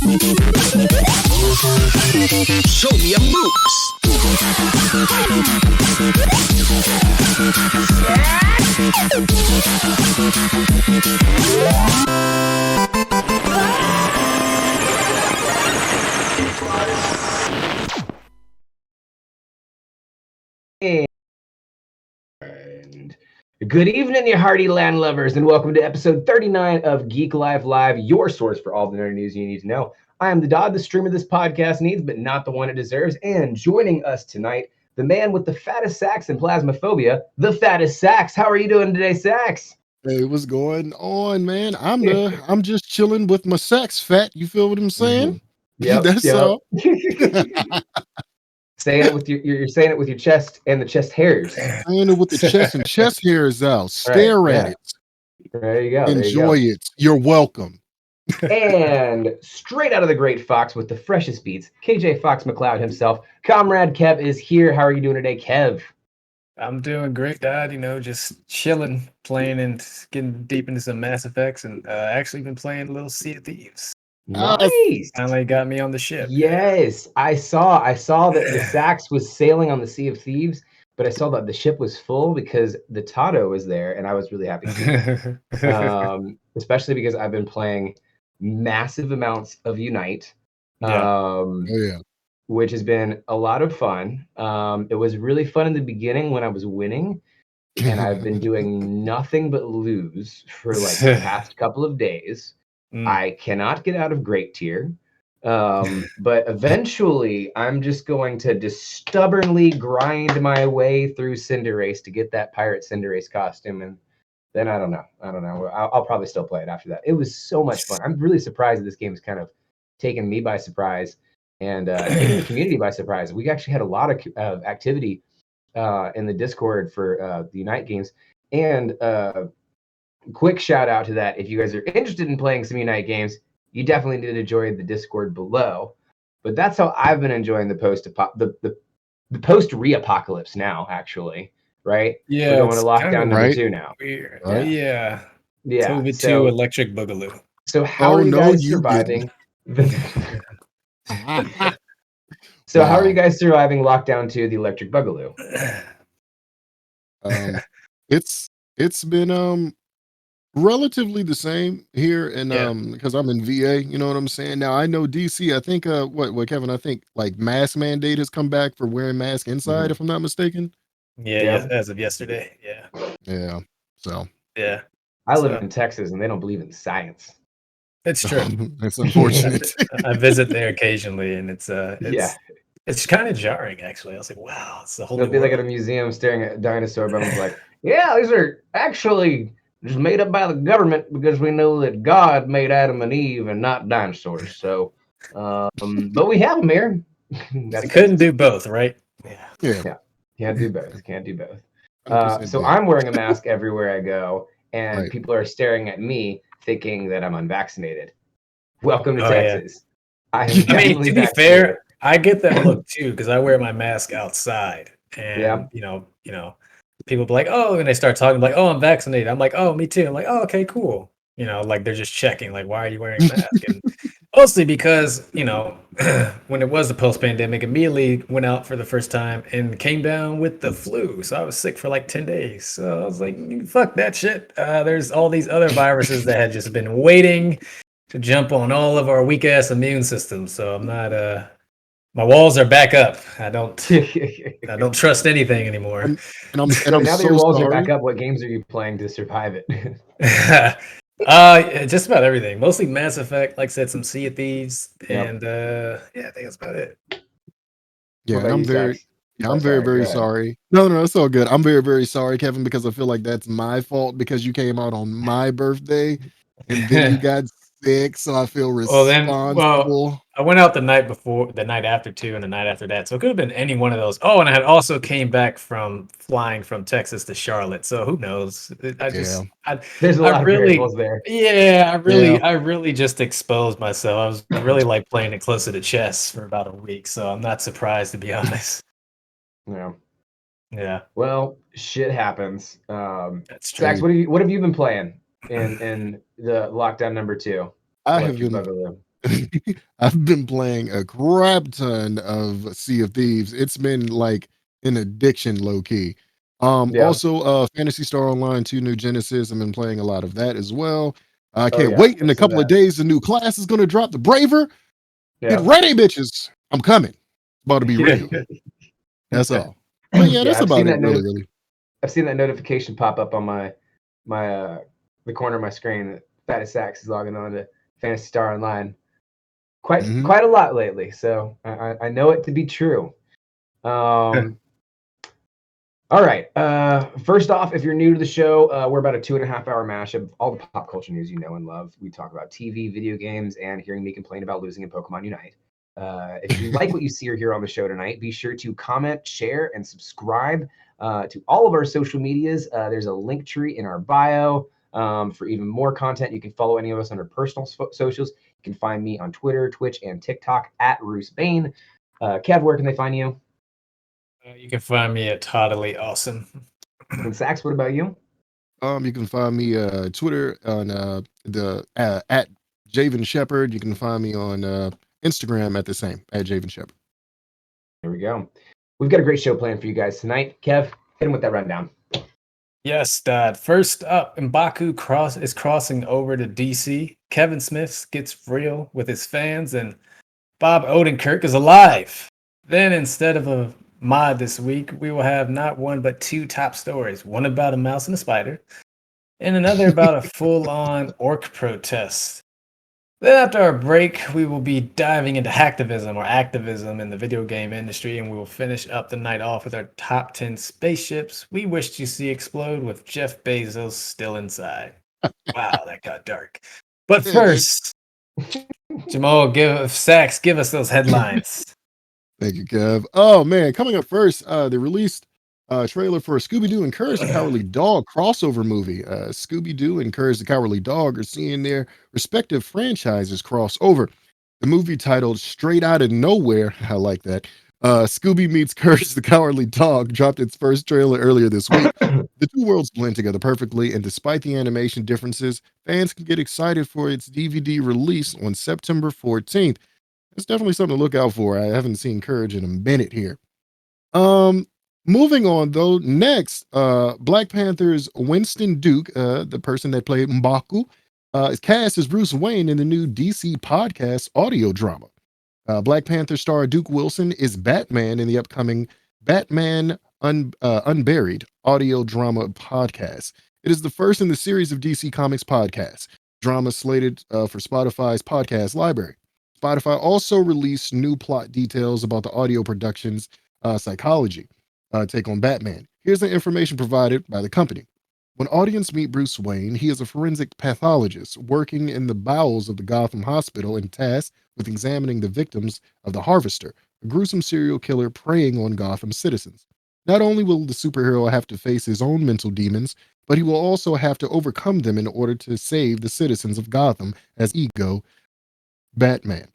Show me your moves. And good evening, you hardy land lovers, and welcome to episode 39 of Geeklife Live, your source for all the nerd news you need to know. I am the Dodd, the streamer this podcast needs, but not the one it deserves. And joining us tonight, the man with the fattest sacks and plasmophobia, the fattest Sax. How are you doing today, Sax? Hey, what's going on, man? I'm just chilling with my sax fat. You feel what I'm saying? Yep, That's yep. all. Saying it with you're saying it with your chest and the chest hairs. Saying it with the chest and chest hairs out. Stare at it. There you go. Enjoy it. You're welcome. And straight out of the Great Fox with the freshest beats, KJ Fox McCloud himself, Comrade Kev is here. How are you doing today, Kev? I'm doing great, Dad. Just chilling, playing, and getting deep into some Mass Effects, and actually been playing a little Sea of Thieves. Nice. Finally got me on the ship. Yes, I saw that the Sax was sailing on the Sea of Thieves, but I saw that the ship was full because the Tato was there, and I was really happy to see especially because I've been playing massive amounts of Unite, which has been a lot of fun. It was really fun in the beginning when I was winning, and I've been doing nothing but lose for like the past couple of days. I cannot get out of great tier, but eventually I'm just going to stubbornly grind my way through Cinderace to get that Pirate Cinderace costume, and then I don't know. I'll probably still play it after that. It was so much fun. I'm really surprised that this game has kind of taken me by surprise and taken the community by surprise. We actually had a lot of activity in the Discord for the Unite games, and quick shout out to that. If you guys are interested in playing some Unite games, you definitely need to join the Discord below. But that's how I've been enjoying the post re-apocalypse now, actually. Right? Yeah, we're going to lockdown number 2 now. Weird. Right? Yeah. COVID-2 so, Electric Boogaloo. So how are you guys surviving? So how are you guys surviving lockdown 2, the Electric Boogaloo? It's been relatively the same here, and because I'm in VA, you know what I'm saying. Now I know DC. I think what Kevin? I think like mask mandate has come back for wearing mask inside, if I'm not mistaken. Yeah, as of yesterday. Yeah. So yeah, I live in Texas, and they don't believe in science. It's true. It's unfortunate. I visit there occasionally, and it's kind of jarring, actually. I was like, wow, it's the whole. They'll be like at a museum staring at a dinosaur, but I'm like, yeah, these are actually just made up by the government because we know that God made Adam and Eve and not dinosaurs. So, but we have them here. They couldn't do both, right? Yeah. Can't do both. So I'm wearing a mask everywhere I go, and people are staring at me thinking that I'm unvaccinated. Welcome to Texas. I mean, to be fair, I get that look too because I wear my mask outside, and you know, people be like, "Oh," and they start talking like, "Oh, I'm vaccinated." I'm like, "Oh, me too." I'm like, "Oh, okay, cool." Like they're just checking, like, "Why are you wearing a mask?" And mostly because when it was the post-pandemic, immediately went out for the first time and came down with the flu. So I was sick for like 10 days. So I was like, fuck that shit. There's all these other viruses that had just been waiting to jump on all of our weak-ass immune systems. So I'm not, my walls are back up. I don't trust anything anymore. And now that your walls are back up, what games are you playing to survive it? Just about everything. Mostly Mass Effect, like I said, some Sea of Thieves, and I think that's about it. Yeah, I'm very sorry. No, it's all good. I'm very, very sorry, Kevin, because I feel like that's my fault because you came out on my birthday and then you got sick, so I feel responsible. I went out the night before, the night after too, and the night after that. So it could have been any one of those. Oh, and I had also came back from flying from Texas to Charlotte. So who knows? There's a lot of variables there. Yeah, I really just exposed myself. I was really like playing it close to the chest for about a week. So I'm not surprised, to be honest. Yeah. Well, shit happens. That's true. Sax, what have you been playing in the lockdown number 2? I have been I've been playing a crap ton of Sea of Thieves. It's been like an addiction, low key. Yeah. Also, Fantasy Star Online 2 New Genesis. I've been playing a lot of that as well. I Oh can't yeah, wait. In I've a seen couple of that. days, the new class is going to drop. The Braver. Get Yeah. ready, bitches. I'm coming. It's about to be real. That's all. But yeah, that's I've seen about it, that really. I've seen that notification pop up on my the corner of my screen that Fattest Sacks is logging on to Fantasy Star Online quite a lot lately. So I know it to be true. All right. First off, if you're new to the show, we're about a 2.5-hour mashup of all the pop culture news you know and love. We talk about TV, video games, and hearing me complain about losing in Pokemon Unite. If you like what you see or hear on the show tonight, be sure to comment, share, and subscribe to all of our social medias. There's a link tree in our bio for even more content. You can follow any of us on our personal socials. You can find me on Twitter, Twitch, and TikTok at Roos Bane. Kev, where can they find you? You can find me at Totally Awesome. And Sax, what about you? You can find me Twitter on the at Javen Shepherd. You can find me on Instagram at the same at Javen Shepherd. There we go. We've got a great show planned for you guys tonight. Kev, hit him with that rundown. Yes, Dad. First up, M'Baku is crossing over to DC. Kevin Smith gets real with his fans, and Bob Odenkirk is alive. Then, instead of a mod this week, we will have not one but two top stories. One about a mouse and a spider, and another about a full-on orc protest. Then after our break, we will be diving into hacktivism or activism in the video game industry, and we will finish up the night off with our top 10 spaceships we wish to see explode with Jeff Bazeos still inside. Wow, that got dark. But first, Jamal, give us those headlines. Thank you, Kev. Oh man, coming up first, they released a trailer for Scooby-Doo and Courage the Cowardly Dog crossover movie. Scooby-Doo and Courage the Cowardly Dog are seeing their respective franchises cross over. The movie, titled Straight Out of Nowhere, I like that. Scooby meets Courage the Cowardly Dog, dropped its first trailer earlier this week. The two worlds blend together perfectly, and despite the animation differences, fans can get excited for its DVD release on September 14th. It's definitely something to look out for. I haven't seen Courage in a minute here. Moving on though, next, Black Panther's Winston Duke, the person that played M'Baku, is cast as Bruce Wayne in the new DC podcast audio drama. Black Panther star Duke Wilson is Batman in the upcoming Batman Unburied audio drama podcast. It is the first in the series of DC Comics podcasts. Drama slated for Spotify's podcast library. Spotify also released new plot details about the audio production's psychology take on Batman. Here's the information provided by the company. When audience meet Bruce Wayne, he is a forensic pathologist working in the bowels of the Gotham Hospital and tasked with examining the victims of the Harvester, a gruesome serial killer preying on Gotham citizens. Not only will the superhero have to face his own mental demons, but he will also have to overcome them in order to save the citizens of Gotham as ego Batman.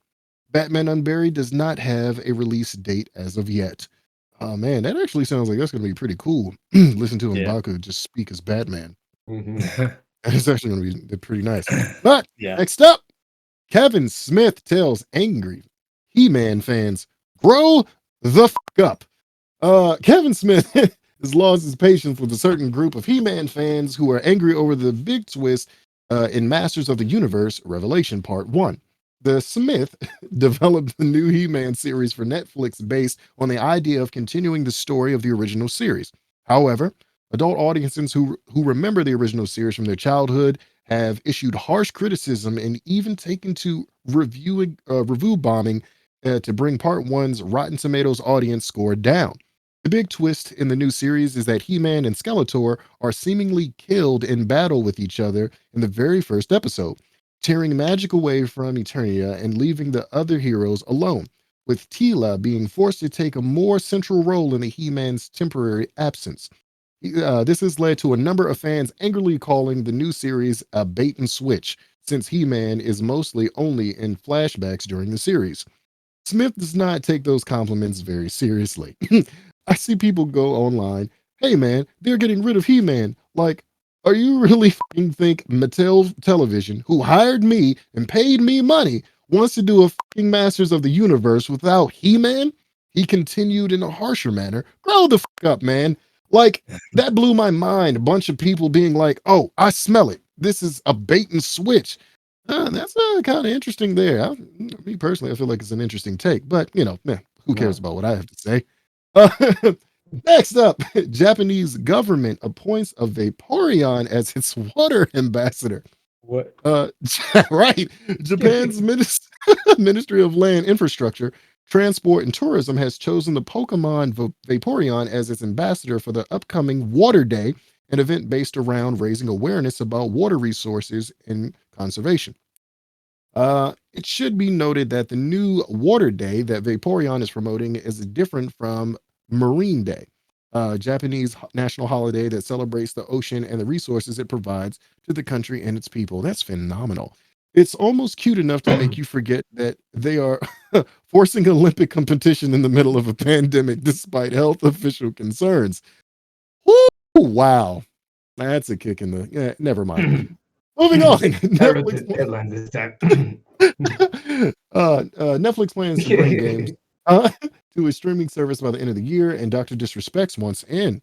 Batman Unburied does not have a release date as of yet. Oh man, that actually sounds like that's going to be pretty cool. Listen to M'Baku just speak as Batman. It's actually going to be pretty nice. But next up, Kevin Smith tells angry He-Man fans, grow the fuck up. Kevin Smith has lost his patience with a certain group of He-Man fans who are angry over the big twist in Masters of the Universe Revelation Part 1. The Smith developed the new He-Man series for Netflix based on the idea of continuing the story of the original series. However, adult audiences who remember the original series from their childhood have issued harsh criticism and even taken to review bombing to bring Part 1's Rotten Tomatoes audience score down. The big twist in the new series is that He-Man and Skeletor are seemingly killed in battle with each other in the very first episode, tearing magic away from Eternia and leaving the other heroes alone, with Teela being forced to take a more central role in the He-Man's temporary absence. This has led to a number of fans angrily calling the new series a bait and switch, since He-Man is mostly only in flashbacks during the series. Smith does not take those compliments very seriously. I see people go online, hey man, they're getting rid of He-Man. Like, are you really think Mattel Television, who hired me and paid me money, wants to do a fucking Masters of the Universe without He-Man. He continued in a harsher manner. Grow the fuck up, man. Like, that blew my mind. A bunch of people being like, oh, I smell it. This is a bait and switch. That's kind of interesting there. Me personally, I feel like it's an interesting take, but who cares about what I have to say? Next up, Japanese government appoints a Vaporeon as its water ambassador. What? Right. Japan's Ministry of Land Infrastructure, Transport and Tourism has chosen the Pokemon Vaporeon as its ambassador for the upcoming Water Day, an event based around raising awareness about water resources and conservation. It should be noted that the new Water Day that Vaporeon is promoting is different from Marine Day, a Japanese national holiday that celebrates the ocean and the resources it provides to the country and its people. That's phenomenal. It's almost cute enough to make you forget that they are forcing Olympic competition in the middle of a pandemic despite health official concerns. Woo, wow. That's a kick in the... Yeah, never mind. Moving on. Netflix plans to bring games to a streaming service by the end of the year, and Dr. Disrespect's once in.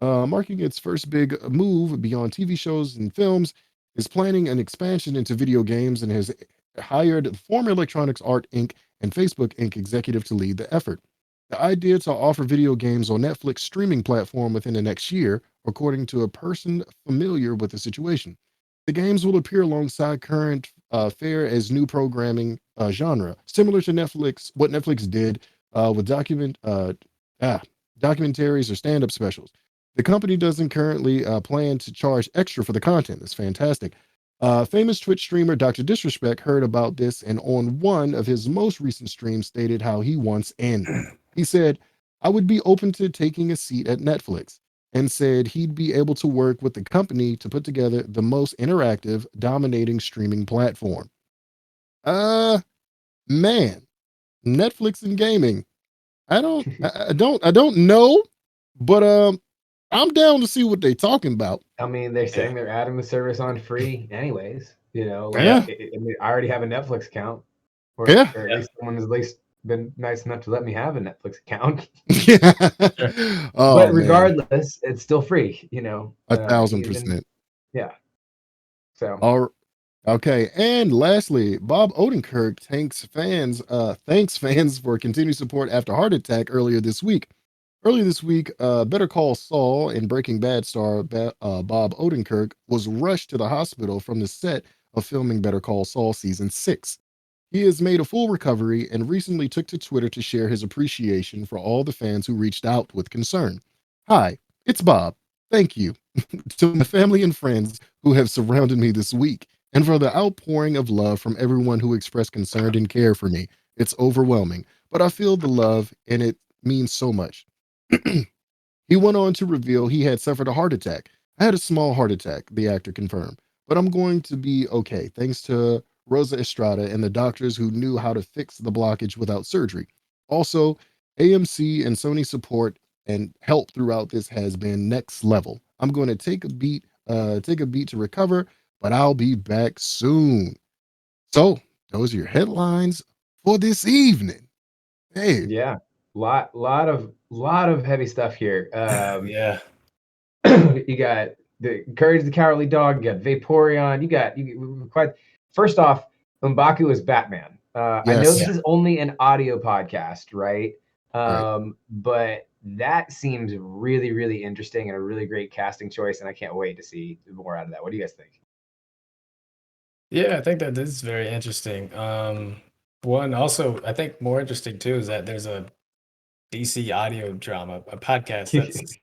Marking its first big move beyond TV shows and films, is planning an expansion into video games and has hired former Electronics Art Inc. and Facebook Inc. executive to lead the effort. The idea to offer video games on Netflix streaming platform within the next year, according to a person familiar with the situation. The games will appear alongside current fare as new programming genre, similar to what Netflix did with documentaries or stand-up specials. The company doesn't currently plan to charge extra for the content. That's fantastic. Famous Twitch streamer Dr. Disrespect heard about this and on one of his most recent streams stated how he wants in. He said, I would be open to taking a seat at Netflix, and said he'd be able to work with the company to put together the most interactive, dominating streaming platform. Man, Netflix and gaming. I don't know, but I'm down to see what they're talking about. I mean, they're saying they're adding the service on free anyways. Like, Yeah. I already have a Netflix account, or Yeah. at least someone has at least been nice enough to let me have a Netflix account. Oh, but regardless, it's still free. 1,000%. Yeah. So. Okay, and lastly, Bob Odenkirk thanks fans for continued support after heart attack earlier this week. Better Call Saul and Breaking Bad star Bob Odenkirk was rushed to the hospital from the set of filming Better Call Saul season 6. He has made a full recovery and recently took to Twitter to share his appreciation for all the fans who reached out with concern. Hi, it's Bob. Thank you to my family and friends who have surrounded me this week, and for the outpouring of love from everyone who expressed concern and care for me. It's overwhelming, but I feel the love and it means so much. He went on to reveal he had suffered a heart attack. I had a small heart attack, the actor confirmed, but I'm going to be okay, thanks to Rosa Estrada and the doctors who knew how to fix the blockage without surgery. Also, AMC and Sony support and help throughout this has been next level. I'm going to take a beat to recover, but I'll be back soon. So those are your headlines for this evening. Hey, yeah, lot of heavy stuff here. Yeah, you got the Courage the Cowardly Dog. You got Vaporeon. You quite. First off, M'Baku is Batman. Yes. I know this is only an audio podcast, right? But that seems really, really interesting and a really great casting choice, and I can't wait to see more out of that. What do you guys think? Yeah, I think that this is very interesting. One also, I think more interesting too is that there's a DC audio drama, a podcast that's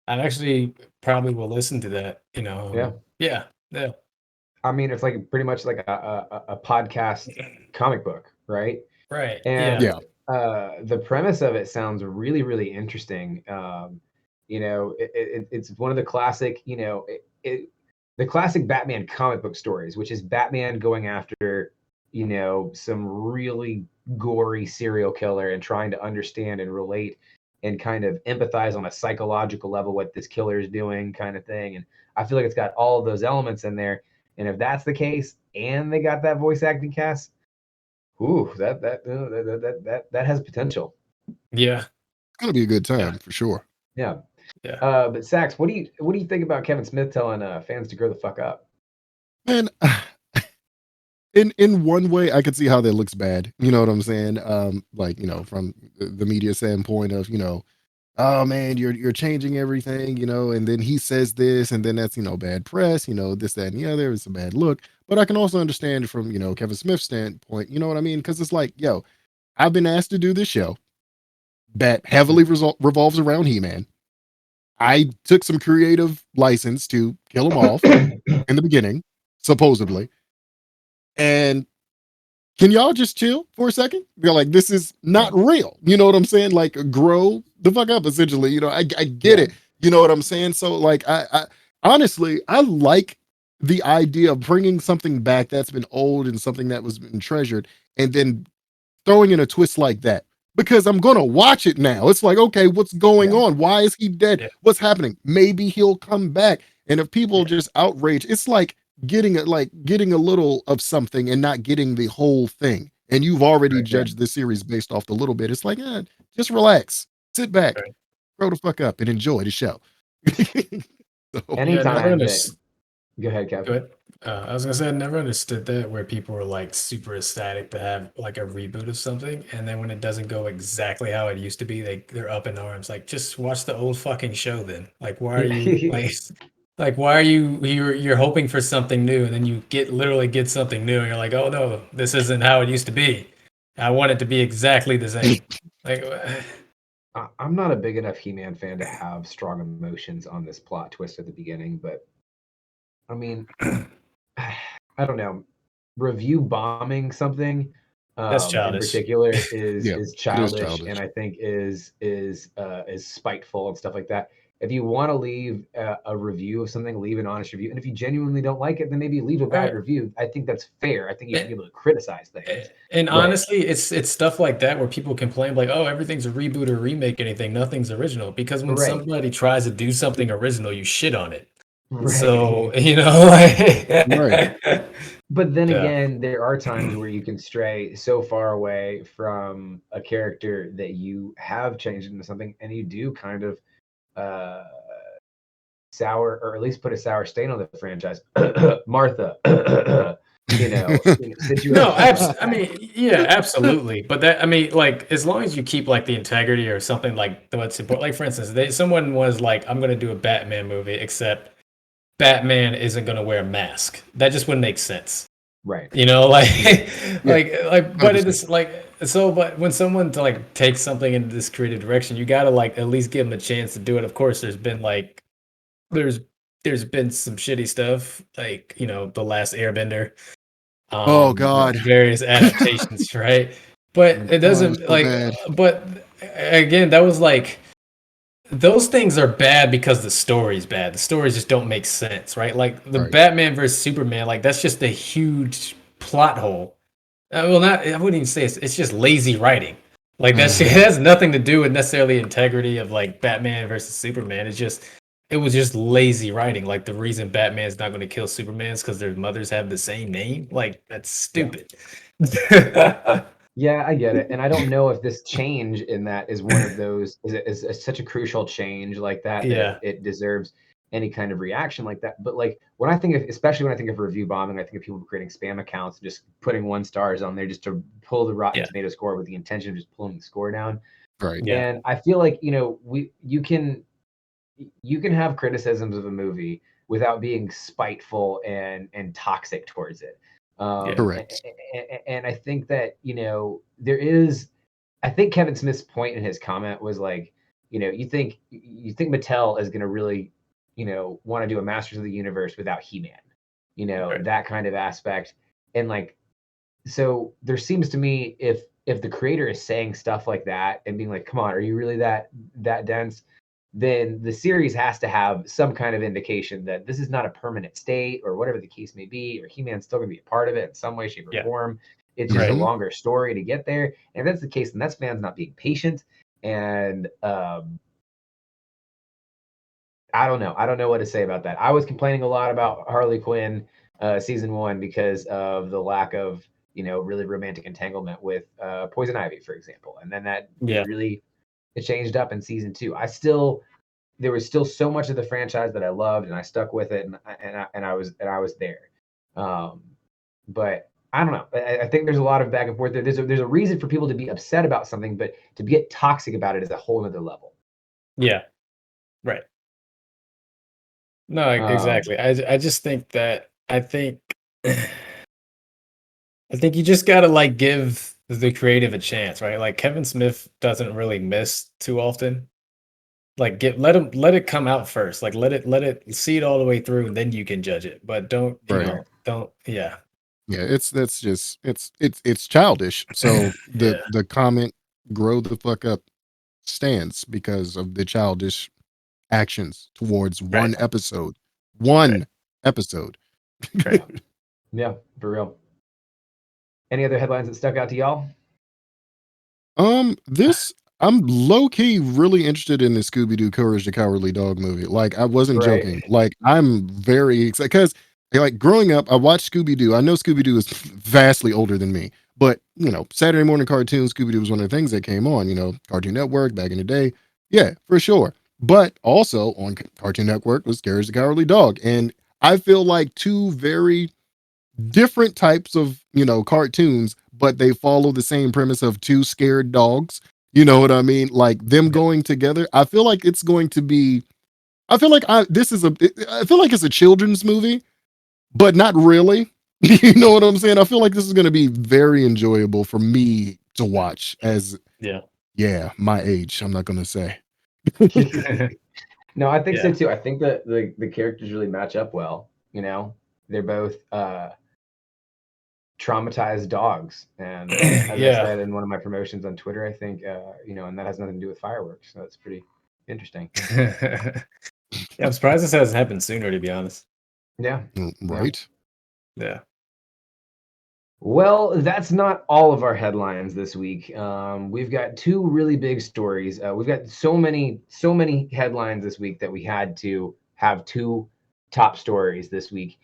I actually probably will listen to that. Yeah. I mean, it's like pretty much like a podcast comic book, right? Right. And Yeah. The premise of it sounds really, really interesting. It's one of the classic, the classic Batman comic book stories, which is Batman going after, some really gory serial killer and trying to understand and relate and kind of empathize on a psychological level what this killer is doing, kind of thing. And I feel like it's got all of those elements in there. And if that's the case, and they got that voice acting cast, Ooh, that has potential. Yeah, it's gonna be a good time for sure. Yeah. yeah. But Sax, what do you think about Kevin Smith telling fans to grow the fuck up? And in one way, I could see how that looks bad. You know what I'm saying? Like, from the media standpoint of, oh man, you're changing everything, and then he says this, and then that's, bad press, this, that, and the other. It's a bad look. But I can also understand from, Kevin Smith's standpoint, you know what I mean? Because it's like, yo, I've been asked to do this show that heavily revolves around He-Man. I took some creative license to kill him off in the beginning, supposedly. And can y'all just chill for a second? They're like, this is not real. You know what I'm saying? Like, grow the fuck up, essentially. I get it. You know what I'm saying? So, like, I honestly, I like the idea of bringing something back that's been old and something that was been treasured, and then throwing in a twist like that. Because I'm gonna watch it now. It's like, okay, what's going on? Why is he dead? What's happening? Maybe he'll come back. And if people just outrage, it's like getting a little of something and not getting the whole thing. And you've already judged the series based off the little bit. It's like, just relax, sit back, grow the fuck up, and enjoy the show. Anytime go ahead, Kevin. Go ahead. I was gonna say I never understood that, where people were like super ecstatic to have like a reboot of something, and then when it doesn't go exactly how it used to be, they're up in arms. Like, just watch the old fucking show then. Like, why are you like why are you're hoping for something new, and then you literally get something new, and you're like, oh no, this isn't how it used to be. I want it to be exactly the same. Like, I'm not a big enough He-Man fan to have strong emotions on this plot twist at the beginning, but I mean, I don't know. Review bombing something that's in childish. particular is childish, childish. and I think is spiteful and stuff like that. If you want to leave a review of something, leave an honest review. And if you genuinely don't like it, then maybe leave a bad review. I think that's fair. I think you should be able to criticize things. And honestly, it's stuff like that where people complain like, oh, everything's a reboot or remake, anything, nothing's original. Because when somebody tries to do something original, you shit on it. So, But then again, there are times where you can stray so far away from a character that you have changed into something, and you do kind of sour, or at least put a sour stain on the franchise. Martha, situation. No, I mean, yeah, absolutely. But that, I mean, like, as long as you keep like the integrity or something like what's important. Like, for instance, someone was like, "I'm going to do a Batman movie, except Batman isn't going to wear a mask." That just wouldn't make sense, right? But it is like so. But when someone like takes something into this creative direction, you got to like at least give them a chance to do it. Of course, there's been some shitty stuff, like The Last Airbender. Oh God, various adaptations, right? But it doesn't but again, that was like, those things are bad because the story's bad. The stories just don't make sense, right? Like the Batman versus Superman, like that's just a huge plot hole. Well, not, I wouldn't even say it's just lazy writing. Like that shit has nothing to do with necessarily integrity of like Batman versus Superman. It was just lazy writing. Like, the reason Batman's not going to kill Superman is because their mothers have the same name. Like, that's stupid. Yeah, I get it. And I don't know if this change in that is one of those, is such a crucial change like that, that it deserves any kind of reaction like that. But like, when I think of, especially when I think of review bombing, I think of people creating spam accounts and just putting 1 stars on there just to pull the Rotten Tomato score with the intention of just pulling the score down. Right. Yeah. And I feel like, you can have criticisms of a movie without being spiteful and toxic towards it. Correct. And I think that, I think Kevin Smith's point in his comment was like, you think Mattel is going to really, want to do a Masters of the Universe without He-Man, that kind of aspect. And like, so there seems to me, if the creator is saying stuff like that and being like, come on, are you really that dense? Then the series has to have some kind of indication that this is not a permanent state, or whatever the case may be, or He-Man's still going to be a part of it in some way, shape, or form. It's just a longer story to get there. And if that's the case, then that's fans not being patient. And I don't know. I don't know what to say about that. I was complaining a lot about Harley Quinn season 1 because of the lack of, really romantic entanglement with Poison Ivy, for example. And then that Yeah. it changed up in season 2. There was still so much of the franchise that I loved, and I stuck with it, and I was there. But I don't know. I think there's a lot of back and forth there. There's a reason for people to be upset about something, but to get toxic about it is a whole other level. Yeah. Right. No, exactly. I just think that I think you just gotta like give the creative a chance, right? Like Kevin Smith doesn't really miss too often. Like let it come out first. Like let it see it all the way through, and then you can judge it. But don't yeah. Yeah, it's childish. So the comment "grow the fuck up" stands because of the childish actions towards one episode. One episode. Right. Yeah, for real. Any other headlines that stuck out to y'all? I'm low-key really interested in the Scooby-Doo Courage the Cowardly Dog movie. Like, I wasn't joking. Like, I'm very excited because, like, growing up, I watched Scooby-Doo. I know Scooby-Doo is vastly older than me, but, Saturday morning cartoons, Scooby-Doo was one of the things that came on, Cartoon Network back in the day. Yeah, for sure. But also on Cartoon Network was Courage the Cowardly Dog. And I feel like two very different types of, cartoons, but they follow the same premise of two scared dogs. You know what I mean? Like them going together. I feel like it's going to be, I feel like I feel like it's a children's movie, but not really. You know what I'm saying? I feel like this is going to be very enjoyable for me to watch as, my age. I'm not going to say. No, I think so too. I think that the characters really match up well. They're both traumatized dogs, and as I said in one of my promotions on Twitter, I think and that has nothing to do with fireworks, so that's pretty interesting. I'm surprised this hasn't happened sooner, to be honest. Yeah. Right. Yeah. Well, that's not all of our headlines this week. We've got two really big stories. We've got so many headlines this week that we had to have two top stories this week.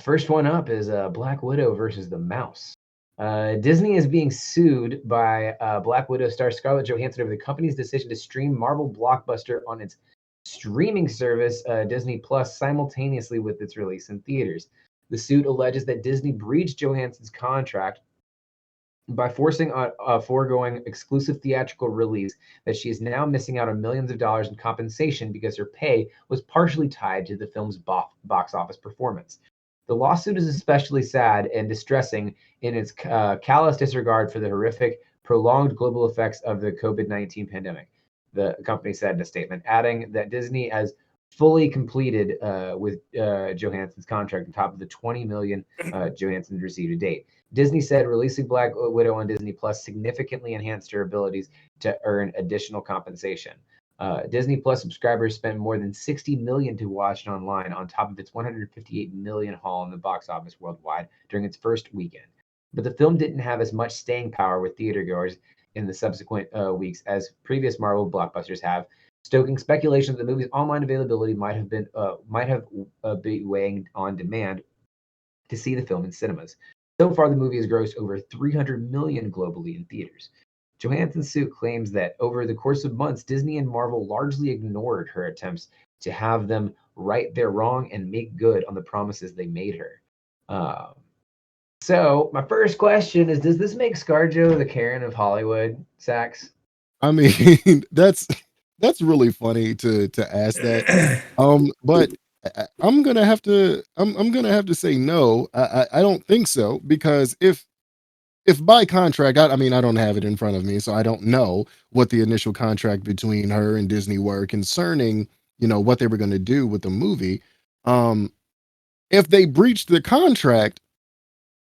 First one up is Black Widow versus the Mouse. Disney is being sued by Black Widow star Scarlett Johansson over the company's decision to stream Marvel blockbuster on its streaming service, Disney Plus, simultaneously with its release in theaters. The suit alleges that Disney breached Johansson's contract by forcing a foregoing exclusive theatrical release that she is now missing out on millions of dollars in compensation because her pay was partially tied to the film's box office performance. The lawsuit is especially sad and distressing in its callous disregard for the horrific, prolonged global effects of the COVID-19 pandemic, the company said in a statement, adding that Disney has fully completed with Johansson's contract on top of the $20 million Johansson received to date. Disney said releasing Black Widow on Disney Plus significantly enhanced her abilities to earn additional compensation. Disney Plus subscribers spent more than $60 million to watch it online, on top of its $158 million haul in the box office worldwide during its first weekend. But the film didn't have as much staying power with theatergoers in the subsequent weeks as previous Marvel blockbusters have, stoking speculation that the movie's online availability might have been weighing on demand to see the film in cinemas. So far, the movie has grossed over $300 million globally in theaters. Johansson's suit claims that over the course of months, Disney and Marvel largely ignored her attempts to have them right their wrong and make good on the promises they made her. So my first question is, does this make ScarJo the Karen of Hollywood, Sax? I mean, that's really funny to ask that. But I'm gonna have to say no. I don't think so, because if by contract, I mean, I don't have it in front of me, so I don't know what the initial contract between her and Disney were concerning, what they were going to do with the movie. If they breached the contract,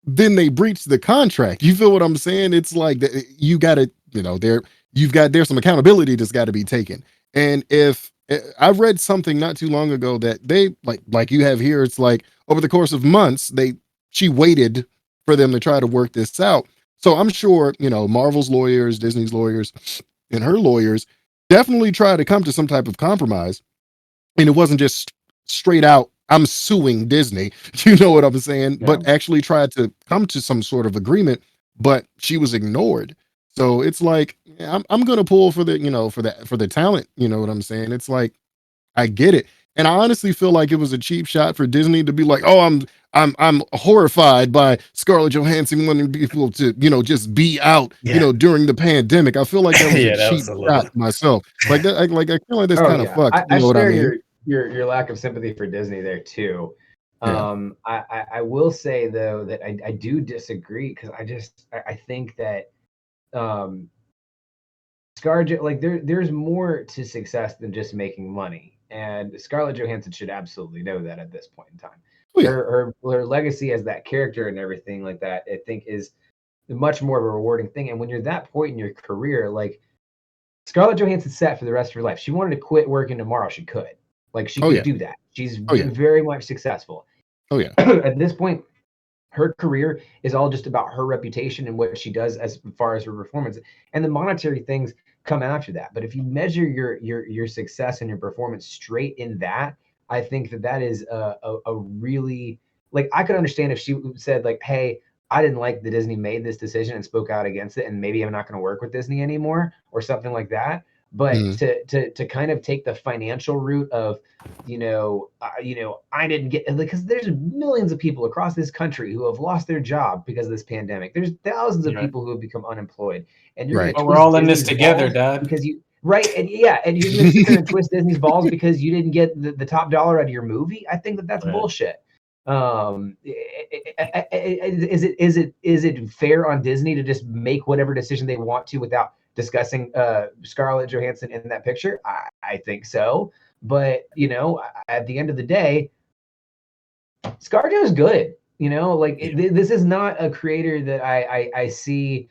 then they breached the contract. You feel what I'm saying? It's like you got to, there's some accountability that's got to be taken. And if I read something not too long ago that they like you have here, it's like over the course of months, she waited for them to try to work this out. So I'm sure, Marvel's lawyers, Disney's lawyers, and her lawyers definitely tried to come to some type of compromise. And it wasn't just straight out, I'm suing Disney. You know what I'm saying? Yeah. But actually tried to come to some sort of agreement, but she was ignored. So it's like I'm gonna pull for the, for the talent. You know what I'm saying? It's like I get it. And I honestly feel like it was a cheap shot for Disney to be like, oh, I'm horrified by Scarlett Johansson wanting people to, just be out, during the pandemic. I feel like that was a cheap shot myself. Like that, I feel like that's kind of fucked. You know what I mean? Your lack of sympathy for Disney there too. I will say though that I do disagree, because I think that Scarlett, like there's more to success than just making money. And Scarlett Johansson should absolutely know that at this point in time. Oh, yeah. Her legacy as that character and everything like that, I think, is much more of a rewarding thing. And when you're that point in your career, like Scarlett Johansson's set for the rest of her life. She wanted to quit working tomorrow, she could. Like she could do that. She's very much successful. Oh yeah. At this point, her career is all just about her reputation and what she does as far as her performance, and the monetary things come after that. But if you measure your success and your performance straight in that, I think that is a really, like, I could understand if she said like, hey, I didn't like that Disney made this decision and spoke out against it, and maybe I'm not going to work with Disney anymore or something like that. But to kind of take the financial route of, I didn't get, because there's millions of people across this country who have lost their job because of this pandemic. There's thousands of people who have become unemployed, and you're we're all in this together, Dad. Because you and you're gonna sit there and twist Disney's balls because you didn't get the top dollar out of your movie. I think that's bullshit. Is it fair on Disney to just make whatever decision they want to without discussing Scarlett Johansson in that picture? I think so. But, at the end of the day, ScarJo is good. This is not a creator that I see,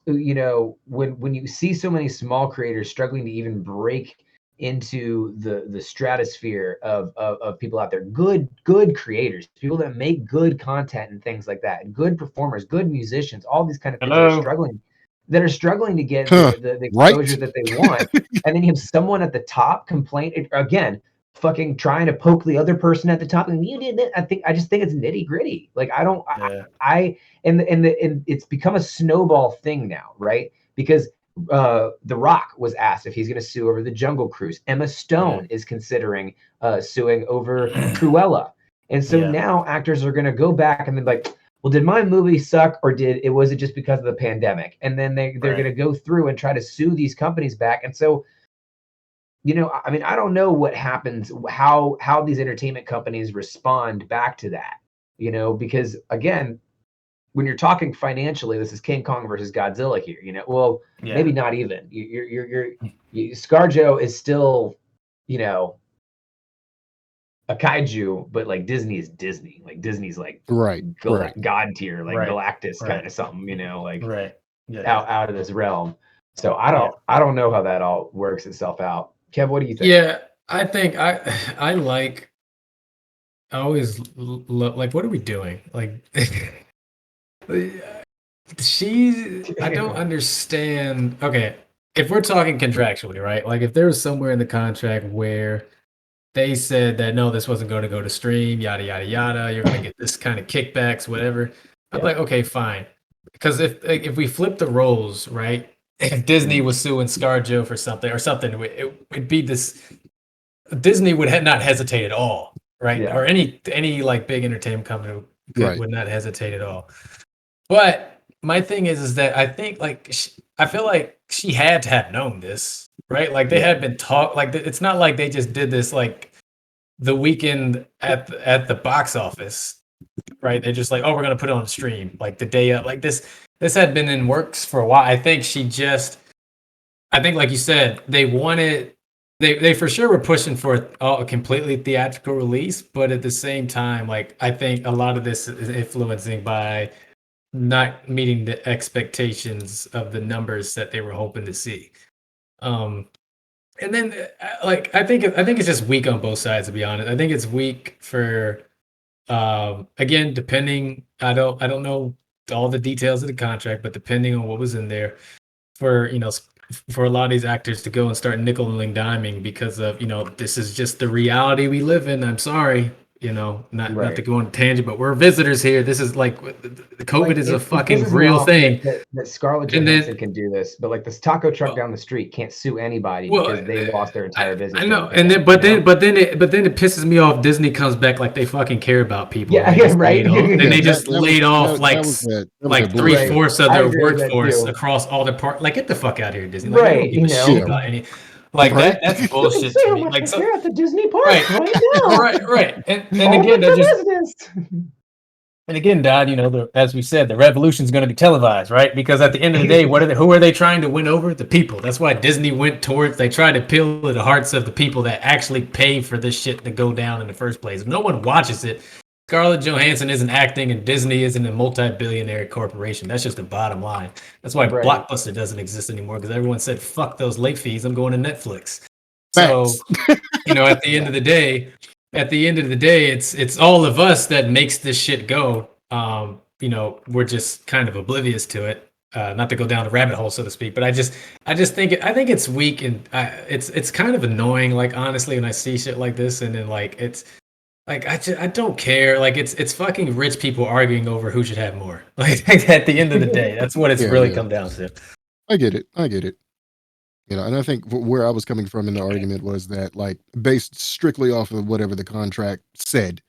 when you see so many small creators struggling to even break into the stratosphere of people out there, good creators, people that make good content and things like that, good performers, good musicians, all these kind of things that are struggling to get the exposure that they want. And then you have someone at the top complain again, fucking trying to poke the other person at the top, and you did it. I just think it's nitty gritty. Like and it's become a snowball thing now, right? Because The Rock was asked if he's going to sue over the Jungle Cruise. Emma Stone is considering suing over Cruella. And so now actors are going to go back and be like, well, did my movie suck, or was it just because of the pandemic? And then they're going to go through and try to sue these companies back. And so, I don't know what happens, how these entertainment companies respond back to that, because again, when you're talking financially, this is King Kong versus Godzilla here, maybe not even. ScarJo is still, a kaiju, but like Disney is Disney. Like Disney's like God tier, like Galactus kind of something, out of this realm. So I don't know how that all works itself out. Kev, what do you think? Yeah, I think I always like, what are we doing? Like I don't understand. Okay, if we're talking contractually, right? Like if there was somewhere in the contract where they said that no, this wasn't going to go to stream, yada yada yada, you're going to get this kind of kickbacks, whatever. I'm like, okay, fine. Because if we flip the roles, right? If Disney was suing ScarJo for something, it would be this. Disney would not hesitate at all, right? Or any like big entertainment company would not hesitate at all. But my thing is that I think I feel like she had to have known this, right? Like they had been like it's not like they just did this like the weekend at the box office, right? They're just like, oh, we're gonna put it on stream like the day up. Like this had been in works for a while. I think like you said, they for sure were pushing for a completely theatrical release, but at the same time, like I think a lot of this is influencing by not meeting the expectations of the numbers that they were hoping to see. And then like I think it's just weak on both sides, to be honest. I think it's weak for again, depending, I don't know all the details of the contract, but depending on what was in there, for for a lot of these actors to go and start nickel and diming because of this is just the reality we live in. I'm sorry, not to go on a tangent, but we're visitors here. This is like COVID is a fucking real thing. That Scarlett Johansson can do this, but like this taco truck down the street can't sue anybody because they lost their entire business. I know, but then it pisses me off. Disney comes back like they fucking care about people. Yeah, right. And they just laid off like 3/4 of their workforce across all the part. Like, get the fuck out of here, Disney. Like, right. You know. About any. Like that's bullshit to me. Like, so at the Disney park right. And again, that just and again, Don, as we said, the revolution is going to be televised, right? Because at the end of the day, who are they trying to win over? The people. That's why Disney went towards. They tried to appeal to the hearts of the people that actually pay for this shit to go down in the first place. If no one watches it, Scarlett Johansson isn't acting, and Disney isn't a multi-billionaire corporation. That's just the bottom line. That's why Blockbuster doesn't exist anymore, because everyone said, "Fuck those late fees. I'm going to Netflix." So, at the end of the day, it's all of us that makes this shit go. We're just kind of oblivious to it. Not to go down the rabbit hole, so to speak, but I just think it's weak, and it's kind of annoying. Like, honestly, when I see shit like this, and then like it's. Like, I don't care. Like, it's fucking rich people arguing over who should have more. Like, at the end of the day, that's what it's really come down to. I get it. And I think where I was coming from in the argument was that, like, based strictly off of whatever the contract said.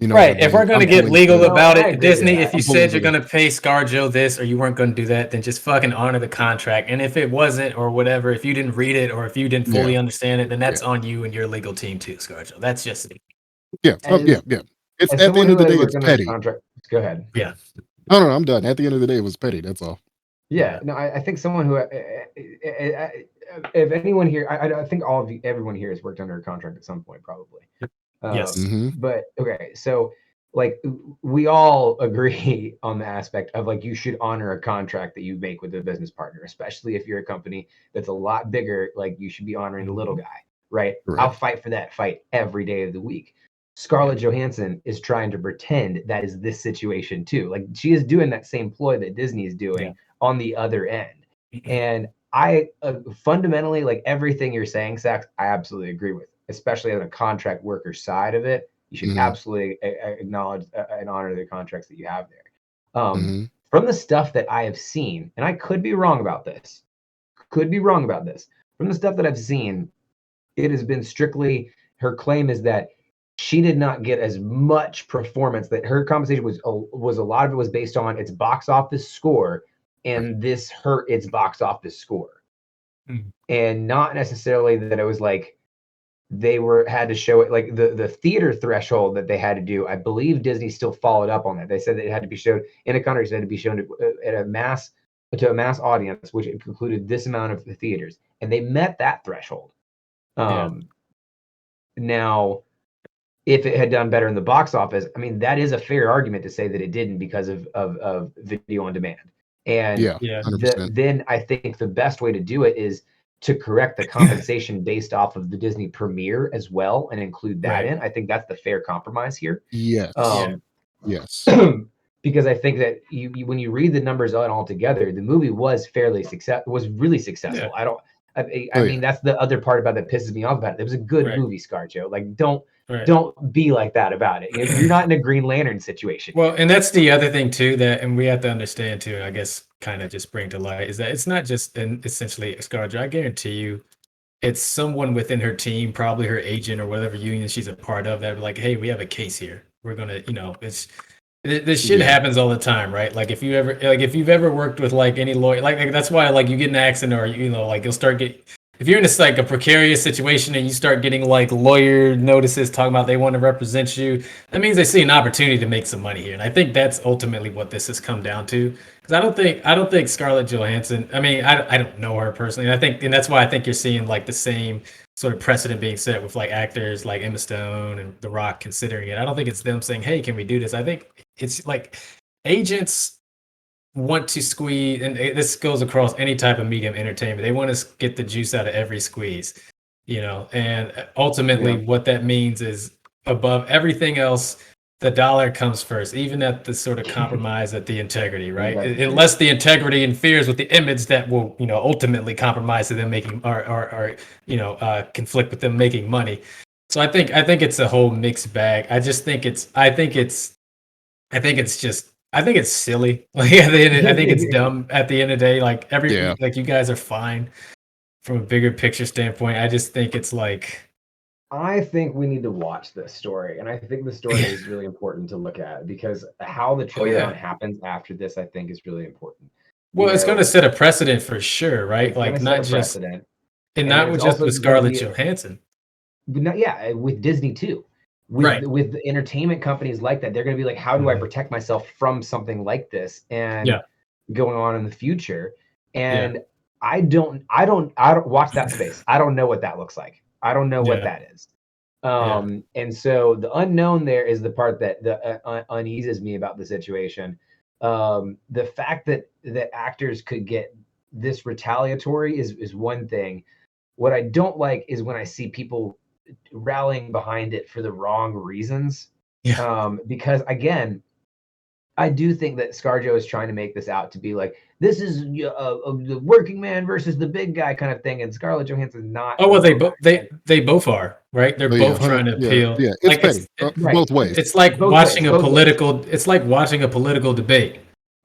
Right. If we're going to get legal about it, Disney, if you said you're going to pay ScarJo this or you weren't going to do that, then just fucking honor the contract. And if it wasn't or whatever, if you didn't read it or if you didn't fully understand it, then that's on you and your legal team too, ScarJo. That's just it. Yeah. It's at the end of the day, it's petty. Go ahead. Yeah. No, I'm done. At the end of the day, it was petty. That's all. Yeah. No, I think someone who, if anyone here, I think everyone here has worked under a contract at some point, probably. Yes. But okay, so like we all agree on the aspect of like you should honor a contract that you make with a business partner, especially if you're a company that's a lot bigger. Like, you should be honoring the little guy, right? I'll fight for that fight every day of the week. Scarlett Johansson is trying to pretend that is this situation too. Like, she is doing that same ploy that Disney is doing on the other end. And I fundamentally, like, everything you're saying, Sax, I absolutely agree with, especially on the contract worker side of it. You should absolutely acknowledge and honor the contracts that you have there. From the stuff that I have seen, and I could be wrong about this, from the stuff that I've seen, it has been strictly, her claim is that she did not get as much performance, that her compensation was a lot of it was based on its box office score, and this hurt its box office score. And not necessarily that it was like they had to show it, like the theater threshold that they had to do. I believe Disney still followed up on that. They said that it had to be shown in a country, it had to be shown to a mass audience, which included this amount of the theaters, and they met that threshold. Now, if it had done better in the box office, I mean, that is a fair argument to say that it didn't because of video on demand. And then I think the best way to do it is to correct the compensation based off of the Disney premiere as well and include that in. I think that's the fair compromise here. Yes. Yes. Because I think that when you read the numbers all together, the movie was really successful. I mean, that's the other part about that pisses me off about it. It was a good movie, ScarJo. Like, don't be like that about it. You're not in a Green Lantern situation. Well, and that's the other thing too, and we have to understand too, I guess, kind of just bring to light, is that it's not just essentially ScarJo. I guarantee you, it's someone within her team, probably her agent or whatever union she's a part of, that are like, hey, we have a case here. We're gonna, this shit happens all the time, right? Like, if you've ever worked with like any lawyer, like that's why, like, you get in an accident, or like you'll start if you're in like a precarious situation and you start getting like lawyer notices talking about they want to represent you, that means they see an opportunity to make some money here. And I think that's ultimately what this has come down to. Because I don't think Scarlett Johansson, I mean, I don't know her personally. And that's why I think you're seeing like the same sort of precedent being set with like actors like Emma Stone and The Rock considering it. I don't think it's them saying, hey, can we do this? I think it's like agents want to squeeze, and this goes across any type of medium entertainment. They want to get the juice out of every squeeze, and ultimately what that means is, above everything else, the dollar comes first, even at the sort of compromise at the integrity, right? Unless the integrity interferes with the image that will, ultimately compromise to them making or conflict with them making money. So I think it's a whole mixed bag. I think it's silly. Like I think it's dumb at the end of the day. Like like you guys are fine from a bigger picture standpoint. I just think it's like, I think we need to watch this story, and I think the story is really important to look at because how the trickle down happens after this, I think, is really important. Well, it's going to set a precedent for sure, right? Like not just precedent. And not just with Scarlett Johansson. With Disney too. With the entertainment companies like that, they're going to be like, how do I protect myself from something like this and going on in the future? And I don't watch that space. I don't know what that looks like. I don't know what that is. And so the unknown there is the part that uneases me about the situation. The fact that actors could get this retaliatory is one thing. What I don't like is when I see people rallying behind it for the wrong reasons. Because again, I do think that ScarJo is trying to make this out to be like, this is the working man versus the big guy kind of thing, and Scarlett Johansson's not. Oh well, they both are, right? They're both trying to appeal. Yeah, it's petty, both ways. It's like watching a political. It's like watching a political debate.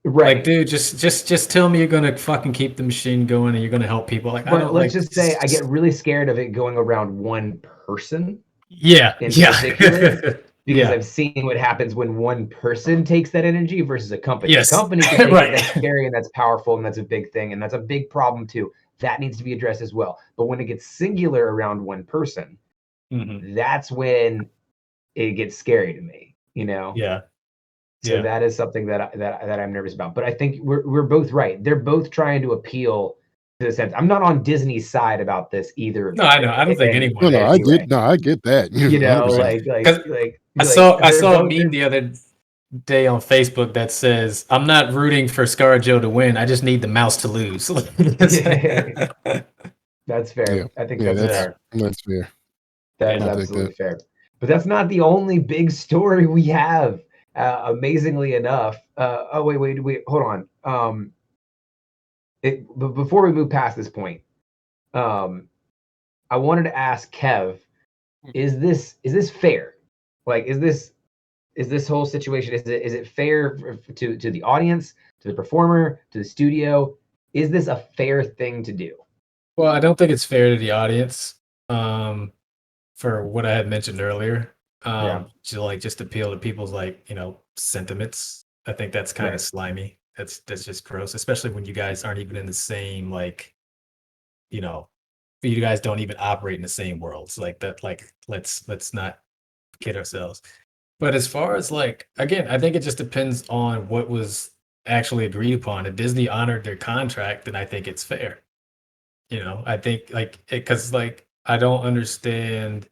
Right. Like, dude, just tell me you're gonna fucking keep the machine going and you're gonna help people. Like, let's just say I get really scared of it going around one person. Yeah. In particular, because I've seen what happens when one person takes that energy versus a company. Yes. A company can take it, that's scary and that's powerful and that's a big thing and that's a big problem too. That needs to be addressed as well. But when it gets singular around one person, that's when it gets scary to me. You know. Yeah. So that is something that I'm nervous about. But I think we're both right. They're both trying to appeal to the sense. I'm not on Disney's side about this either. No, I know. I don't think anyone. No, I get that. You know, like I saw a meme the other day on Facebook that says, "I'm not rooting for ScarJo to win. I just need the mouse to lose." That's fair. Yeah. I think that's fair. That's fair. That's absolutely fair. But that's not the only big story we have. Amazingly enough, wait, hold on. But before we move past this point, I wanted to ask Kev, is this fair? Like, is this whole situation, is it fair to the audience, to the performer, to the studio? Is this a fair thing to do? Well, I don't think it's fair to the audience, for what I had mentioned earlier. To just appeal to people's sentiments. I think that's kind of slimy. That's just gross, especially when you guys aren't even in the same you guys don't even operate in the same worlds like that. Like let's not kid ourselves. But as far as again, I think it just depends on what was actually agreed upon. If Disney honored their contract, then I think it's fair. I think because I don't understand.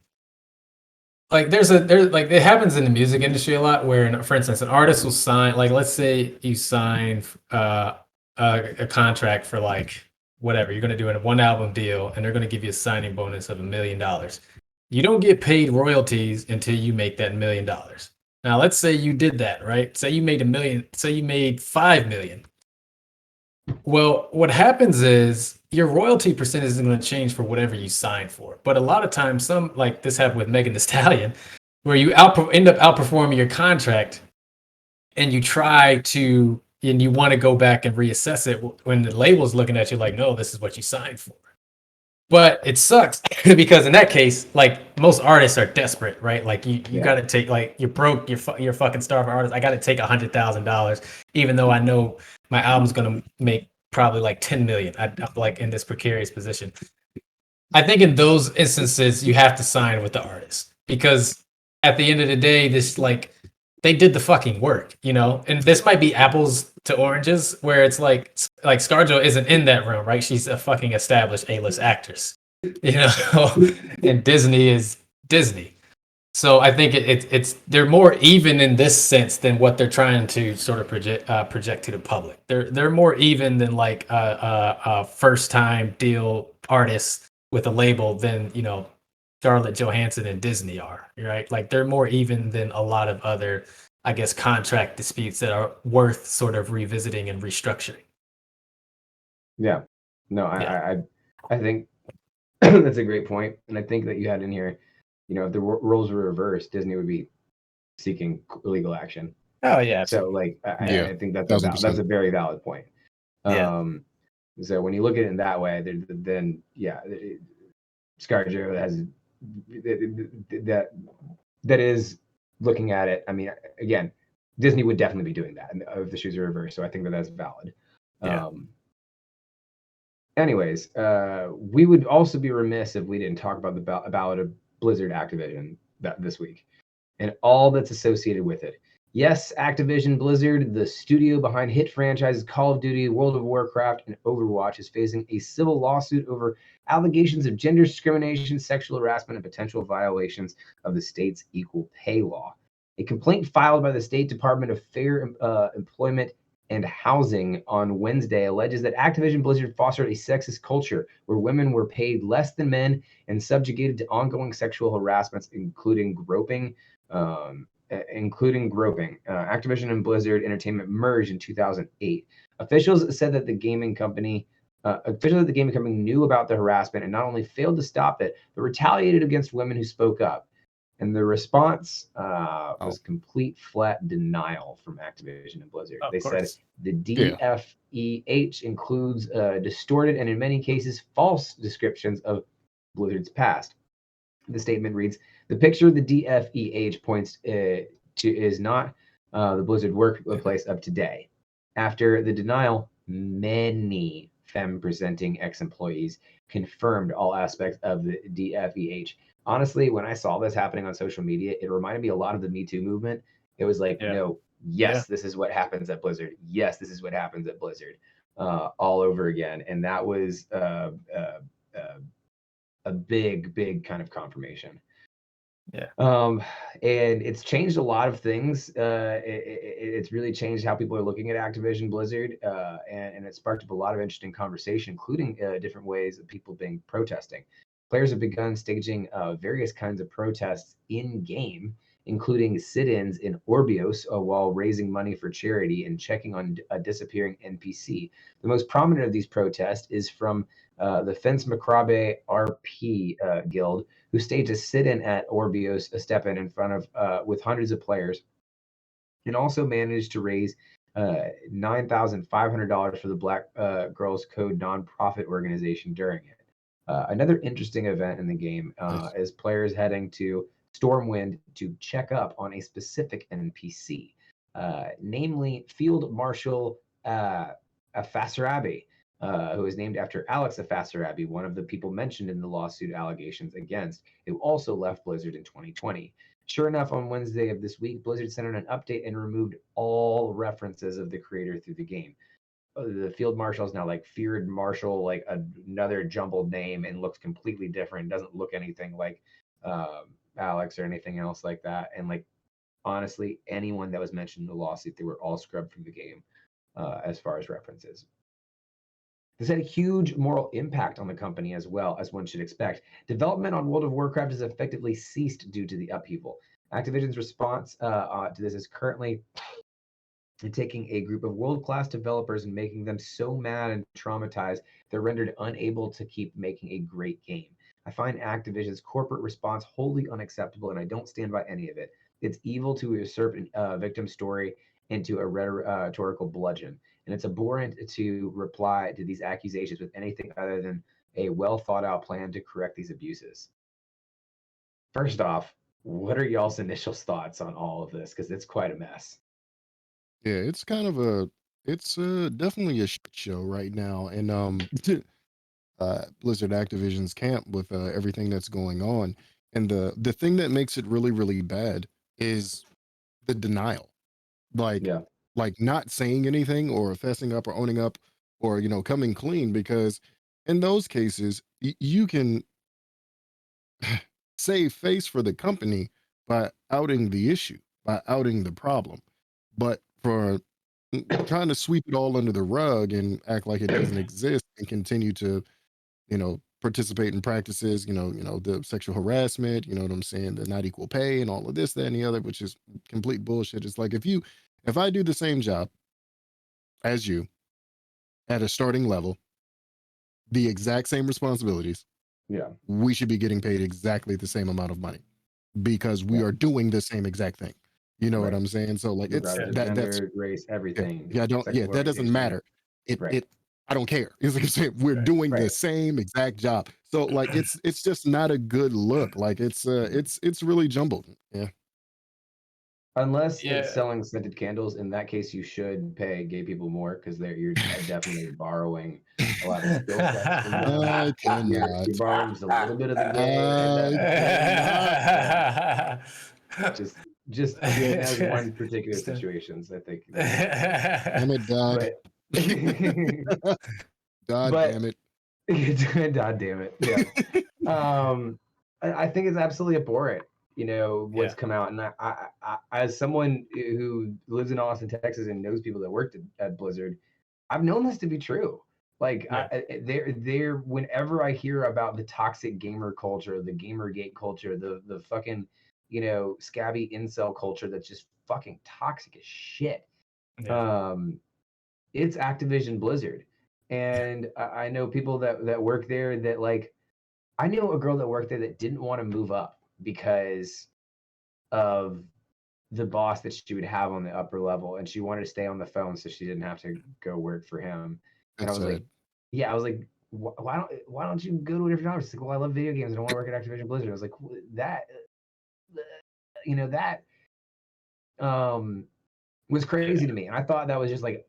It happens in the music industry a lot where, for instance, an artist will sign, let's say you sign a contract for whatever, you're going to do a 1-album deal and they're going to give you a signing bonus of $1 million. You don't get paid royalties until you make that $1 million. Now, let's say you did that, right? Say you made $1 million, say you made $5 million. Well, what happens is your royalty percentage isn't going to change for whatever you sign for. But a lot of times, this happened with Megan Thee Stallion, where you end up outperforming your contract, and you want to go back and reassess it when the label's looking at you like, no, this is what you signed for. But it sucks because in that case, most artists are desperate, right? You got to take, you're broke, you're a fucking starving artist. I got to take $100,000, even though I know my album's gonna make probably $10 million. I'm in this precarious position. I think in those instances you have to sign with the artist because at the end of the day, this they did the fucking work, And this might be apples to oranges, where it's like ScarJo isn't in that room, right? She's a fucking established A-list actress, and Disney is Disney. So I think it's they're more even in this sense than what they're trying to sort of project to the public. They're more even than a first time deal artist with a label than Scarlett Johansson and Disney are, right? They're more even than a lot of other, I guess, contract disputes that are worth sort of revisiting and restructuring. Yeah, no, I think that's a great point, and I think that you had in here if the roles were reversed, Disney would be seeking legal action. Oh yeah, so absolutely. I think that's $1,000%. a very valid point. So when you look at it in that way, then ScarJo has that is looking at it. I mean, again, Disney would definitely be doing that if the shoes are reversed. So I think that's valid. Anyways, we would also be remiss if we didn't talk about the ballot of Blizzard Activision this week and all that's associated with it. Yes, Activision Blizzard, the studio behind hit franchises Call of Duty, World of Warcraft, and Overwatch, is facing a civil lawsuit over allegations of gender discrimination, sexual harassment, and potential violations of the state's equal pay law. A complaint filed by the State Department of Fair Employment and Housing on Wednesday alleges that Activision Blizzard fostered a sexist culture where women were paid less than men and subjugated to ongoing sexual harassments, including groping. Activision and Blizzard Entertainment merged in 2008. Officials said that the gaming company knew about the harassment and not only failed to stop it, but retaliated against women who spoke up. And the response was complete flat denial from Activision and Blizzard. They said the DFEH includes distorted and in many cases false descriptions of Blizzard's past. The statement reads, "The picture the DFEH points to is not the Blizzard workplace of today. After the denial, many femme-presenting ex-employees confirmed all aspects of the DFEH." Honestly, when I saw this happening on social media, it reminded me a lot of the Me Too movement. It was like, this is what happens at Blizzard. Yes, this is what happens at Blizzard, all over again. And that was a big kind of confirmation. And it's changed a lot of things. It's really changed how people are looking at Activision Blizzard, and it sparked up a lot of interesting conversation, including different ways of people being protesting. Players have begun staging various kinds of protests in game, including sit-ins in Orbios while raising money for charity and checking on a disappearing NPC. The most prominent of these protests is from the Fence Macrabe RP Guild, who staged a sit-in at Orbios Stepan in front of with hundreds of players, and also managed to raise $9,500 for the Black Girls Code nonprofit organization during it. Another interesting event in the game is players heading to Stormwind to check up on a specific NPC, namely Field Marshal Afasarabi, who is named after Alex Afasarabi, one of the people mentioned in the lawsuit allegations against, who also left Blizzard in 2020. Sure enough, on Wednesday of this week, Blizzard sent out an update and removed all references of the creator through the game. The Field Marshal is now like Feared Marshal, like another jumbled name, and looks completely different. Doesn't look anything like Alex or anything else like that. And like, honestly, anyone that was mentioned in the lawsuit, they were all scrubbed from the game as far as references. This had a huge moral impact on the company as well, as one should expect. Development on World of Warcraft has effectively ceased due to the upheaval. Activision's response to this is currently taking a group of world-class developers and making them so mad and traumatized they're rendered unable to keep making a great game. I find Activision's corporate response wholly unacceptable, and I don't stand by any of it. It's evil to usurp a victim story into a rhetorical bludgeon, and it's abhorrent to reply to these accusations with anything other than a well-thought-out plan to correct these abuses. First off, what are y'all's initial thoughts on all of this? Because it's quite a mess. Yeah, it's kind of it's definitely a shit show right now, and Blizzard Activision's camp with everything that's going on, and the thing that makes it really bad is the denial, like not saying anything or fessing up or owning up or coming clean, because in those cases you can save face for the company by outing the issue, by outing the problem, but for trying to sweep it all under the rug and act like it doesn't exist and continue to, participate in practices, the sexual harassment, you know what I'm saying, the not equal pay and all of this, that, and the other, which is complete bullshit. It's like if I do the same job as you at a starting level, the exact same responsibilities, we should be getting paid exactly the same amount of money. because we are doing the same exact thing. You know what I'm saying? So like it's gender, that's race, everything. That doesn't matter. I don't care. It's like I'm saying, we're doing the same exact job. So like it's just not a good look. Like it's really jumbled. Yeah. Unless it's selling scented candles, in that case, you should pay gay people more because you're definitely borrowing a lot of skill sets from them. I cannot. You're borrowing just a little bit of the gay. Just as one particular situations, I think. Damn it, Dodd. God damn it. God damn it. Yeah. I think it's absolutely abhorrent. What's come out, and I as someone who lives in Austin, Texas, and knows people that worked at Blizzard, I've known this to be true. Like they're whenever I hear about the toxic gamer culture, the Gamergate culture, the fucking scabby incel culture that's just fucking toxic as shit. It's Activision Blizzard, and I know people that work there that like. I knew a girl that worked there that didn't want to move up because of the boss that she would have on the upper level, and she wanted to stay on the phone so she didn't have to go work for him. And I was like, why don't you go to a different job? She's like, well, I love video games. I don't want to work at Activision Blizzard. I was like, that was crazy to me, and I thought that was just like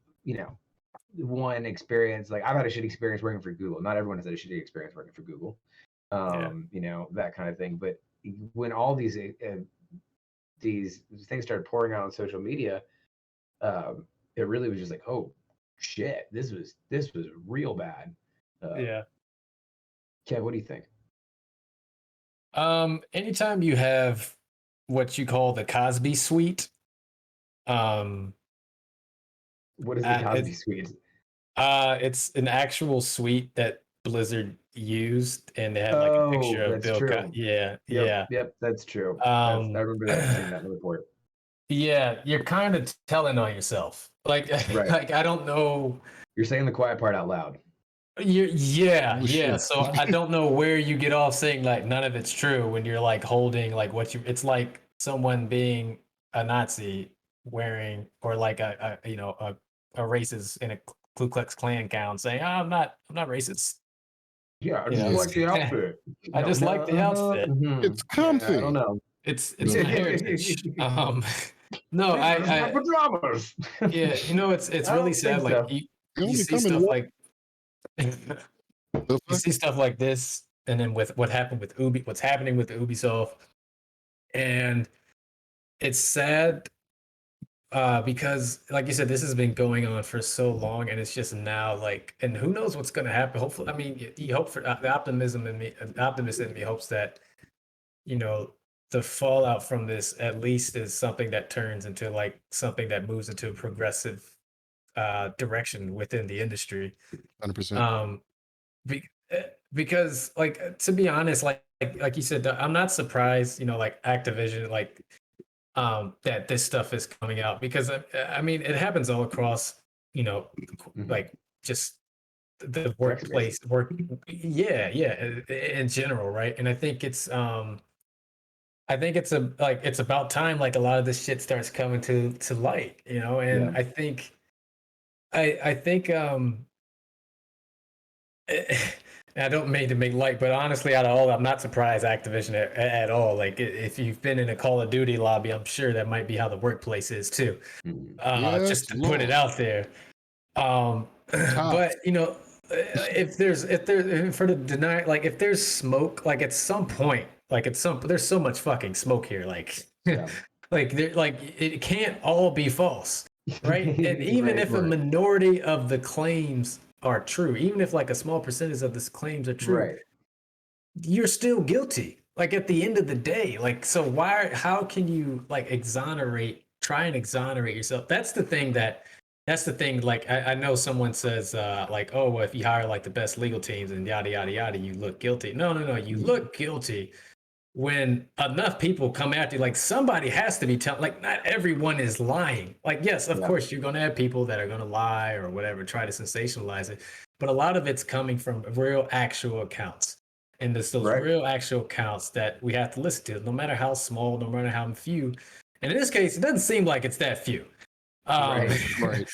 one experience. Like I've had a shitty experience working for Google. Not everyone has had a shitty experience working for Google. That kind of thing. But when all these things started pouring out on social media, it really was just like, oh shit, this was real bad. Kev, what do you think? Anytime you have what you call the Cosby Suite, what is the Cosby Suite? It's an actual suite that Blizzard used, and they had like a picture of Bill Cosby. Yep, that's true. I remember that, seeing that in the report. Yeah, you're kind of telling on yourself. Like, like I don't know. You're saying the quiet part out loud. So I don't know where you get off saying like none of it's true when you're like holding like it's like someone being a Nazi wearing, or like a racist in a Ku Klux Klan gown saying, oh, I'm not racist. Yeah, I just like the outfit. I just like the outfit. It's comfy. I don't know. It's my heritage. No, I pajamas. Yeah, it's really sad. Like you see stuff like you see stuff like this, and then with what's happening with Ubisoft, and it's sad because, like you said, this has been going on for so long, and it's just now like, and who knows what's going to happen? Hopefully, I mean, you hope for the optimist in me hopes that the fallout from this at least is something that turns into like something that moves into a progressive direction within the industry. 100%. Because like, to be honest, like you said, I'm not surprised, like Activision, like that this stuff is coming out, because I mean it happens all across, like just the workplace in general, right? And I think it's it's about time like a lot of this shit starts coming to light, and I think I don't mean to make light, but honestly, out of all, I'm not surprised Activision at all. Like, if you've been in a Call of Duty lobby, I'm sure that might be how the workplace is too. Just to put it out there. But if there's if there's smoke, like at some point, there's so much fucking smoke here, like it can't all be false, right? And even if a minority of the claims are true, even if like a small percentage of the claims are true, you're still guilty. Like at the end of the day, like, so how can you like try and exonerate yourself? That's the thing. Like, I know someone says like, oh, well, if you hire like the best legal teams and yada, yada, yada, you look guilty. No. You look guilty when enough people come after you. Like, somebody has to be telling, like, not everyone is lying. Like, yes, of course, you're going to have people that are going to lie or whatever, try to sensationalize it. But a lot of it's coming from real, actual accounts. And there's those real actual counts that we have to listen to, no matter how small, no matter how few. And in this case, it doesn't seem like it's that few. Right.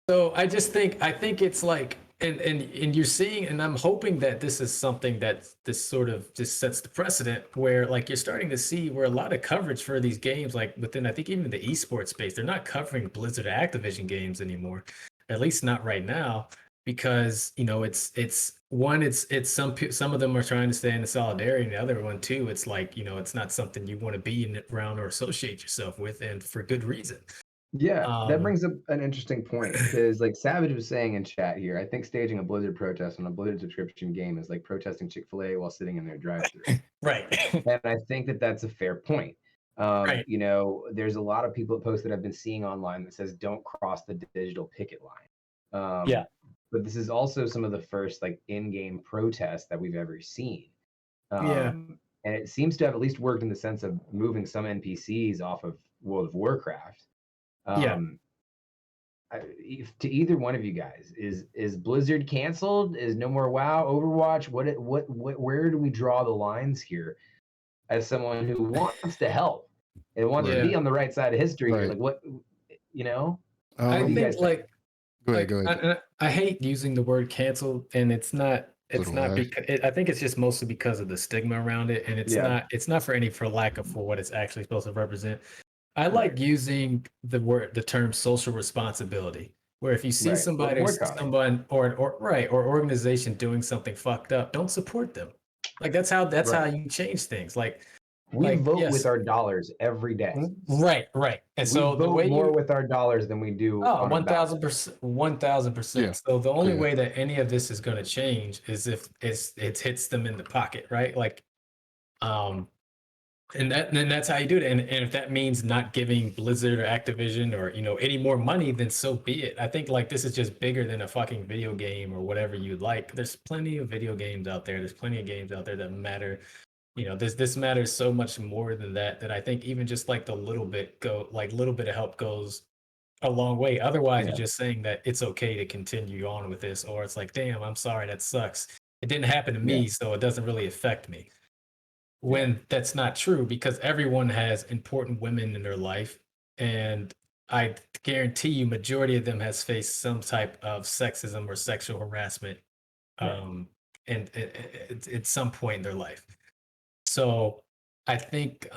So I think it's like, and you're seeing, and I'm hoping that this is something that this sort of just sets the precedent where like you're starting to see where a lot of coverage for these games, like within, I think even the esports space, they're not covering Blizzard or Activision games anymore, at least not right now, because it's some of them are trying to stay in the solidarity, and the other one too, it's like, it's not something you want to be around or associate yourself with, and for good reason. Yeah, that brings up an interesting point, because like Savage was saying in chat here, I think staging a Blizzard protest on a Blizzard subscription game is like protesting Chick-fil-A while sitting in their drive-thru. Right. And I think that that's a fair point. Right. There's a lot of people posts that I've been seeing online that says don't cross the digital picket line. Yeah. But this is also some of the first like in-game protests that we've ever seen. And it seems to have at least worked in the sense of moving some NPCs off of World of Warcraft. To either one of you guys, is Blizzard canceled? Is no more WoW, Overwatch? Where do we draw the lines here? As someone who wants to help and wants to be on the right side of history, like what, I think like, go ahead. I hate using the word canceled, and it's not because I think it's just mostly because of the stigma around it, and it's not for lack of what it's actually supposed to represent. I like using the term social responsibility, where if you see somebody or organization doing something fucked up, don't support them. Like that's how you change things. Like we vote with our dollars every day. Right. And so we vote more with our dollars than we do. 1,000%. 1,000%. So the only way that any of this is going to change is if it hits them in the pocket, right? Like, and that's how you do it. And if that means not giving Blizzard or Activision or any more money, then so be it. I think like this is just bigger than a fucking video game or whatever you'd like. There's plenty of video games out there. There's plenty of games out there that matter. This matters so much more than that I think even just like little bit of help goes a long way. Otherwise, you're just saying that it's okay to continue on with this, or it's like, damn, I'm sorry, that sucks. It didn't happen to me, so it doesn't really affect me. When that's not true, because everyone has important women in their life, and I guarantee you majority of them has faced some type of sexism or sexual harassment and at some point in their life. So I think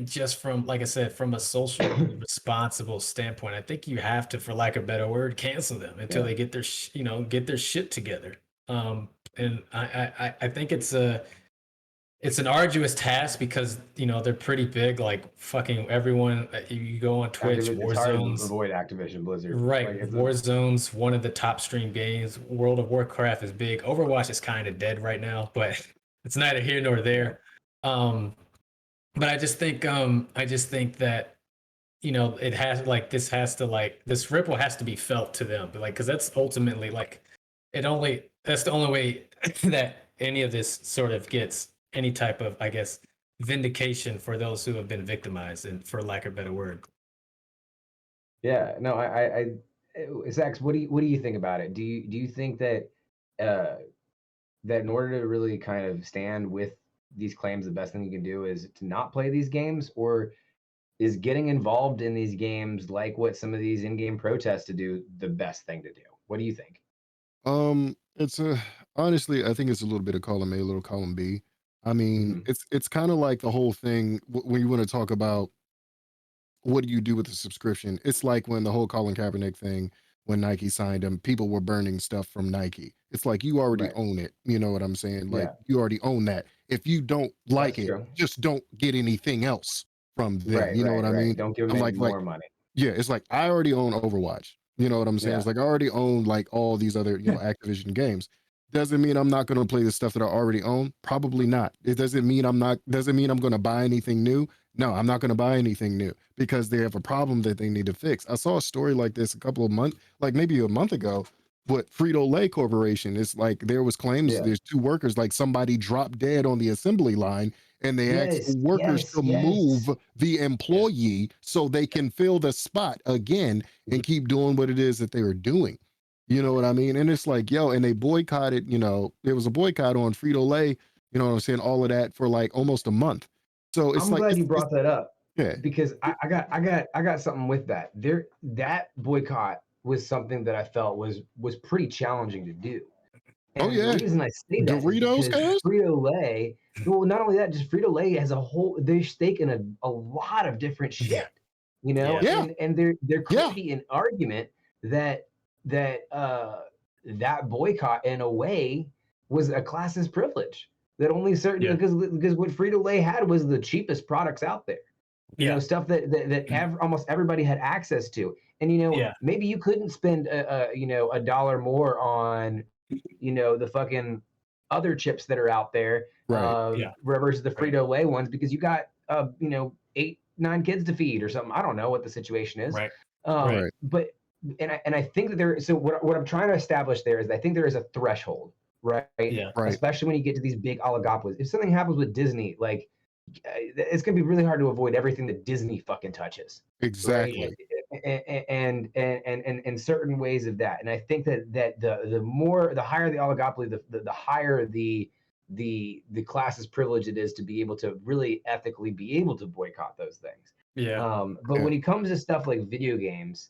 just from, like I said, from a socially responsible standpoint, I think you have to, for lack of a better word, cancel them until they get their shit together. And I think it's an arduous task because they're pretty big. Like fucking everyone, you go on Twitch, Warzones. Avoid Activision Blizzard. Right, like Warzone's one of the top stream games. World of Warcraft is big. Overwatch is kind of dead right now, but it's neither here nor there. But I just think that it has like this ripple has to be felt to them, but like because that's ultimately like that's the only way that any of this sort of gets any type of, I guess, vindication for those who have been victimized, and for lack of a better word. Yeah, no, I Zax, what do you think about it? Do you think that that in order to really kind of stand with these claims, the best thing you can do is to not play these games, or is getting involved in these games, like what some of these in-game protests to do, the best thing to do? What do you think? It's honestly, I think it's a little bit of column A, a little column B. I mean, it's kind of like the whole thing when you want to talk about what do you do with the subscription. It's like when the whole Colin Kaepernick thing, when Nike signed him, people were burning stuff from Nike. It's like you already own it. You know what I'm saying? Like you already own that. If you don't like That's it, true. Just don't get anything else from them. You know what I mean? Don't give them more money. Yeah, it's like I already own Overwatch. You know what I'm saying? It's like I already own like all these other Activision games. Doesn't mean I'm not going to play the stuff that I already own. Probably not. It doesn't mean I'm going to buy anything new. No, I'm not going to buy anything new because they have a problem that they need to fix. I saw a story like this a couple of months, like maybe a month ago, but Frito-Lay Corporation, it's like there was claims there's two workers, like somebody dropped dead on the assembly line, and they asked the workers to move the employee so they can fill the spot again and keep doing what it is that they were doing. You know what I mean? And it's like, yo, and they boycotted, there was a boycott on Frito-Lay, you know what I'm saying, all of that for like almost a month. So it's I'm like glad you brought that up. Yeah. Because I got something with that. That boycott was something that I felt was pretty challenging to do. And the reason I say that Doritos, is because Frito-Lay, well, not only that, just Frito-Lay has their stake in a lot of different shit. You know? Yeah. And there could be an argument that boycott in a way was a classist privilege. That only certain because what Frito-Lay had was the cheapest products out there. You know, stuff that almost everybody had access to. And maybe you couldn't spend $1 more on the fucking other chips that are out there versus the Frito-Lay ones because you got 8-9 kids to feed or something. I don't know what the situation is. But I think that so what I'm trying to establish there is I think there is a threshold, right? Especially when you get to these big oligopolies. If something happens with Disney, like it's gonna be really hard to avoid everything that Disney fucking touches. Exactly. Right? And certain ways of that. And I think that the higher the oligopoly, the higher the classist privilege it is to be able to really ethically be able to boycott those things. But when it comes to stuff like video games,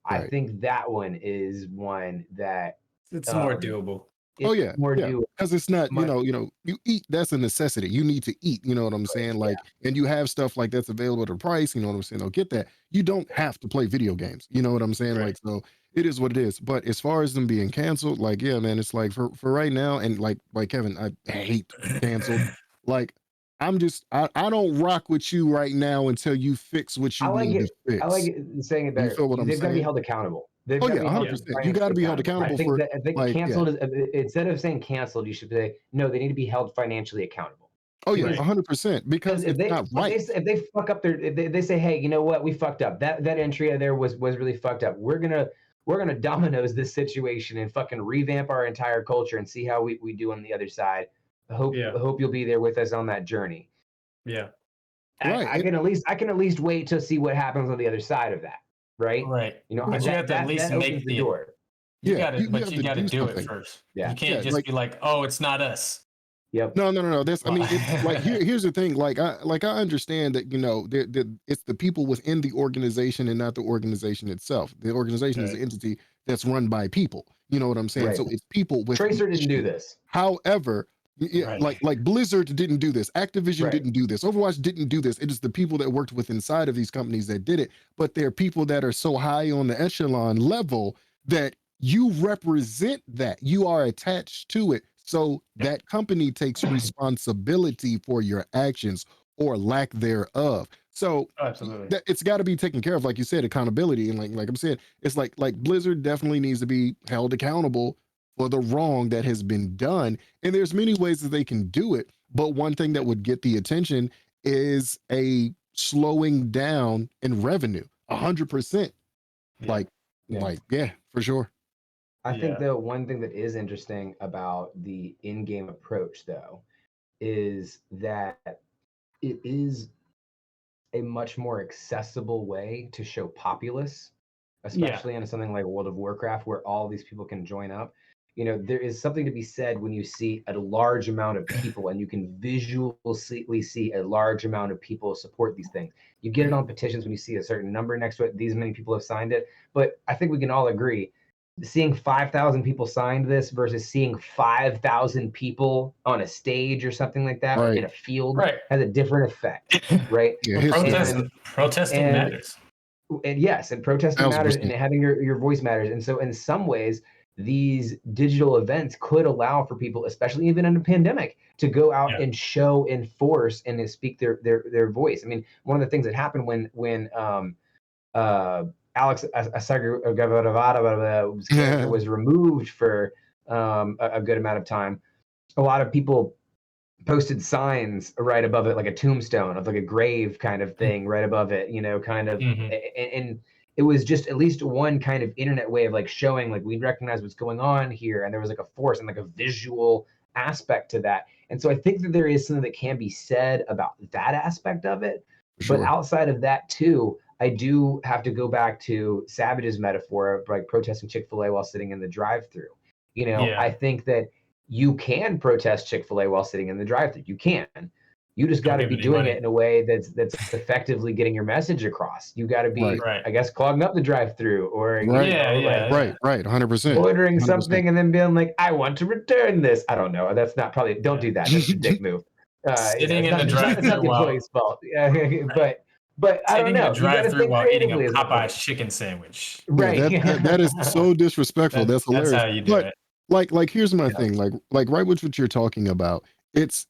I think that one is one that it's more doable. More doable because it's not you eat, that's a necessity. You need to eat, you know what I'm saying, like and you have stuff like that's available at a price, you know what I'm saying. They'll get that. You don't have to play video games, you know what I'm saying, like, so it is what it is. But as far as them being canceled, like, yeah, man, it's like for right now, and like Kevin, I hate canceled. Like I'm just I don't rock with you right now until you fix what you need to fix. I like saying it better. You feel what I'm They've got to be saying? held accountable. 100%. You got to be held accountable. I think canceled is, instead of saying canceled, you should say no. They need to be held financially accountable. 100%. Because if they fuck up if they say, hey, you know what, we fucked up. That entry there was really fucked up. We're gonna dominoes this situation and fucking revamp our entire culture and see how we do on the other side. I hope you'll be there with us on that journey. I can at least wait to see what happens on the other side of that. Right. You know, but you have to at least make the door. You got to do it first. You can't just be like, oh, it's not us. No. That's, I mean, it's like here's the thing. Like I understand that it's the people within the organization and not the organization itself. The organization is an entity that's run by people. You know what I'm saying? So it's people with Tracer didn't do this. However, like Blizzard didn't do this. Activision didn't do this. Overwatch didn't do this. It is the people that worked with inside of these companies that did it. But they're people that are so high on the echelon level that you represent that. You are attached to it. So that company takes responsibility for your actions or lack thereof. So absolutely, it's got to be taken care of. Like you said, accountability. And like I'm saying, it's like Blizzard definitely needs to be held accountable for the wrong that has been done. And there's many ways that they can do it. But one thing that would get the attention is a slowing down in revenue, 100%. Like, for sure. I think though, one thing that is interesting about the in-game approach though, is that it is a much more accessible way to show populace, especially in something like World of Warcraft, where all these people can join up. You know, there is something to be said when you see a large amount of people and you can visually see a large amount of people support these things. You get it on petitions when you see a certain number next to it. These many people have signed it. But I think we can all agree, seeing 5,000 people signed this versus seeing 5,000 people on a stage or something like that in a field has a different effect, right? Protesting matters. And yes, and protesting matters, and having your voice matters. And so in some ways, these digital events could allow for people, especially even in a pandemic, to go out and show and force and to speak their voice. I mean, one of the things that happened when Alex Asagavada was removed for a good amount of time, a lot of people posted signs right above it, like a tombstone of like a grave kind of thing right above it, kind of, and it was just at least one kind of internet way of like showing like we recognize what's going on here, and there was like a force and like a visual aspect to that. And so I think that there is something that can be said about that aspect of it. But outside of that too, I do have to go back to Savage's metaphor of like protesting Chick-fil-A while sitting in the drive-thru. You know, I think that you can protest Chick-fil-A while sitting in the drive-thru. You can. You just got to be doing it in a way that's effectively getting your message across. You got to be, I guess, clogging up the drive-thru or right, 100%. ordering something and then being like, I want to return this. I don't know. That's not probably. Don't do that. That's a dick move. Sitting in the drive-thru. It's not the employee's fault. But I don't know. Sitting in the drive-thru while eating a Popeye's chicken sandwich. Right. That is so disrespectful. That's hilarious. That's how you do it. Like here's my thing. Like right with what you're talking about. It's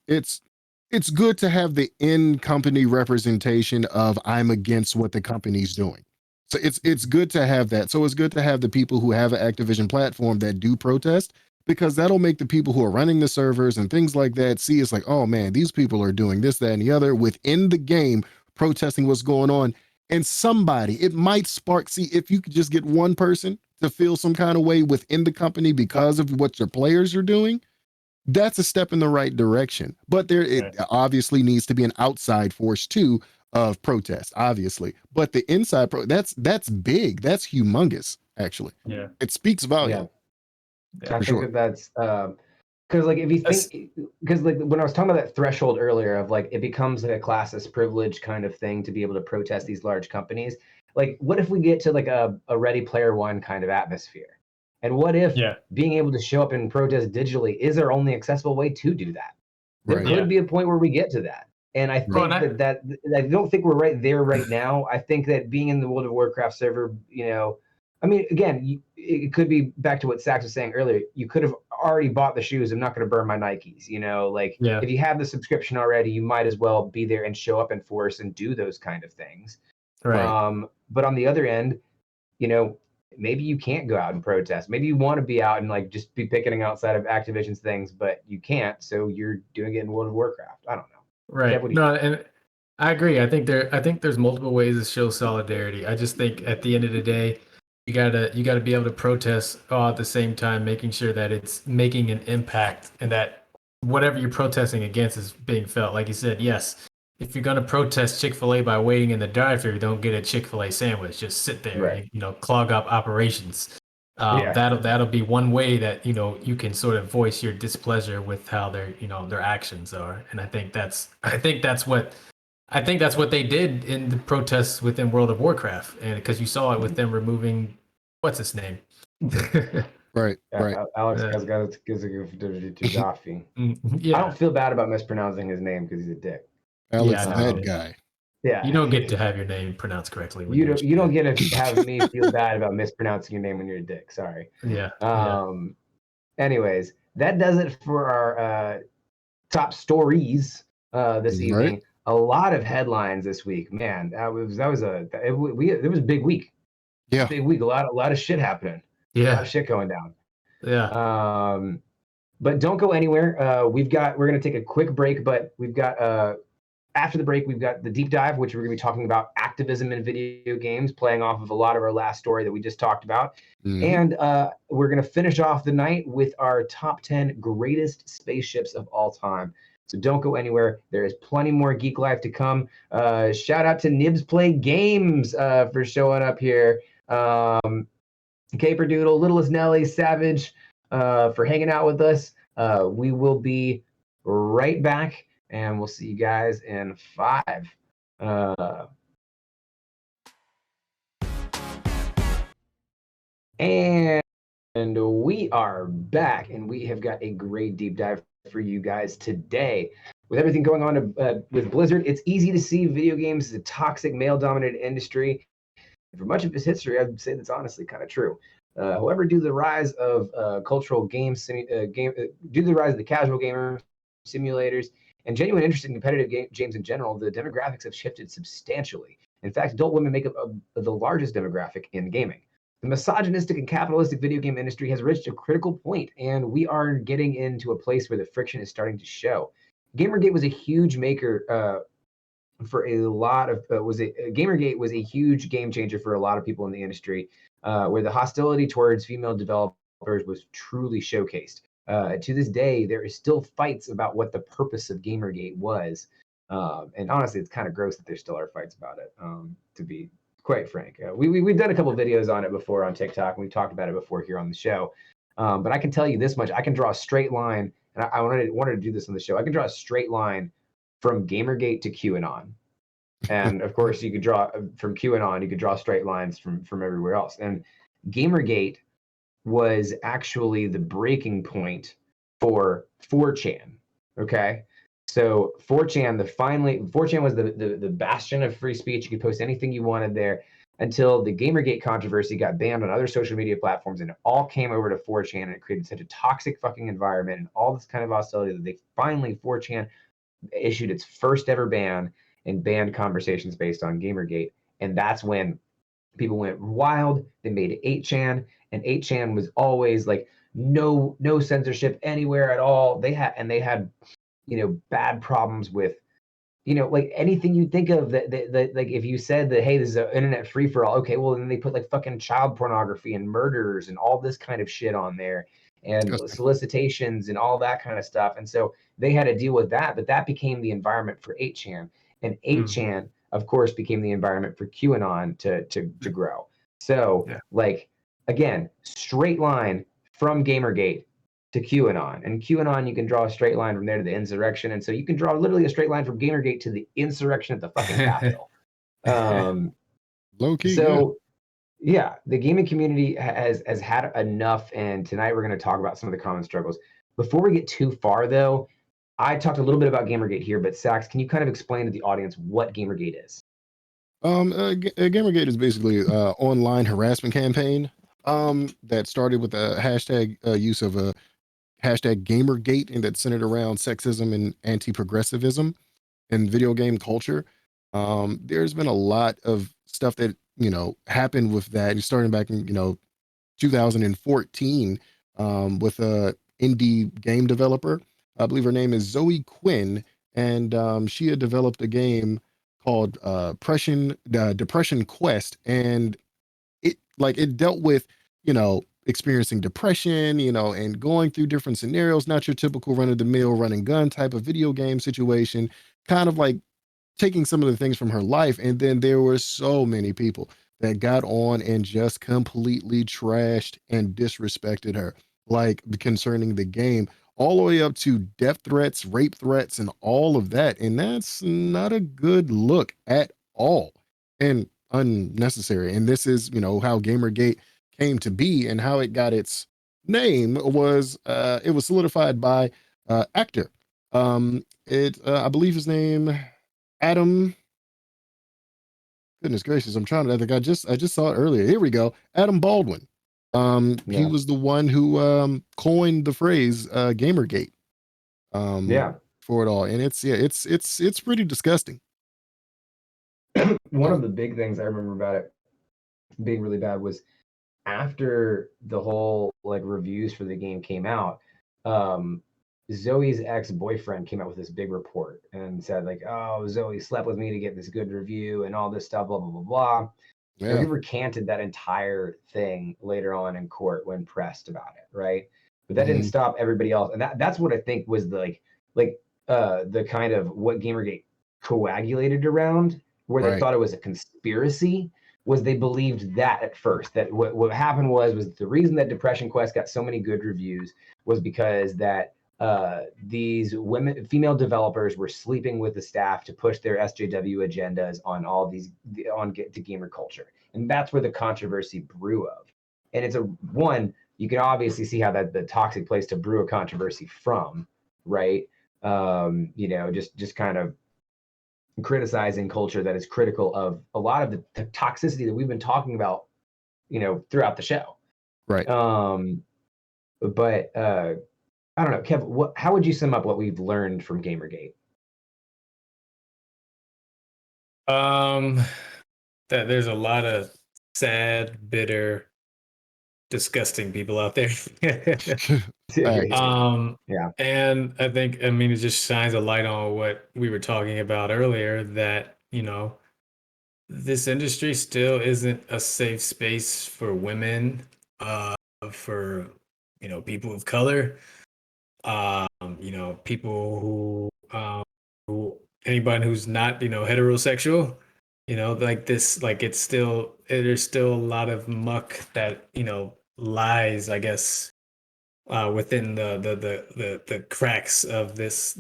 good to have the in-company representation of I'm against what the company's doing. So it's good to have that. So it's good to have the people who have an Activision platform that do protest, because that'll make the people who are running the servers and things like that see it's like, oh man, these people are doing this, that, and the other within the game, protesting what's going on. And somebody, it might spark, see, if you could just get one person to feel some kind of way within the company because of what your players are doing, that's a step in the right direction. But it obviously needs to be an outside force too of protest, obviously. But the inside that's big. That's humongous, actually. Yeah. It speaks volume. I think that's because like if you think, because like when I was talking about that threshold earlier of like it becomes like a classist privilege kind of thing to be able to protest these large companies. Like, what if we get to like a Ready Player One kind of atmosphere? And what if being able to show up and protest digitally is our only accessible way to do that? There could be a point where we get to that. And I think that I don't think we're right there right now. I think that being in the World of Warcraft server, you know, I mean, again, it could be back to what Sax was saying earlier. You could have already bought the shoes. I'm not going to burn my Nikes, you know, like if you have the subscription already, you might as well be there and show up in force and do those kind of things. Right. But on the other end, you know, maybe you can't go out and protest. Maybe you want to be out and like just be picketing outside of Activision's things, but you can't. So you're doing it in World of Warcraft. I don't know. Right. No, and I agree. I think there's multiple ways to show solidarity. I just think at the end of the day, you gotta be able to protest all at the same time, making sure that it's making an impact and that whatever you're protesting against is being felt. Like you said, yes. If you're gonna protest Chick-fil-A by waiting in the drive-thru, don't get a Chick-fil-A sandwich. Just sit there and, you know, clog up operations. That'll be one way that, you know, you can sort of voice your displeasure with how their actions are. And I think that's what they did in the protests within World of Warcraft, and because you saw it with them removing what's his name. Right. Alex has got to Gaddafi. I don't feel bad about mispronouncing his name because he's a dick. Alex, that guy. Yeah, you don't get to have your name pronounced correctly. You don't get to have me feel bad about mispronouncing your name when you're a dick. Sorry. Anyways, that does it for our top stories this evening. A lot of headlines this week, man. It was a big week. Yeah, big week. A lot of shit happening. Yeah, a lot of shit going down. Yeah. But don't go anywhere. We're gonna take a quick break, but we've got after the break, we've got the deep dive, which we're going to be talking about activism in video games, playing off of a lot of our last story that we just talked about. And we're going to finish off the night with our top 10 greatest spaceships of all time. So don't go anywhere. There is plenty more Geek Life to come. Shout out to Nibs Play Games for showing up here. Caperdoodle, Littlest Nelly, Savage for hanging out with us. We will be right back. And we'll see you guys in 5. And we are back, and we have got a great deep dive for you guys today. With everything going on with Blizzard, it's easy to see video games as a toxic, male-dominated industry. And for much of its history, I'd say that's honestly kind of true. However, due to the rise of cultural due to the rise of the casual gamer simulators, and genuine interest in competitive games in general, the demographics have shifted substantially. In fact, adult women make up the largest demographic in gaming. The misogynistic and capitalistic video game industry has reached a critical point, and we are getting into a place where the friction is starting to show. Gamergate was a huge maker for a lot of Gamergate was a huge game changer for a lot of people in the industry, where the hostility towards female developers was truly showcased. To this day, there is still fights about what the purpose of Gamergate was. And honestly, it's kind of gross that there still are fights about it, to be quite frank. We've done a couple videos on it before on TikTok, and we've talked about it before here on the show. But I can tell you this much: I can draw a straight line, and I wanted to do this on the show. I can draw a straight line from Gamergate to QAnon, and of course, you could draw from QAnon. You could draw straight lines from everywhere else. And Gamergate was actually the breaking point for 4chan. Okay. So 4chan, 4chan was the bastion of free speech. You could post anything you wanted there until the Gamergate controversy got banned on other social media platforms, and it all came over to 4chan, and it created such a toxic fucking environment and all this kind of hostility that 4chan issued its first ever ban and banned conversations based on Gamergate. And that's when people went wild. They made 8chan, and 8chan was always like no censorship anywhere at all. They had bad problems with like anything you think of that like if you said that, hey, this is an internet free for all, okay, well then they put like fucking child pornography and murders and all this kind of shit on there, and solicitations and all that kind of stuff. And so they had to deal with that, but that became the environment for 8chan, and 8chan of course became the environment for QAnon to grow. So like again, straight line from Gamergate to QAnon. And QAnon, you can draw a straight line from there to the insurrection. And so you can draw literally a straight line from Gamergate to the insurrection at the fucking Capitol. Low key. So yeah, the gaming community has had enough. And tonight we're going to talk about some of the common struggles. Before we get too far though, I talked a little bit about Gamergate here, but Sax, can you kind of explain to the audience what Gamergate is? Gamergate is basically an online harassment campaign that started with a hashtag use of a hashtag Gamergate, and that's centered around sexism and anti-progressivism in video game culture. There's been a lot of stuff that happened with that, starting back in 2014 with a indie game developer. I believe her name is Zoe Quinn, and she had developed a game called Depression Quest, and it dealt with experiencing depression, and going through different scenarios, not your typical run-of-the-mill run and gun type of video game situation, kind of like taking some of the things from her life. And then there were so many people that got on and just completely trashed and disrespected her, like concerning the game, all the way up to death threats, rape threats, and all of that. And that's not a good look at all, and unnecessary. And this is, how Gamergate came to be, and how it got its name was it was solidified by actor. I believe his name Adam. Goodness gracious, I'm trying to. I think I just saw it earlier. Here we go. Adam Baldwin. He was the one who coined the phrase Gamergate. For it all, and it's pretty disgusting. One of the big things I remember about it being really bad was after the whole like reviews for the game came out, Zoe's ex-boyfriend came out with this big report and said like, oh, Zoe slept with me to get this good review and all this stuff, blah, blah, blah, blah. Yeah. He recanted that entire thing later on in court when pressed about it, right? But that didn't stop everybody else. And that's what I think was the the kind of what Gamergate coagulated around, where they thought it was a conspiracy, was they believed that at first, that what happened was the reason that Depression Quest got so many good reviews was because that these female developers were sleeping with the staff to push their SJW agendas on all these to gamer culture, and that's where the controversy brew of. And it's you can obviously see how that the toxic place to brew a controversy from, right? Just kind of criticizing culture that is critical of a lot of the toxicity that we've been talking about, throughout the show. Right. But I don't know, Kev, how would you sum up what we've learned from Gamergate? That there's a lot of sad, bitter, disgusting people out there. Yeah. And I think, it just shines a light on what we were talking about earlier, that, this industry still isn't a safe space for women, for, people of color, people who anybody who's not, heterosexual. You know, like this, like there's still a lot of muck that, lies, I guess, within the cracks of this,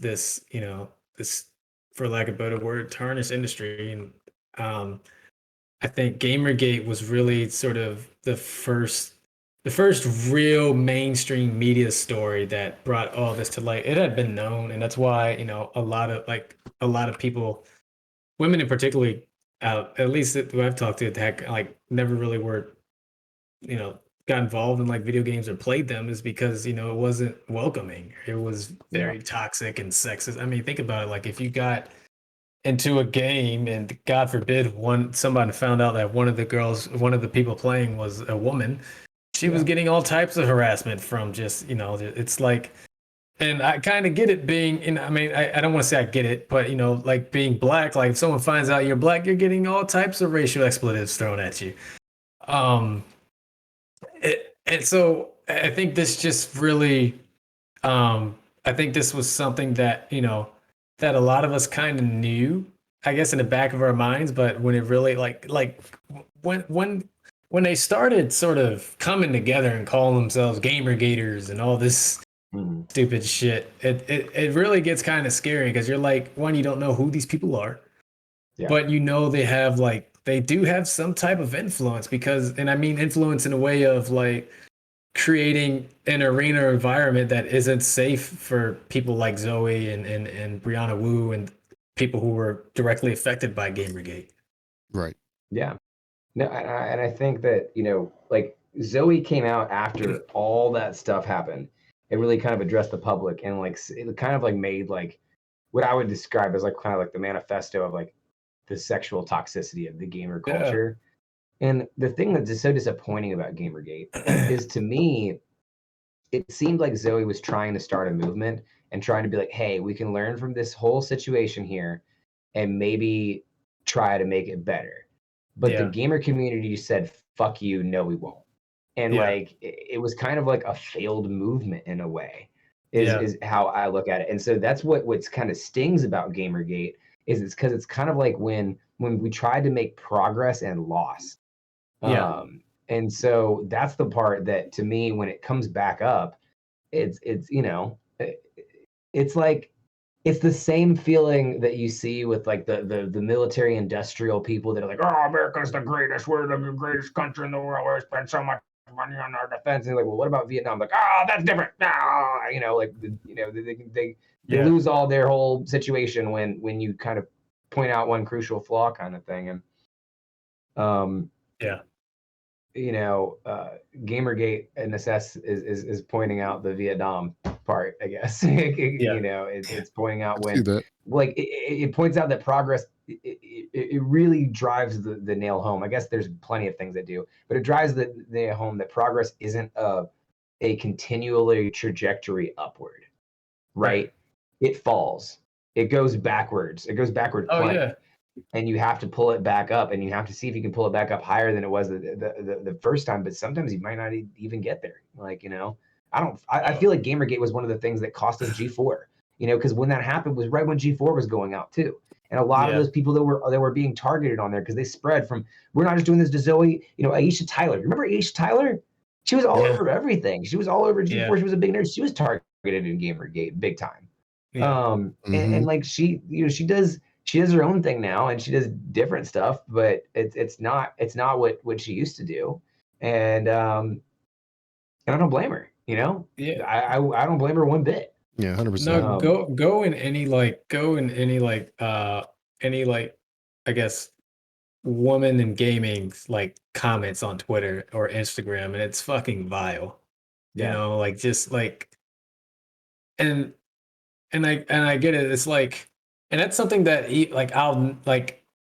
for lack of a better word, tarnished industry. And I think Gamergate was really sort of the first real mainstream media story that brought all this to light. It had been known, and that's why, a lot of people, women in particular, at least who I've talked to, that like never really were, got involved in like video games or played them, is because it wasn't welcoming. It was very toxic and sexist. I mean, think about it. Like if you got into a game and God forbid somebody found out that one of the people playing was a woman, she was getting all types of harassment from just, it's like, and I kind of get it being, I mean, I don't want to say I get it, but like being black, like if someone finds out you're black, you're getting all types of racial expletives thrown at you. And so I think this just really, I think this was something that, that a lot of us kind of knew, I guess, in the back of our minds, but when it really like when they started sort of coming together and calling themselves Gamergaters and all this stupid shit, it really gets kind of scary, because you're like, one, you don't know who these people are, but they do have some type of influence, and I mean influence in a way of like creating an arena environment that isn't safe for people like Zoe and Brianna Wu and people who were directly affected by Gamergate. Right. Yeah. No, and I think that, like Zoe came out after all that stuff happened. It really kind of addressed the public, and like it kind of like made like what I would describe as like kind of like the manifesto of like the sexual toxicity of the gamer culture. And the thing that's just so disappointing about Gamergate is, to me, it seemed like Zoe was trying to start a movement and trying to be like, hey, we can learn from this whole situation here and maybe try to make it better. But the gamer community said, fuck you, no, we won't. And like, it was kind of like a failed movement in a way, is how I look at it. And so that's what's kind of stings about Gamergate, is it's because it's kind of like when we tried to make progress and lost. And so that's the part that, to me, when it comes back up, it's like, it's the same feeling that you see with like the military industrial people that are like, oh, America's the greatest, we're the greatest country in the world, we spend so much money on our defense. And like, well, what about Vietnam? Like, oh, that's different. No, like, they lose all their whole situation when you kind of point out one crucial flaw, kind of thing. And Gamergate in assess is pointing out the Vietnam part, I guess. It's pointing out when, like, it points out that progress, it really drives the nail home. I guess there's plenty of things that do, but it drives the nail home that progress isn't a continually trajectory upward, right? It falls, it goes backwards, plenty. And you have to pull it back up, and you have to see if you can pull it back up higher than it was the first time. But sometimes you might not even get there. Like, I feel like Gamergate was one of the things that cost us G4, because when that happened was right when G4 was going out too. And a lot of those people that were being targeted on there, because they spread from, we're not just doing this to Zoe, Aisha Tyler. Remember Aisha Tyler? She was all over everything. She was all over G4. She was a big nerd. She was targeted in Gamergate big time. And like she does her own thing now, and she does different stuff, but it's not what she used to do. And I don't blame her, I don't blame her one bit. 100%. No, go in any I guess woman in gaming like comments on Twitter or Instagram, and it's fucking vile. Like, just like, and I get it. It's like, and that's something that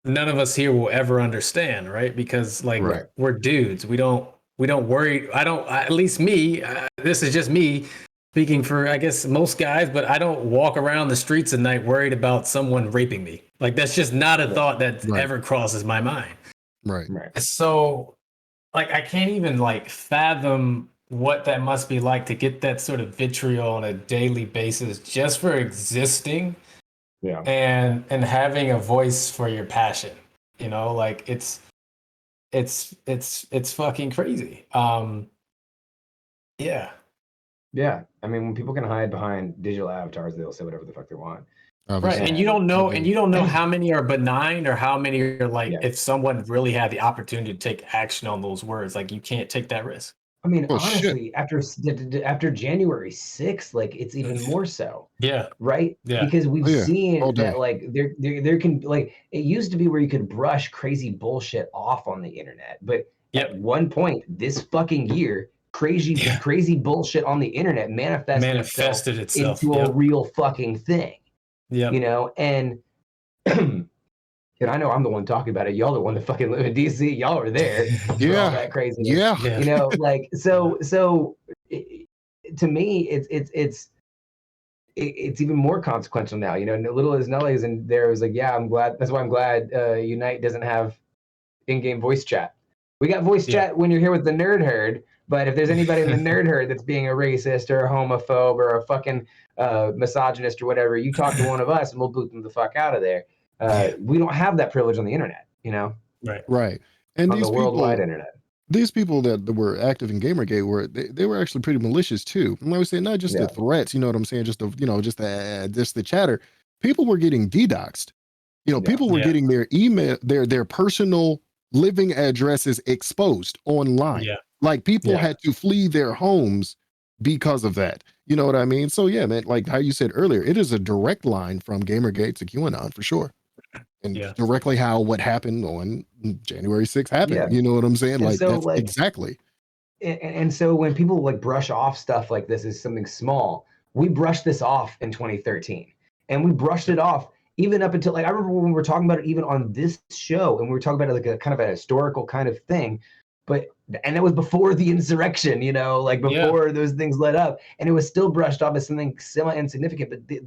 none of us here will ever understand, right? Because like we're dudes. We don't worry. At least me, this is just me speaking for, I guess, most guys, but I don't walk around the streets at night worried about someone raping me. Like, that's just not a thought that ever crosses my mind. Right. So like, I can't even like fathom what that must be like to get that sort of vitriol on a daily basis just for existing. And having a voice for your passion. You know, like it's fucking crazy. Yeah. Yeah. I mean, when people can hide behind digital avatars, they'll say whatever the fuck they want. Right. And you don't know how many are benign or how many are like, if someone really had the opportunity to take action on those words, like you can't take that risk. I mean, honestly, after January 6th, like it's even more so. Yeah. Right? Yeah. Because we've seen that like there can, like, it used to be where you could brush crazy bullshit off on the internet, but at one point this fucking year, crazy bullshit on the internet manifested itself into a real fucking thing. Yeah. You know, and and I know I'm the one talking about it. Y'all the one that fucking live in DC. Y'all are there for all that craziness. Yeah. You know, like so to me, it's even more consequential now. You know, little as Nelly is in there, was like, yeah, I'm glad. That's why I'm glad Unite doesn't have in-game voice chat. We got voice chat when you're here with the nerd herd, but if there's anybody in the nerd herd that's being a racist or a homophobe or a fucking misogynist or whatever, you talk to one of us and we'll boot them the fuck out of there. We don't have that privilege on the internet, you know? Right. And on these the worldwide internet. These people that were active in Gamergate they were actually pretty malicious too. And I was saying not just the threats, you know what I'm saying, just the chatter. People were getting dedoxed. You know, people were getting their email, their personal living addresses exposed online. Yeah. Like people had to flee their homes because of that. You know what I mean? So yeah, man, like how you said earlier, it is a direct line from Gamergate to QAnon for sure. And directly how what happened on January 6th happened. Yeah. You know what I'm saying? And like so, that's exactly. And so when people like brush off stuff like this as something small, we brushed this off in 2013. And we brushed it off even up until, like, I remember when we were talking about it even on this show, and we were talking about it like a kind of a historical kind of thing. And that was before the insurrection, you know, like before those things led up. And it was still brushed off as something semi-insignificant. But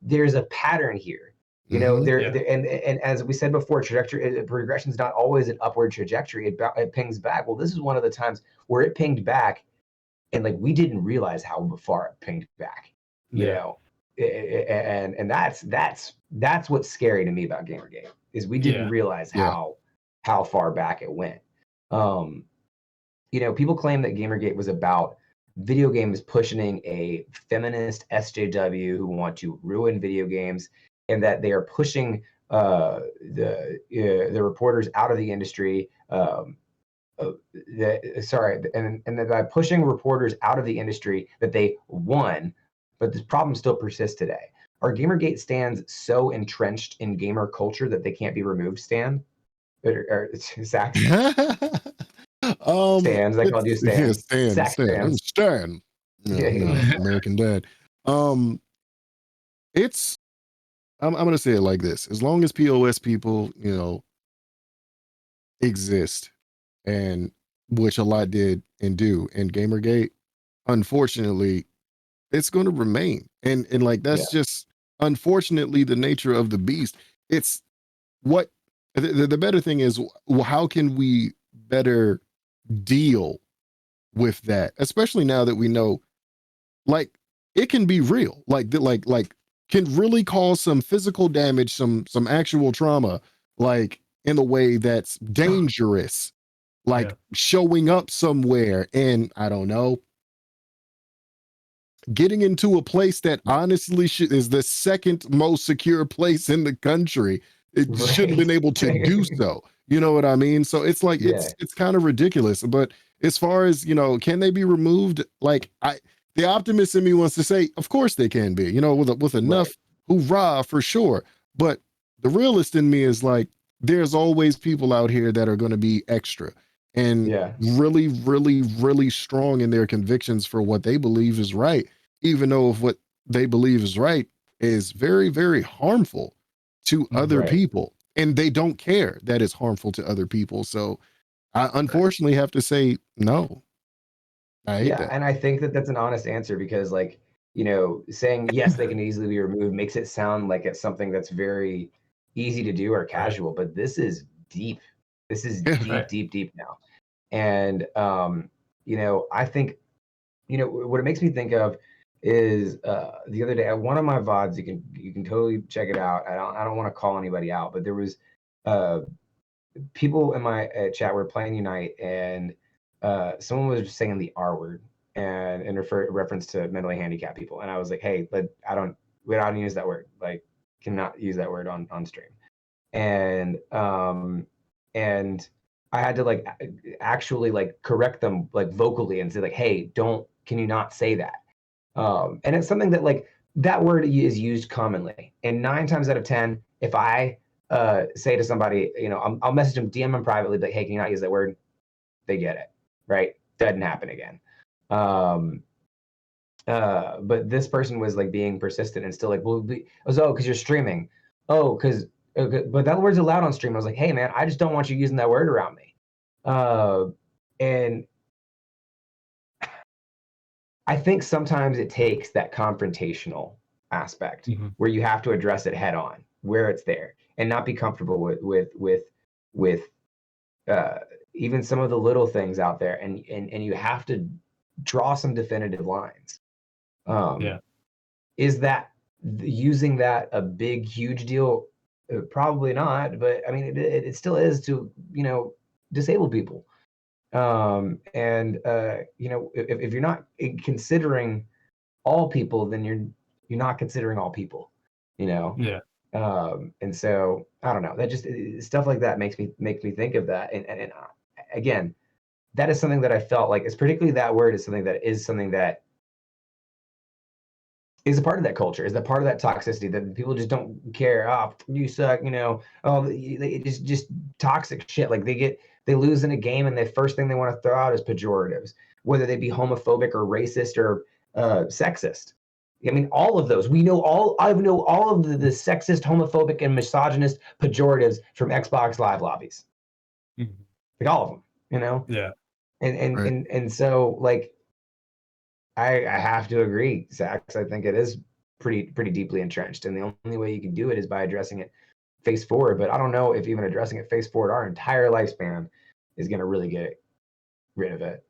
there's a pattern here. You know, and as we said before, progression is not always an upward trajectory. It pings back. Well, this is one of the times where it pinged back, and like we didn't realize how far it pinged back. You know, and that's what's scary to me about Gamergate is we didn't realize how far back it went. You know, people claim that Gamergate was about video games pushing a feminist SJW who want to ruin video games, and that they are pushing the reporters out of the industry. And that by pushing reporters out of the industry, that they won, but this problem still persists today. Are Gamergate stands so entrenched in gamer culture that they can't be removed, Stan? Or Zach? Stands, they call you Stan. Stan. American Dad. It's I'm going to say it like this. As long as POS people, you know, exist, and which a lot did and do in Gamergate, unfortunately, it's going to remain. And like, that's just, unfortunately, the nature of the beast. It's what, the better thing is, how can we better deal with that? Especially now that we know, like, it can be real. Like can really cause some physical damage, some actual trauma, like in a way that's dangerous, like showing up somewhere and, I don't know, getting into a place that honestly is the second most secure place in the country. It should have been able to do so. You know what I mean? So it's like, it's kind of ridiculous. But as far as, you know, can they be removed? Like, the optimist in me wants to say, of course they can be, you know, with enough hoorah for sure. But the realist in me is like, there's always people out here that are going to be extra and really, really, really strong in their convictions for what they believe is right, even though if what they believe is right is very, very harmful to other people. And they don't care that it's harmful to other people. So I unfortunately have to say no. I hate that. And I think that that's an honest answer, because, like, you know, saying yes, they can easily be removed makes it sound like it's something that's very easy to do or casual, but this is deep. This is deep now. And you know, I think, you know, what it makes me think of is the other day at one of my VODs, you can totally check it out. I don't want to call anybody out, but there was people in my chat were playing Unite, and someone was just saying the R word and in reference to mentally handicapped people, and I was like, hey, but we don't use that word. Like, cannot use that word on stream. And I had to like actually like correct them like vocally and say like, hey, can you not say that? And it's something that like that word is used commonly, and 9 times out of 10, if I say to somebody, I'll message them, DM them privately, like, hey, can you not use that word? They get it, right? Doesn't happen again. But this person was like being persistent and still like, well, I was, because you're streaming. Oh, but that word's allowed on stream. I was like, hey man, I just don't want you using that word around me. And I think sometimes it takes that confrontational aspect where you have to address it head on, where it's there, and not be comfortable with even some of the little things out there, and you have to draw some definitive lines. Is that using that a big, huge deal? Probably not, but I mean, it still is to, disabled people. If you're not considering all people, then you're not considering all people, Yeah. And so I don't know, that just stuff like that makes me think of that. And again, that is something that I felt like, is particularly that word is something that is a part of that culture, is that part of that toxicity that people just don't care. Oh, you suck, it's just toxic shit. Like they lose in a game, and the first thing they want to throw out is pejoratives, whether they be homophobic or racist or sexist. I mean, all of those. I know all of the sexist, homophobic, and misogynist pejoratives from Xbox Live lobbies. Like all of them, Yeah. And so like, I have to agree, Zach. I think it is pretty deeply entrenched, and the only way you can do it is by addressing it face forward. But I don't know if even addressing it face forward our entire lifespan is going to really get rid of it.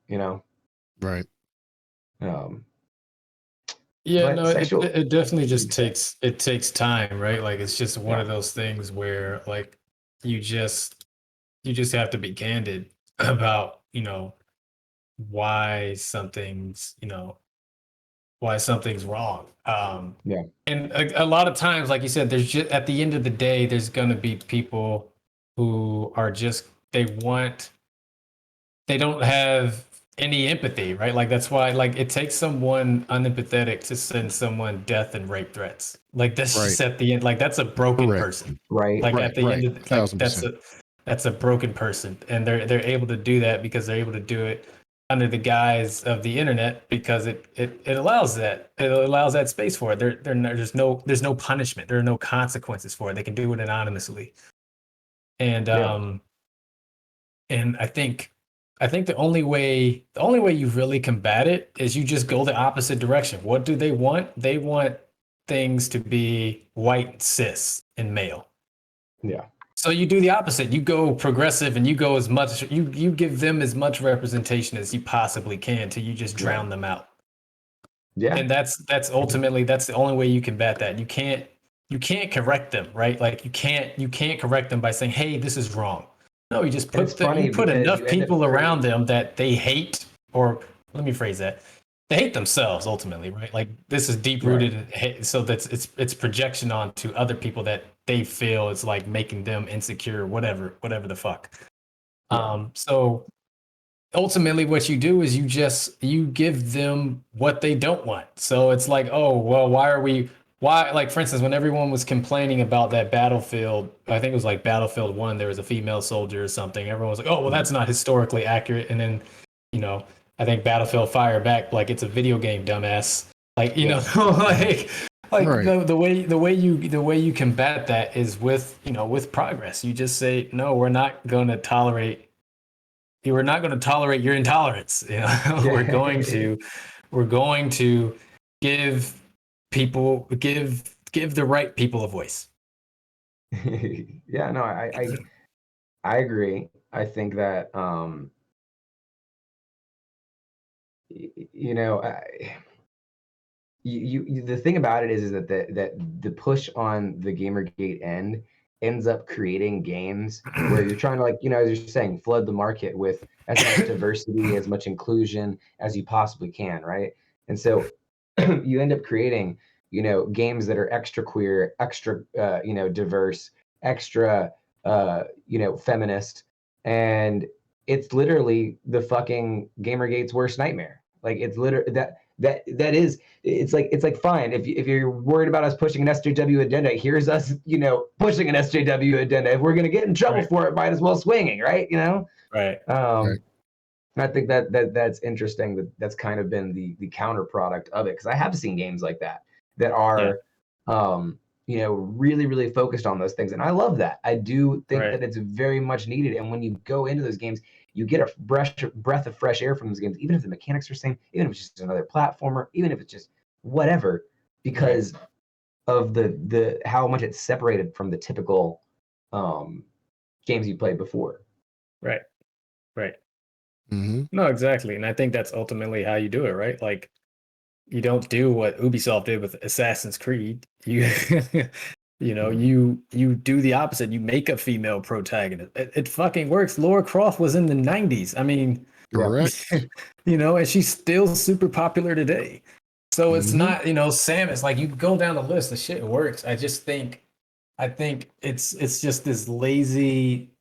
Right. Yeah, no, it definitely just takes time, right? Like it's just one of those things where like you just have to be candid about, why something's wrong. And a lot of times, like you said, there's just, at the end of the day, there's going to be people who are just, they don't have any empathy, right? Like that's why, like, it takes someone unempathetic to send someone death and rape threats. Like that's just at the end, like that's a broken person, right? Like at the end of the, like, that's a broken person, and they're able to do that because they're able to do it under the guise of the internet, because it allows that space for it. There's no punishment, there are no consequences for it. They can do it anonymously, and and I think the only way you really combat it is you just go the opposite direction. What do they want? They want things to be white, cis, and male. Yeah. So you do the opposite. You go progressive, and you go as much. You give them as much representation as you possibly can till you just drown them out. Yeah. And that's ultimately the only way you combat that. You can't correct them, right? Like you can't correct them by saying, "Hey, this is wrong." No, you just put enough people around them that they hate, or let me phrase that. They hate themselves ultimately, right? Like this is deep rooted, so that's it's projection onto other people that they feel is like making them insecure, whatever the fuck. So ultimately what you do is you give them what they don't want. So it's like, oh, well, why, like, for instance, when everyone was complaining about that Battlefield, I think it was like Battlefield 1, there was a female soldier or something. Everyone was like, oh, well, that's not historically accurate. And then, I think Battlefield fired back like, it's a video game, dumbass. Like, the way you combat that is with progress. You just say, no, we're not going to tolerate your intolerance. We're going to give the right people a voice. Yeah, no, I agree. I think that the thing about it is that the push on the Gamergate end ends up creating games where you're trying to, like, you know, as you're saying, flood the market with as much diversity, as much inclusion as you possibly can, right? And so you end up creating, you know, games that are extra queer, extra, you know, diverse, extra, you know, feminist, and it's literally the fucking Gamergate's worst nightmare. Like, it's literally that is, it's like fine, if you're worried about us pushing an SJW agenda, here's us, you know, pushing an SJW agenda. If we're gonna get in trouble for it, might as well swinging, right? You know, right. I think that's interesting. That's kind of been the counter product of it, because I have seen games like that are, you know, really, really focused on those things, and I love that. I do think that it's very much needed. And when you go into those games, you get a breath of fresh air from those games, even if the mechanics are the same, even if it's just another platformer, even if it's just whatever, because of the how much it's separated from the typical games you played before. Right. No, exactly. And I think that's ultimately how you do it, right? Like, you don't do what Ubisoft did with Assassin's Creed. You you know, you do the opposite. You make a female protagonist. It fucking works. Lara Croft was in the 90s. I mean, you know, and she's still super popular today. So it's not, you know, Samus, like, you go down the list, the shit works. I think it's just this lazy,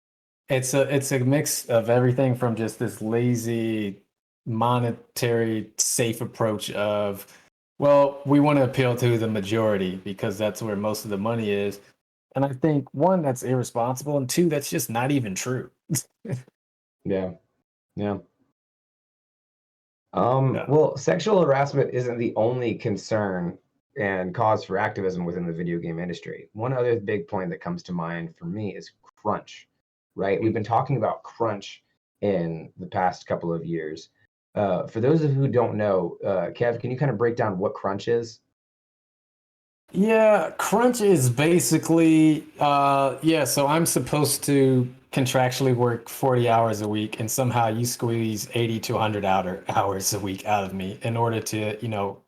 it's a mix of everything from just this lazy monetary safe approach of, well, we want to appeal to the majority because that's where most of the money is. And I think, one, that's irresponsible, and two, that's just not even true. Yeah. Well, sexual harassment isn't the only concern and cause for activism within the video game industry. One other big point that comes to mind for me is crunch, right? We've been talking about crunch in the past couple of years. For those of you who don't know, Kev, can you kind of break down what crunch is? Yeah, crunch is basically, so I'm supposed to contractually work 40 hours a week, and somehow you squeeze 80 to 100 hours a week out of me in order to, you know,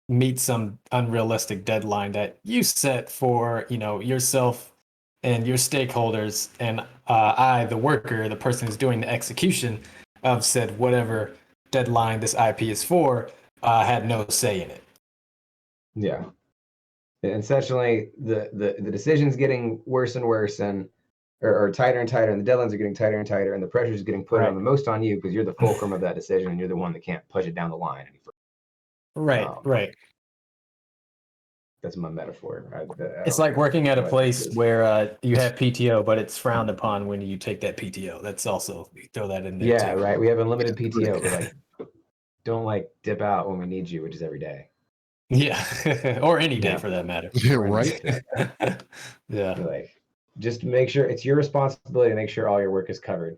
meet some unrealistic deadline that you set for, you know, yourself and your stakeholders. And I, the worker, the person who's doing the execution of said whatever deadline this IP is for, had no say in it. Yeah. And essentially, the decision's getting worse and worse, or tighter and tighter, and the deadlines are getting tighter and tighter, and the pressure is getting put on the most on you because you're the fulcrum of that decision, and you're the one that can't push it down the line any further. Right. That's my metaphor. It's like working at a place where you have PTO, but it's frowned upon when you take that PTO. That's also, you throw that in there. Yeah, too. Right. We have unlimited PTO, but like, don't like dip out when we need you, which is every day. Yeah, or any day for that matter. Yeah, right. Yeah. Like, just make sure it's your responsibility to make sure all your work is covered.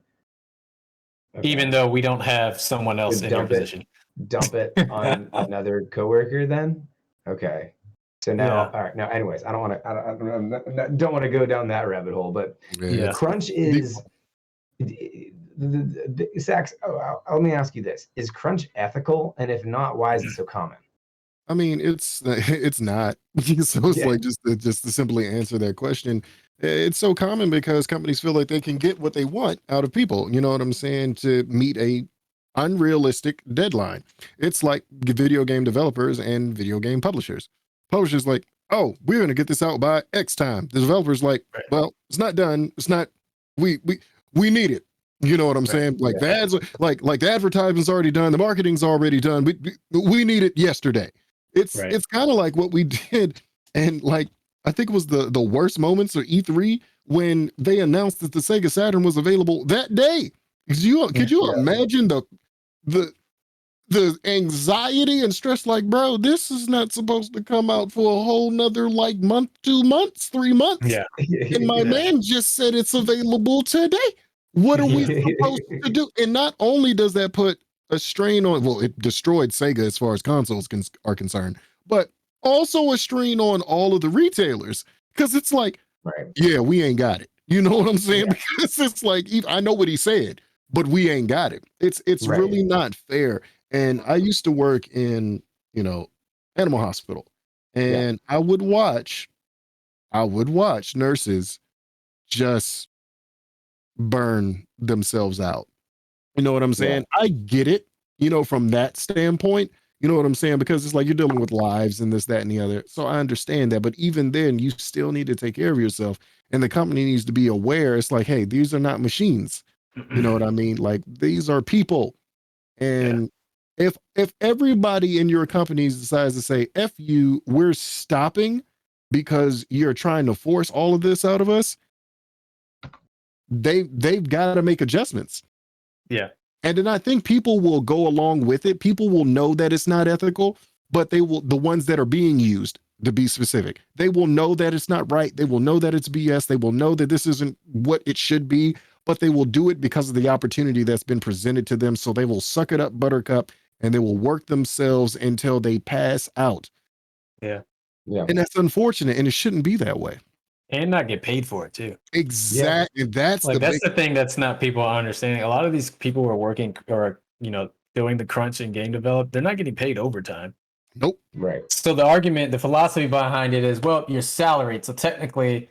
Okay. Even though we don't have someone else in your position. Dump it on another coworker then? Okay. So now, all right. Now, anyways, I don't want to go down that rabbit hole, but crunch is Sax. Let me ask you this: is crunch ethical? And if not, why is it so common? I mean, it's not. So it's like just to simply answer that question. It's so common because companies feel like they can get what they want out of people. You know what I'm saying? To meet a unrealistic deadline. It's like video game developers and video game publishers. Publishers like, oh, we're going to get this out by X time. The developer's like, well, it's not done. It's not. We need it. You know what I'm saying? Like the ads, like the advertisement's already done. The marketing's already done. We need it yesterday. It's kind of like what we did, and like I think it was the worst moments of E3 when they announced that the Sega Saturn was available that day. Could you imagine the anxiety and stress? Like, bro, this is not supposed to come out for a whole nother like month, 2 months, 3 months. Yeah, and my man just said it's available today. What are we supposed to do? And not only does that put a strain on, well, it destroyed Sega as far as consoles are concerned, but also a strain on all of the retailers, because it's like, yeah, we ain't got it. You know what I'm saying? Because it's like, I know what he said, but we ain't got it. It's really not fair. And I used to work in, animal hospital, and I would watch nurses just burn themselves out. You know what I'm saying? Yeah. I get it, from that standpoint. You know what I'm saying? Because it's like you're dealing with lives and this, that, and the other. So I understand that. But even then, you still need to take care of yourself. And the company needs to be aware. It's like, hey, these are not machines. You know what I mean? Like, these are people. And if everybody in your company decides to say, F you, we're stopping because you're trying to force all of this out of us, they've got to make adjustments. Yeah. And then I think people will go along with it. People will know that it's not ethical, but the ones that are being used, to be specific, they will know that it's not right. They will know that it's BS. They will know that this isn't what it should be, but they will do it because of the opportunity that's been presented to them. So they will suck it up, buttercup, and they will work themselves until they pass out. Yeah. Yeah. And that's unfortunate, and it shouldn't be that way. And not get paid for it too. Exactly. Yeah. That's the thing that's not people understanding. A lot of these people who are working or doing the crunch in game develop, they're not getting paid overtime. Nope. Right. So the philosophy behind it is, well, you're salaried. So technically,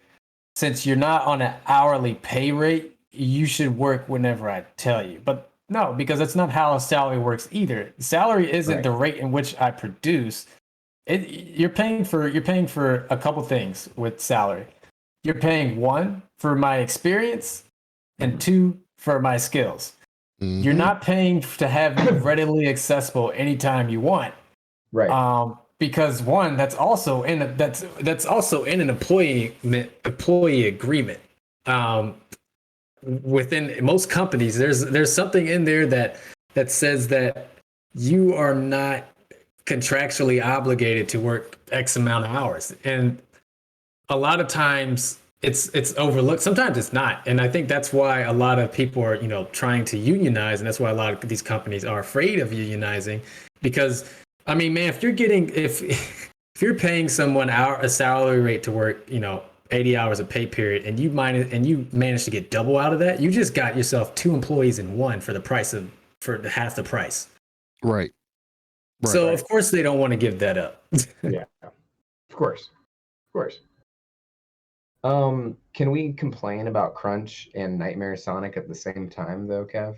since you're not on an hourly pay rate, you should work whenever I tell you. But no, because that's not how a salary works either. Salary isn't the rate in which I produce. You're paying for a couple things with salary. You're paying 1 for my experience and 2 for my skills. Mm-hmm. You're not paying to have it readily accessible anytime you want. Right. Because 1, that's also in an employee agreement. Within most companies, there's something in there that says that you are not contractually obligated to work X amount of hours. And a lot of times it's overlooked. Sometimes it's not. And I think that's why a lot of people are, trying to unionize. And that's why a lot of these companies are afraid of unionizing, because I mean, man, if you're paying someone a salary rate to work, 80 hours of pay period, and you manage to get double out of that, you just got yourself 2 employees in one for half the price. Right. So of course they don't want to give that up. Yeah. Of course. Can we complain about Crunch and Nightmare Sonic at the same time though, Kev?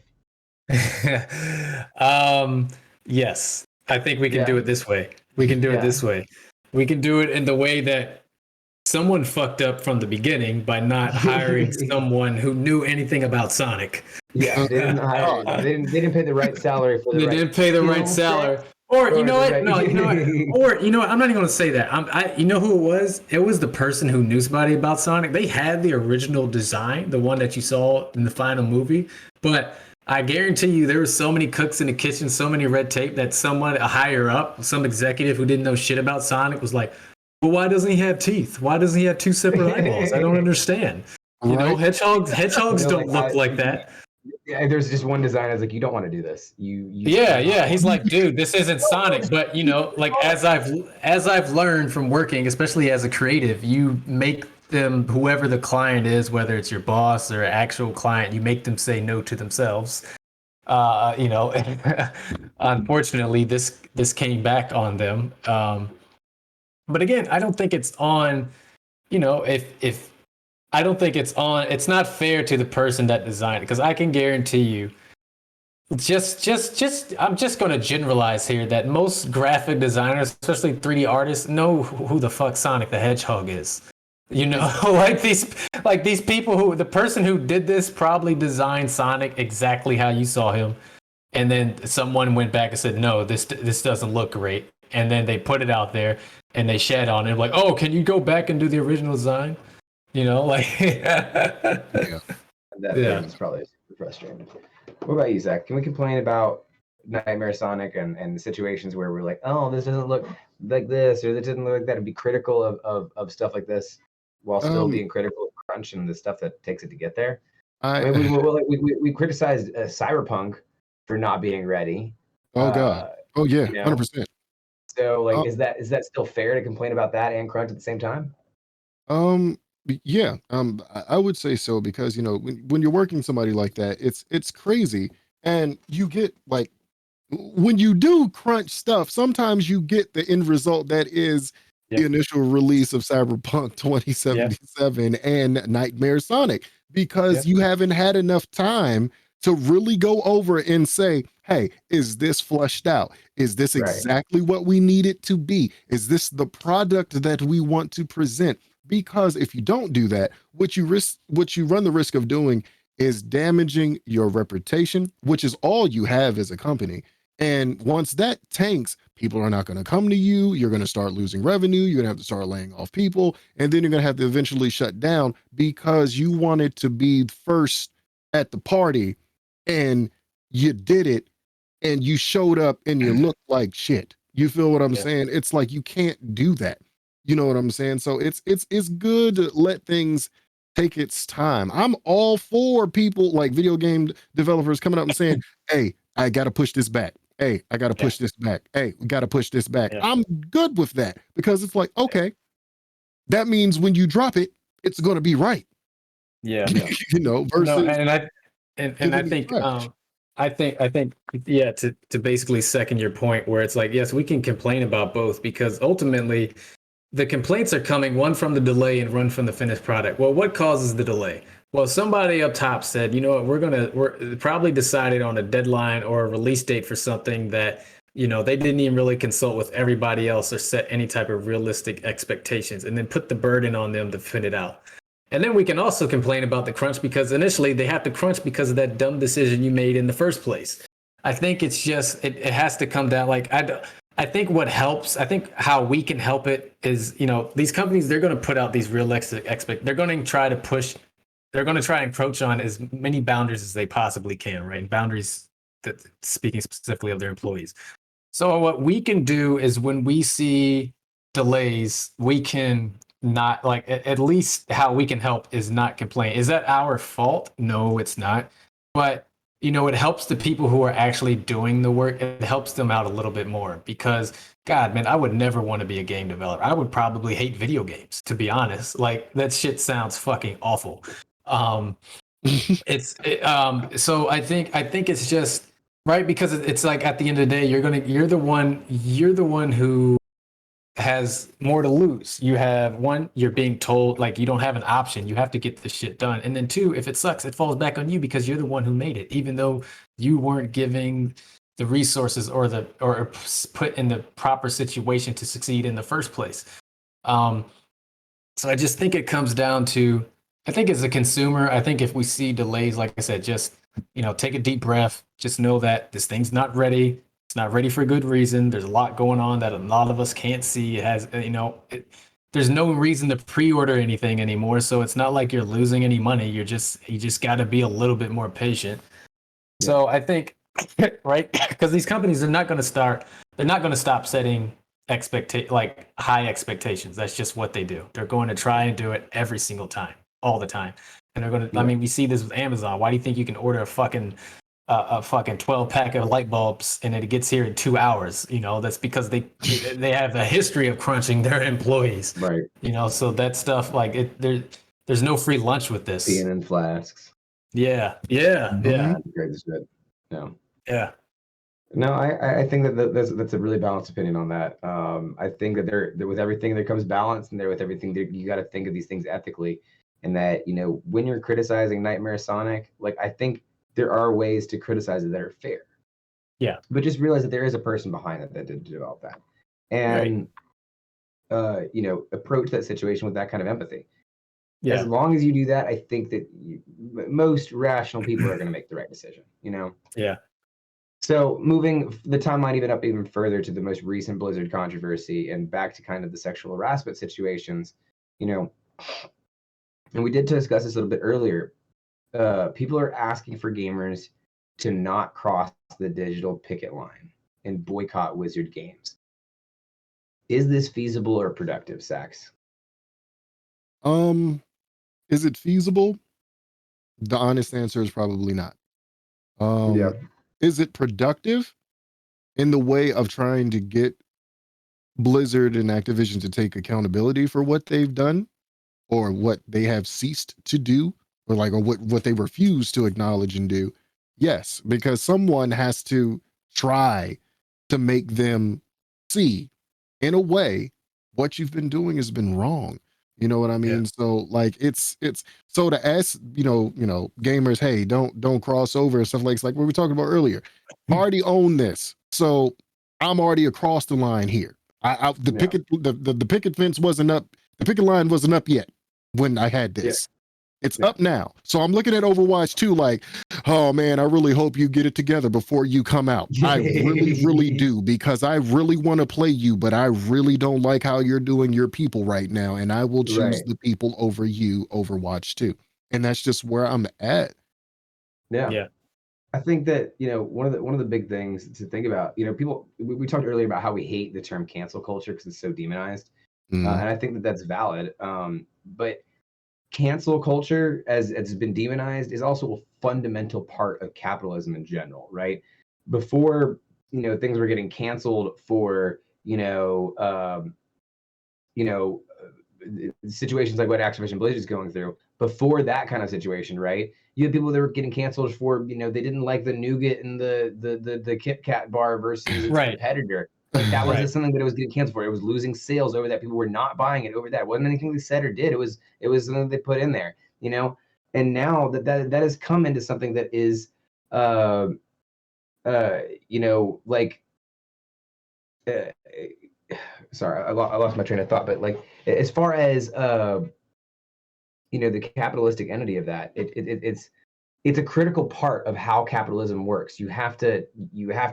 Yes. I think we can do it this way. We can do it this way. We can do it in the way that someone fucked up from the beginning by not hiring someone who knew anything about Sonic. Yeah, they didn't pay the right salary for the They didn't pay the right salary. Or you know what? No, you know what? Or you know what? I'm not even going to say that. You know who it was? It was the person who knew somebody about Sonic. They had the original design, the one that you saw in the final movie, but I guarantee you there were so many cooks in the kitchen, so many red tape that someone higher up, some executive who didn't know shit about Sonic was like, well, why doesn't he have teeth? Why doesn't he have 2 separate eyeballs? I don't understand. Hedgehogs don't look like that. Yeah, there's just one designer that's like, you don't want to do this. He's like, dude, this isn't Sonic. But like as I've learned from working, especially as a creative, you make them, whoever the client is, whether it's your boss or actual client, you make them say no to themselves. Unfortunately, this came back on them. But again, I don't think it's on, it's not fair to the person that designed it, because I can guarantee you, I'm just going to generalize here that most graphic designers, especially 3D artists, know who the fuck Sonic the Hedgehog is. Like these people the person who did this probably designed Sonic exactly how you saw him. And then someone went back and said, no, this doesn't look great. And then they put it out there and they shed on it. Like, oh, can you go back and do the original design? That is probably super frustrating. What about you, Zach? Can we complain about Nightmare Sonic and the situations where we're like, oh, this doesn't look like this, or this doesn't look like that, and be critical of stuff like this while still being critical of Crunch and the stuff that takes it to get there? We criticized Cyberpunk for not being ready. Oh God. Oh yeah, 100%. So is that still fair to complain about that and Crunch at the same time? Yeah, I would say so, because when you're working somebody like that, it's crazy, and you get like, when you do Crunch stuff, sometimes you get the end result that is the initial release of Cyberpunk 2077 and Nightmare Sonic, because you haven't had enough time to really go over and say, hey, is this fleshed out? Is this exactly what we need it to be? Is this the product that we want to present? Because if you don't do that, what you run the risk of doing is damaging your reputation, which is all you have as a company. And once that tanks, people are not going to come to you. You're going to start losing revenue. You're going to have to start laying off people. And then you're going to have to eventually shut down because you wanted to be first at the party and you did it and you showed up and you looked like shit. You feel what I'm saying? It's like, you can't do that. You know what I'm saying? So it's good to let things take its time. I'm all for people like video game developers coming up and saying, hey, I got to push this back. Hey, I got to push this back. Hey, we got to push this back. I'm good with that because it's like, okay, that means when you drop it, it's going to be right. Yeah. You know, versus. No, I think, to basically second your point where it's like, yes, we can complain about both because ultimately the complaints are coming one from the delay and one from the finished product. Well, what causes the delay? Well, somebody up top said, you know what, we're probably decided on a deadline or a release date for something that, you know, they didn't even really consult with everybody else or set any type of realistic expectations and then put the burden on them to fit it out. And then we can also complain about the crunch because initially they have to crunch because of that dumb decision you made in the first place. I think it's just, it has to come down. Like, I think what helps, I think how we can help it is, you know, these companies, they're going to put out these realistic they're going to try to push, they're going to try and encroach on as many boundaries as they possibly can, right? And boundaries that speaking specifically of their employees. So what we can do is when we see delays, we can not like, at least how we can help is not complain. Is that our fault? No, it's not. But you know, it helps the people who are actually doing the work. It helps them out a little bit more because, God, man, I would never want to be a game developer. I would probably hate video games, to be honest. Like, that shit sounds fucking awful. So I think it's just right because it's like at the end of the day, you're the one who has more to lose. You have one, you're being told like you don't have an option. You have to get this shit done. And then two, if it sucks, it falls back on you because you're the one who made it, even though you weren't giving the resources or put in the proper situation to succeed in the first place. So I just think it comes down to, I think as a consumer, I think if we see delays, like I said, just, you know, take a deep breath, just know that this thing's not ready. It's not ready for a good reason. There's a lot going on that a lot of us can't see. It has, you know, there's no reason to pre-order anything anymore. So it's not like you're losing any money. You just got to be a little bit more patient. Yeah. So I think, right, because these companies are not going to stop setting high expectations. That's just what they do. They're going to try and do it every single time, all the time. And they're going to, I mean, we see this with Amazon. Why do you think you can order a fucking 12-pack of light bulbs and it gets here in 2 hours? You know, that's because they have a history of crunching their employees. Right. You know, so that stuff, like, there's no free lunch with this. Being in flasks. Yeah. Great as good. No. Yeah. No, I think that's a really balanced opinion on that. I think that there with everything there comes balance, and there with everything you got to think of these things ethically, and that, you know, when you're criticizing Nightmare Sonic, like, I think there are ways to criticize it that are fair. Yeah. But just realize that there is a person behind it that did develop that. And, you know, approach that situation with that kind of empathy. Yeah. As long as you do that, I think that most rational people are going to make the right decision, you know? Yeah. So moving the timeline even further to the most recent Blizzard controversy and back to kind of the sexual harassment situations, you know, and we did discuss this a little bit earlier. People are asking for gamers to not cross the digital picket line and boycott Wizard games. Is this feasible or productive, Sax? Is it feasible? The honest answer is probably not. Yeah. Is it productive in the way of trying to get Blizzard and Activision to take accountability for what they've done or what they have ceased to do, or what they refuse to acknowledge and do? Yes, because someone has to try to make them see in a way what you've been doing has been wrong. You know what I mean? Yeah. So like it's so to ask, gamers, hey, don't cross over and stuff like what we were talking about earlier. I already own this. So I'm already across the line here. The picket fence wasn't up, the picket line wasn't up yet when I had this. Yeah. It's up now. So I'm looking at Overwatch 2 like, oh man, I really hope you get it together before you come out. I really, really do, because I really want to play you, but I really don't like how you're doing your people right now. And I will choose the people over you, Overwatch 2. And that's just where I'm at. Yeah. I think that, one of the big things to think about, people, we talked earlier about how we hate the term cancel culture because it's so demonized. And I think that that's valid. But cancel culture, as it's been demonized, is also a fundamental part of capitalism in general, right? Before, things were getting canceled for, situations like what Activision Blizzard is going through. Before that kind of situation, right? You had people that were getting canceled for, they didn't like the nougat in the Kit Kat bar versus its competitor. Like that was something that it was getting canceled for. It was losing sales over that. People were not buying it over that. It wasn't anything they said or did. It was something they put in there, And now that has come into something that is, sorry, I lost my train of thought. But like, as far as the capitalistic entity of that, it's a critical part of how capitalism works. You have to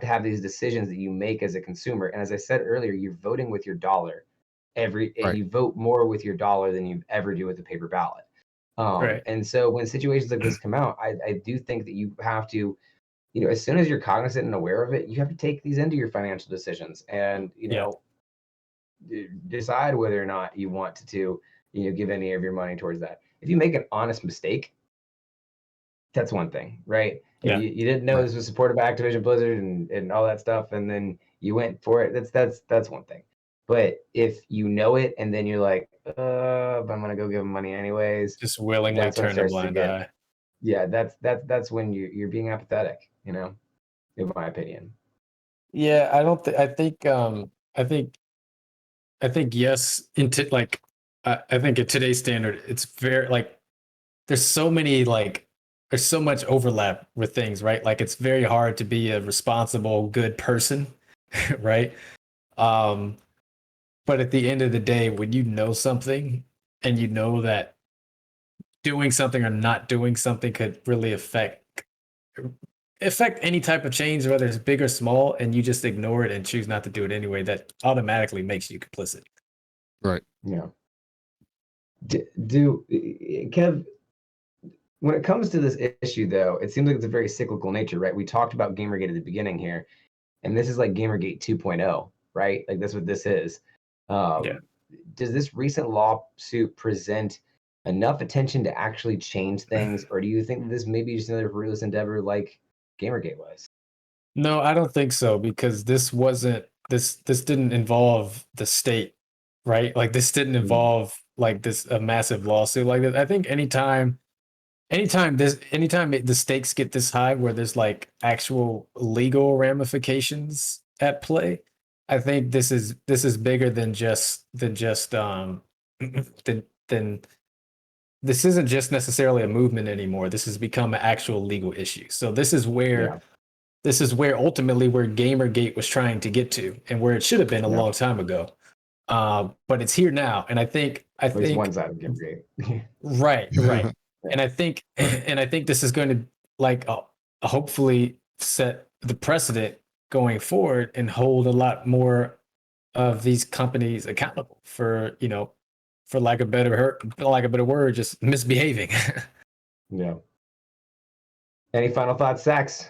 have these decisions that you make as a consumer. And as I said earlier, you're voting with your dollar and you vote more with your dollar than you ever do with a paper ballot. And so when situations like this come out, I do think that you have to, as soon as you're cognizant and aware of it, you have to take these into your financial decisions and, decide whether or not you want to, give any of your money towards that. If you make an honest mistake, that's one thing, right? If you didn't know this was supported by Activision Blizzard and all that stuff, and then you went for it, that's one thing. But if you know it and then you're like, but I'm gonna go give them money anyways, just willingly turn a blind eye. Yeah, that's when you're being apathetic, in my opinion. Yeah, I think yes. I think at today's standard, it's very there's so much overlap with things, right? Like it's very hard to be a responsible, good person, right? But at the end of the day, when you know something and you know that doing something or not doing something could really affect any type of change, whether it's big or small, and you just ignore it and choose not to do it anyway, that automatically makes you complicit. Right. Yeah. Kev, when it comes to this issue, though, it seems like it's a very cyclical nature, right? We talked about Gamergate at the beginning here, and this is like Gamergate 2.0, right? Like that's what this is. Does this recent lawsuit present enough attention to actually change things, or do you think that this may be just another fruitless endeavor like Gamergate was? No, I don't think so, because this didn't involve the state, right? Like this didn't involve a massive lawsuit like that. I think anytime the stakes get this high where there's like actual legal ramifications at play, I think this is bigger than just this isn't just necessarily a movement anymore. This has become an actual legal issue. So this is where ultimately where Gamergate was trying to get to, and where it should have been a long time ago. But it's here now, and I think one side of Gamergate. right. And I think this is going to hopefully set the precedent going forward and hold a lot more of these companies accountable for, for lack of a better word, just misbehaving. Yeah. Any final thoughts, Sax?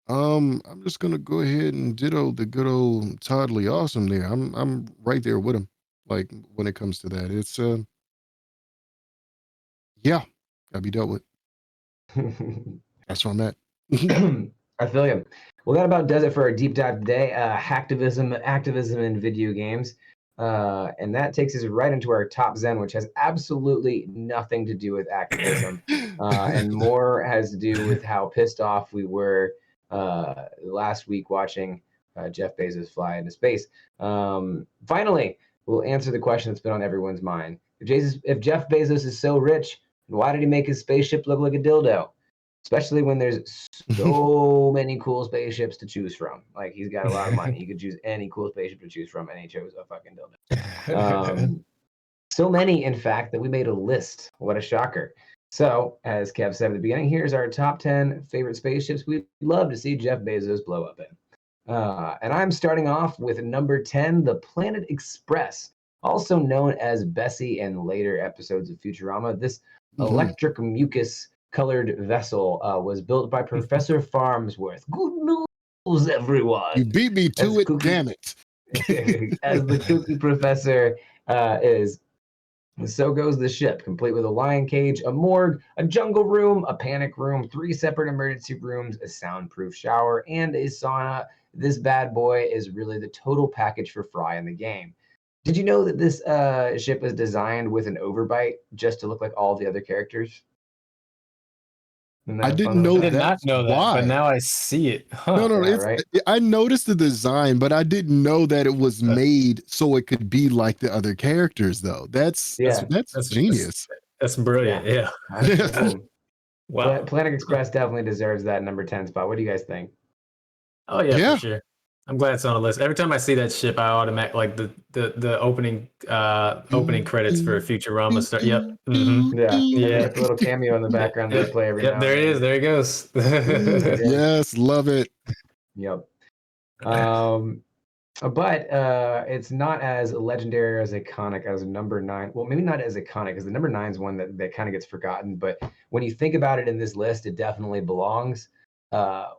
I'm just gonna go ahead and ditto the good old Toddly Awesome there. I'm right there with him. Like when it comes to that, it's gotta be dealt with. That's where I'm at. I feel you. Well, that about does it for our deep dive today. Activism in video games. And that takes us right into our top Zen, which has absolutely nothing to do with activism, and more has to do with how pissed off we were last week watching Jeff Bazeos fly into space. Finally, will answer the question that's been on everyone's mind. If Jeff Bezos is so rich, why did he make his spaceship look like a dildo? Especially when there's so many cool spaceships to choose from. Like, he's got a lot of money. He could choose any cool spaceship to choose from, and he chose a fucking dildo. So many, in fact, that we made a list. What a shocker. So, as Kev said at the beginning, here's our top 10 favorite spaceships we'd love to see Jeff Bezos blow up in. And I'm starting off with number 10, the Planet Express, also known as Bessie in later episodes of Futurama. This electric mucus-colored vessel was built by Professor Farnsworth. Good news, everyone! You beat me to it, damn it. As the kooky professor is, so goes the ship, complete with a lion cage, a morgue, a jungle room, a panic room, 3 separate emergency rooms, a soundproof shower, and a sauna. This bad boy is really the total package for Fry in the game. Did you know that this ship was designed with an overbite just to look like all the other characters? I didn't know that. I did not know that, why. but now I see it. No, right? I noticed the design, but I didn't know that it was made so it could be like the other characters, though. That's genius. That's brilliant. Yeah. Wow. Planet Express definitely deserves that number 10 spot. What do you guys think? Oh yeah, for sure. I'm glad it's on the list. Every time I see that ship, I automatically like the opening credits for Futurama start. Yep. Mm-hmm. Yeah. Like a little cameo in the background they play every now there and it is. There it goes. Yes, love it. Yep. But it's not as legendary or as iconic as number 9. Well, maybe not as iconic, because the number 9 is one that kind of gets forgotten. But when you think about it in this list, it definitely belongs.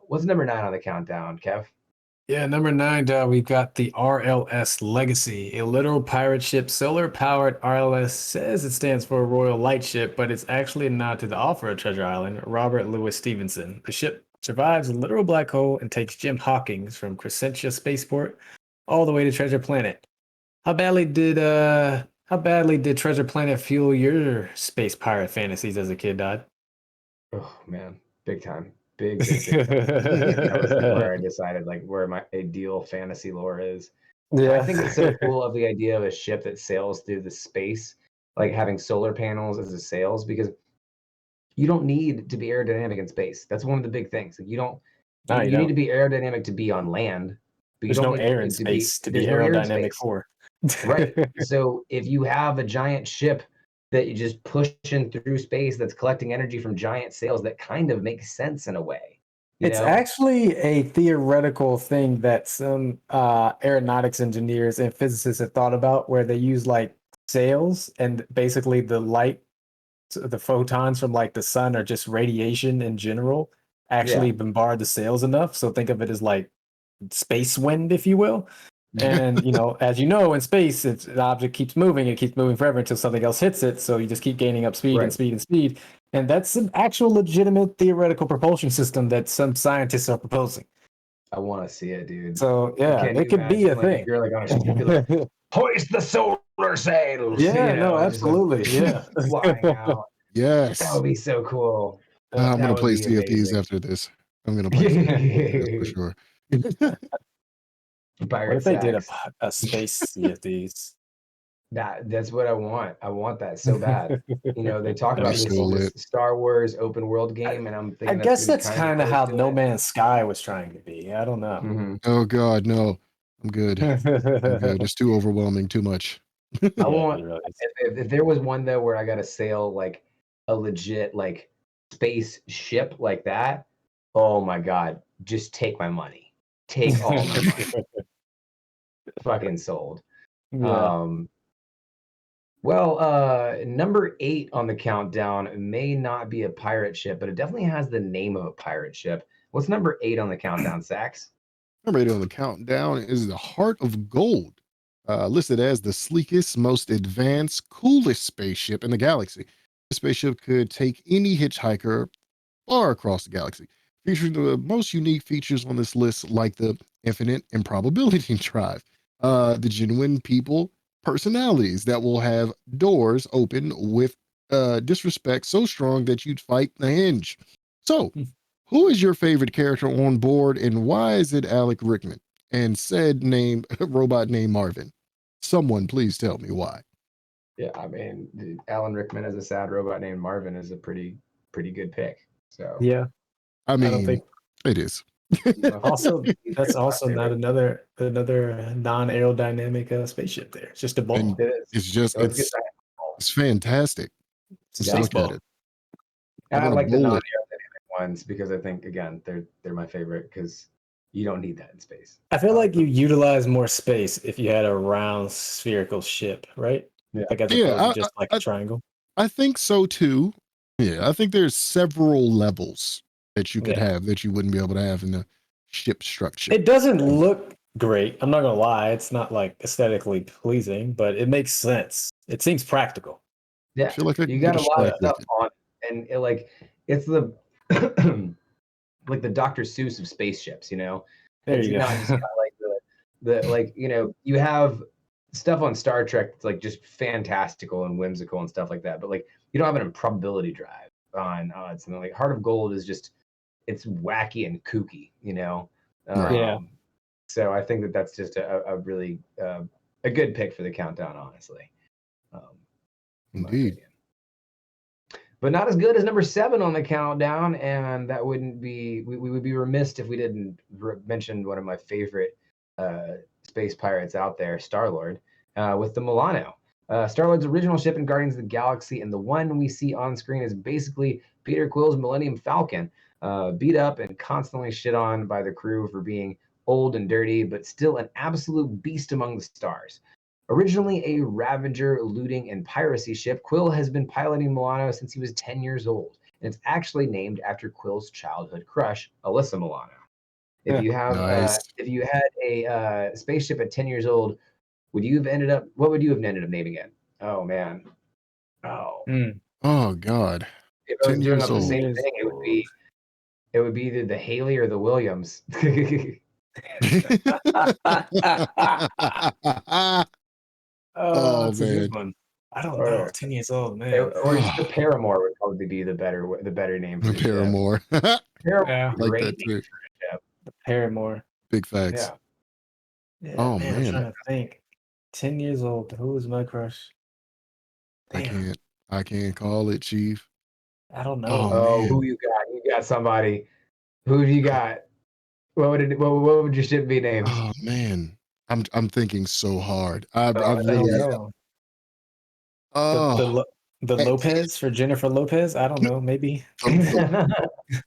What's number 9 on the countdown, Kev? Yeah, number 9, we've got the RLS Legacy, a literal pirate ship. Solar-powered RLS says it stands for Royal Light Ship, but it's actually a nod to the author of Treasure Island, Robert Louis Stevenson. The ship survives a literal black hole and takes Jim Hawkins from Crescentia Spaceport all the way to Treasure Planet. How badly did Treasure Planet fuel your space pirate fantasies as a kid, Dodd? Oh man, big time. Big time. That was where I decided like where my ideal fantasy lore is. Yeah. I think it's so cool of the idea of a ship that sails through the space, like having solar panels as the sails, because you don't need to be aerodynamic in space. That's one of the big things. Like you need to be aerodynamic to be on land. But there's no air in space to be aerodynamic for. Right. So if you have a giant ship that you just pushing through space that's collecting energy from giant sails, that kind of makes sense in a way. It's actually a theoretical thing that some aeronautics engineers and physicists have thought about, where they use like sails, and basically the light, the photons from like the sun are just radiation in general, actually bombard the sails enough. So think of it as like space wind, if you will. And as you know, in space, an object keeps moving. It keeps moving forever until something else hits it. So you just keep gaining up speed and speed and speed. And that's an actual legitimate theoretical propulsion system that some scientists are proposing. I want to see it, dude. So yeah, it could be a thing. You're like on a ship, like, hoist the solar sails. Yeah, no, absolutely. Like, flying out. Yes, that would be so cool. I'm gonna play CFDs after this. I'm gonna play CFDs for sure. What if they did a space CFDs? That's what I want. I want that so bad. They talk about this Star Wars open world game, and I'm thinking. I guess that's kind of how No Man's Sky was trying to be. I don't know. Mm-hmm. Oh God, no! I'm good. I'm good. It's too overwhelming. Too much. I want. If there was one though where I got to sail like a legit like space ship like that, oh my God! Just take my money. Take all my money. Fucking sold. Yeah. Number 8 on the countdown may not be a pirate ship, but it definitely has the name of a pirate ship. What's number 8 on the countdown, Sax? Number 8 on the countdown is the Heart of Gold, listed as the sleekest, most advanced, coolest spaceship in the galaxy. The spaceship could take any hitchhiker far across the galaxy, featuring the most unique features on this list, like the infinite improbability drive, the genuine people personalities that will have doors open with disrespect so strong that you'd fight the hinge. So, who is your favorite character on board, and why is it Alec Rickman and said robot named Marvin? Someone please tell me why. Yeah, I mean, Alan Rickman as a sad robot named Marvin is a pretty good pick. So yeah, I mean, don't think it is. also that's also not another non-aerodynamic spaceship. There, it's just a ball. And it's fantastic. Just look at it. I like the non-aerodynamic ones because I think again they're my favorite because you don't need that in space. I feel like you utilize more space if you had a round spherical ship, right? Yeah. Like as opposed to just like a triangle. I think so too. Yeah, I think there's several levels that you could have that you wouldn't be able to have in the ship structure. It doesn't look great. I'm not gonna lie. It's not like aesthetically pleasing, but it makes sense. It seems practical. Yeah, I feel like you got a lot of stuff on it. And it's the like the Dr. Seuss of spaceships, you know. There you go. Not just like the like, you know, you have stuff on Star Trek that's like just fantastical and whimsical and stuff like that, but like you don't have an improbability drive on something like Heart of Gold is just it's wacky and kooky, you know. So I think that's just a really a good pick for the countdown, honestly. Indeed. But not as good as number 7 on the countdown, and that wouldn't be we would be remiss if we didn't mention one of my favorite space pirates out there, Star-Lord, with the Milano. Star-Lord's original ship in Guardians of the Galaxy, and the one we see on screen is basically Peter Quill's Millennium Falcon, beat up and constantly shit on by the crew for being old and dirty, but still an absolute beast among the stars. Originally a Ravager, looting, and piracy ship, Quill has been piloting Milano since he was 10 years old, and it's actually named after Quill's childhood crush, Alyssa Milano. If you have, if you had a spaceship at 10 years old, what would you have ended up naming it? Oh man, oh god. If I was doing up the same thing, it would be either the Haley or the Williams. That's a good one. I don't know. 10 years old, man. Or the Paramore would probably be the better name for the Paramore. Paramore, like great that too. The Paramore. Big facts. Yeah. Oh man, I'm trying to think. 10 years old. Who was my crush? Damn. I can't call it, Chief. I don't know. Oh, who you got? You got somebody. Who do you got? What would your ship be named? Oh man. I'm thinking so hard. I really know. The Lopez for Jennifer Lopez? I don't know, maybe. The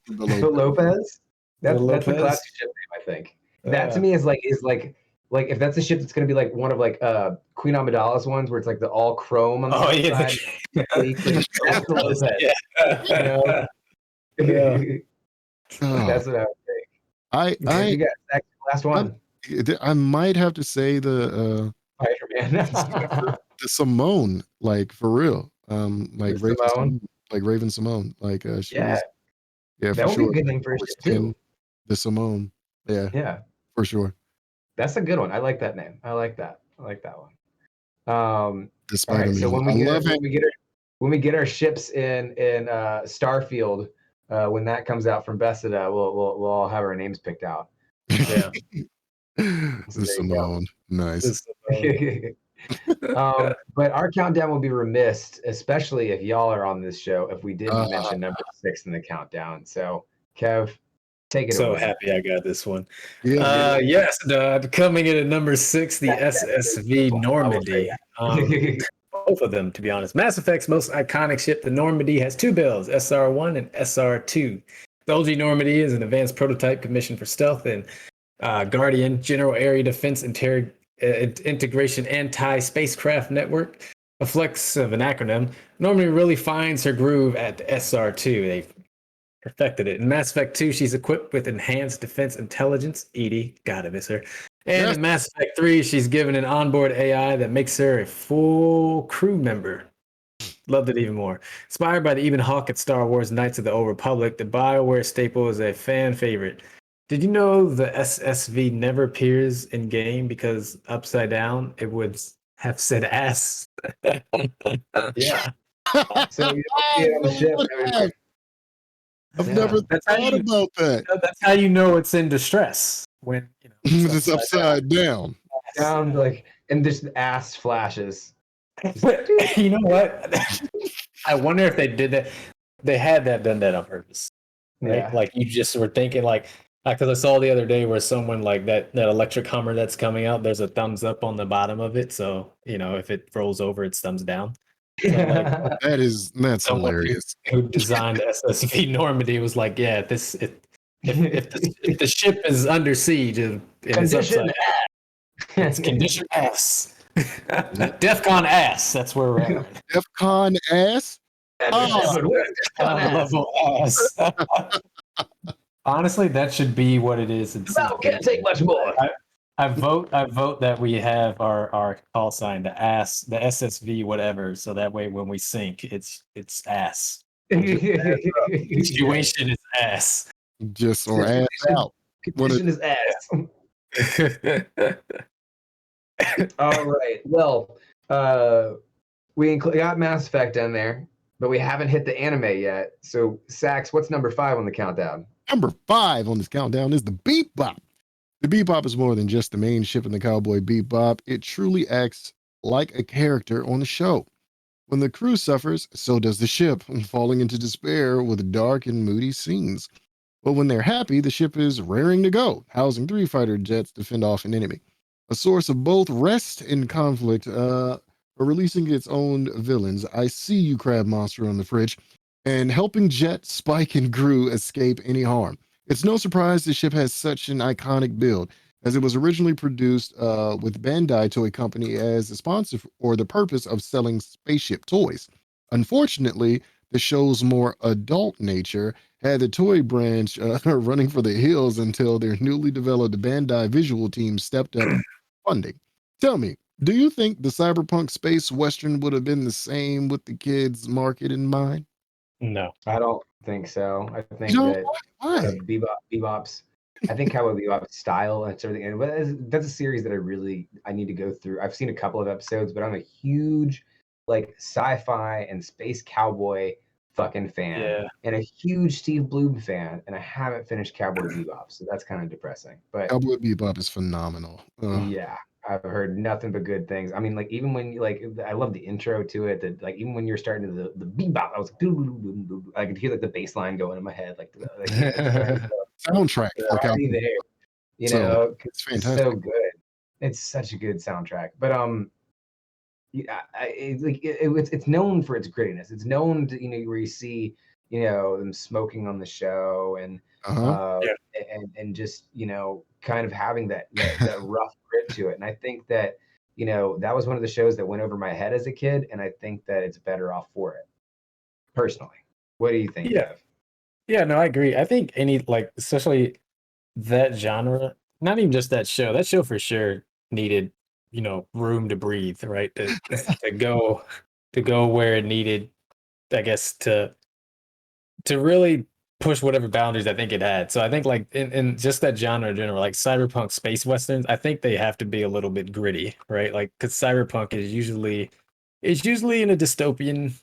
Lopez? That's the classic ship name, I think. That to me is like if that's a ship that's gonna be like one of like Queen Amidala's ones where it's like the all chrome on the side. That's the Lopez. That's what I would think. You got last one. I might have to say the Spider-Man. the Simone, like for real. Like Raven Simone. Like she was, that would be a good name for a ship too. The Simone. Yeah, for sure. That's a good one. I like that name. I like that one. The Spider-Man. So when we get our ships in Starfield, when that comes out from Bethesda, we'll all have our names picked out. Yeah. The Simone. Nice. But our countdown will be remiss, especially if y'all are on this show, if we didn't mention number 6 in the countdown. So, Kev, take it away. So happy I got this one. Yes, coming in at number 6, the SSV Normandy. Both of them, to be honest. Mass Effect's most iconic ship, the Normandy, has 2 builds, SR1 and SR2. The OG Normandy is an advanced prototype commissioned for stealth and Guardian General Area Defense Integration Anti-Spacecraft Network. A flex of an acronym, Normandy really finds her groove at the SR2. They perfected it. In Mass Effect 2, she's equipped with enhanced defense intelligence. Edie, gotta miss her. And in Mass Effect 3, she's given an onboard AI that makes her a full crew member. Loved it even more. Inspired by the Even Hawk at Star Wars Knights of the Old Republic, the BioWare staple is a fan favorite. Did you know the SSV never appears in game because upside down it would have said S? Yeah. So you don't see it on the ship. I've never thought about that. That's how you know it's in distress when it's upside down. Down like and just ass flashes. You know what? I wonder if they did that. They had done that on purpose, right? Yeah. Like you just were thinking, like, because I saw the other day where someone like that electric Hummer that's coming out, there's a thumbs up on the bottom of it, so if it rolls over, it's thumbs down. So like, that's hilarious. Who designed SSV Normandy was like, yeah, if the ship is under siege and it's upside down, it's condition ass. DEFCON ass. That's where we're at. DEFCON ass. Level ass. Honestly, that should be what it is. Can't take much more. I vote that we have our call sign, the ass, the SSV, whatever. So that way, when we sink, it's ass. Situation is ass. Just or ass out. Condition is ass. All right. Well, we got Mass Effect in there, but we haven't hit the anime yet. So, Sax, what's number 5 on the countdown? Number 5 on this countdown is the Bebop. The Bebop is more than just the main ship in the Cowboy Bebop. It truly acts like a character on the show. When the crew suffers, so does the ship, falling into despair with dark and moody scenes. But when they're happy, the ship is raring to go, housing 3 fighter jets to fend off an enemy. A source of both rest and conflict, releasing its own villains. I see you, Crab Monster on the fridge, and helping Jet, Spike, and Gru escape any harm. It's no surprise the ship has such an iconic build, as it was originally produced with Bandai Toy Company as a sponsor or the purpose of selling spaceship toys. Unfortunately, the show's more adult nature had the toy branch running for the hills until their newly developed Bandai visual team stepped up funding. Tell me, do you think the cyberpunk space western would have been the same with the kids' market in mind? No, I don't think so. I think that why? Bebop's. I think Cowboy Bebop's style and everything. But that's a series that I need to go through. I've seen a couple of episodes, but I'm a huge sci-fi and space cowboy fucking fan, and a huge Steve Bloom fan, and I haven't finished Cowboy Bebop, so that's kind of depressing. But Cowboy Bebop is phenomenal. Yeah, I've heard nothing but good things. I mean, even when I love the intro to it. That even when you're starting to the bebop, I was like, I could hear the bass line going in my head, soundtrack. Already there, it's fantastic. It's so good. It's such a good soundtrack, but it's known for its grittiness. It's known to, where you see, them smoking on the show and and just, kind of having that rough grit to it. And I think that, that was one of the shows that went over my head as a kid. And I think that it's better off for it personally. What do you think, Jeff? Yeah, no, I agree. I think especially that genre, not even just that show for sure needed, room to breathe, right? To go where it needed, I guess, to really push whatever boundaries I think it had. So I think in just that genre in general, like cyberpunk space westerns, I think they have to be a little bit gritty, right? Because cyberpunk is usually in a dystopian,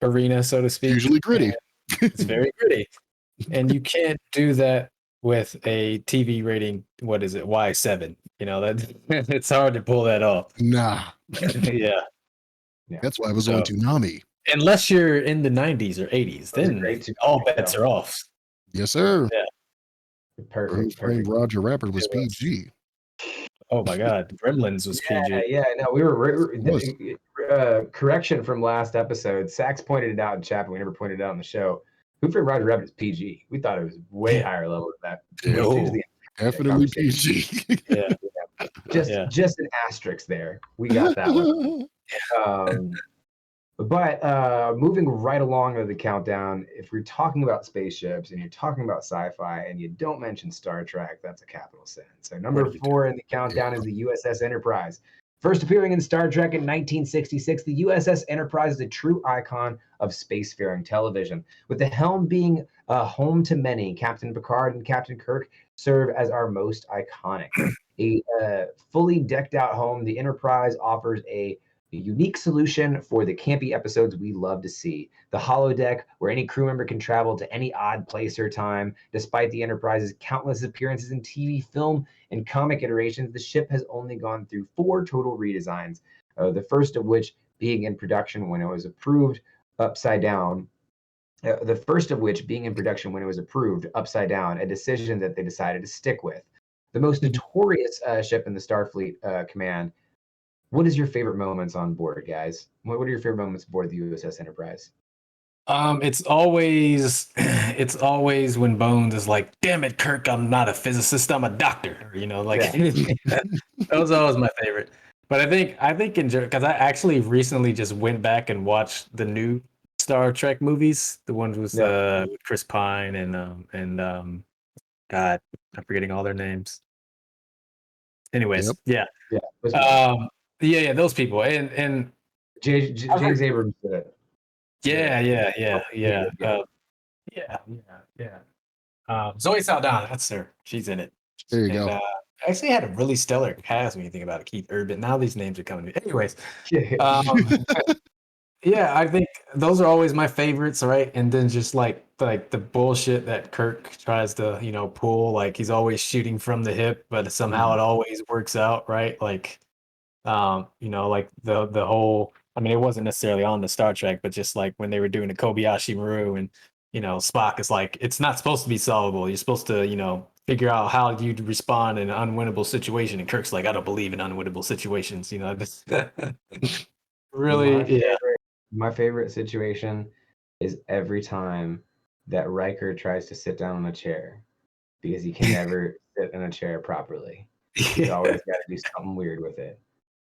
arena, so to speak. Usually gritty. It's very gritty. And you can't do that with a TV rating, what is it, Y7? That it's hard to pull that off. Nah. Yeah. That's why I was on Toonami. Unless you're in the 90s or 80s, then all bets are off. Yes, sir. Yeah. Perfect. Roger Rabbit was PG. Oh my God, Gremlins was PG. Yeah, no, we were correction from last episode. Sax pointed it out in chat, but we never pointed it out on the show. Who Framed Roger Rabbit is PG. We thought it was way higher level than that. No, definitely PG. Just an asterisk there. We got that one. But moving right along to the countdown, if we're talking about spaceships and you're talking about sci-fi and you don't mention Star Trek, that's a capital sin. So number 4 in the countdown is the USS Enterprise. First appearing in Star Trek in 1966, the USS Enterprise is a true icon of spacefaring television. With the helm being home to many, Captain Picard and Captain Kirk serve as our most iconic. A fully decked out home, the Enterprise offers a A unique solution for the campy episodes we love to see. The holodeck, where any crew member can travel to any odd place or time. Despite the Enterprise's countless appearances in TV, film, and comic iterations, the ship has only gone through 4 total redesigns, the first of which being in production when it was approved upside down. The first of which being in production when it was approved upside down, a decision that they decided to stick with. The most notorious ship in the Starfleet Command. What is your favorite moments on board, guys? What are your favorite moments aboard the USS Enterprise? It's always when Bones is like, "Damn it, Kirk! I'm not a physicist. I'm a doctor." You know, like that was always my favorite. But I think because I actually recently just went back and watched the new Star Trek movies, the ones with Chris Pine and God, I'm forgetting all their names. Anyways, yeah, those people and James Abrams did it. Zoe Saldana, that's her. She's in it. There you go. Actually had a really stellar cast when you think about it. Keith Urban. Now these names are coming to me. Anyways, I think those are always my favorites, right? And then just like the bullshit that Kirk tries to, pull, like he's always shooting from the hip, but somehow it always works out, right? Like, like the whole. I mean, it wasn't necessarily on the Star Trek, but just like when they were doing the Kobayashi Maru, and Spock is like, it's not supposed to be solvable. You're supposed to, figure out how you'd respond in an unwinnable situation. And Kirk's like, I don't believe in unwinnable situations. Really, My favorite situation is every time that Riker tries to sit down on a chair because he can never sit in a chair properly. He's always got to do something weird with it.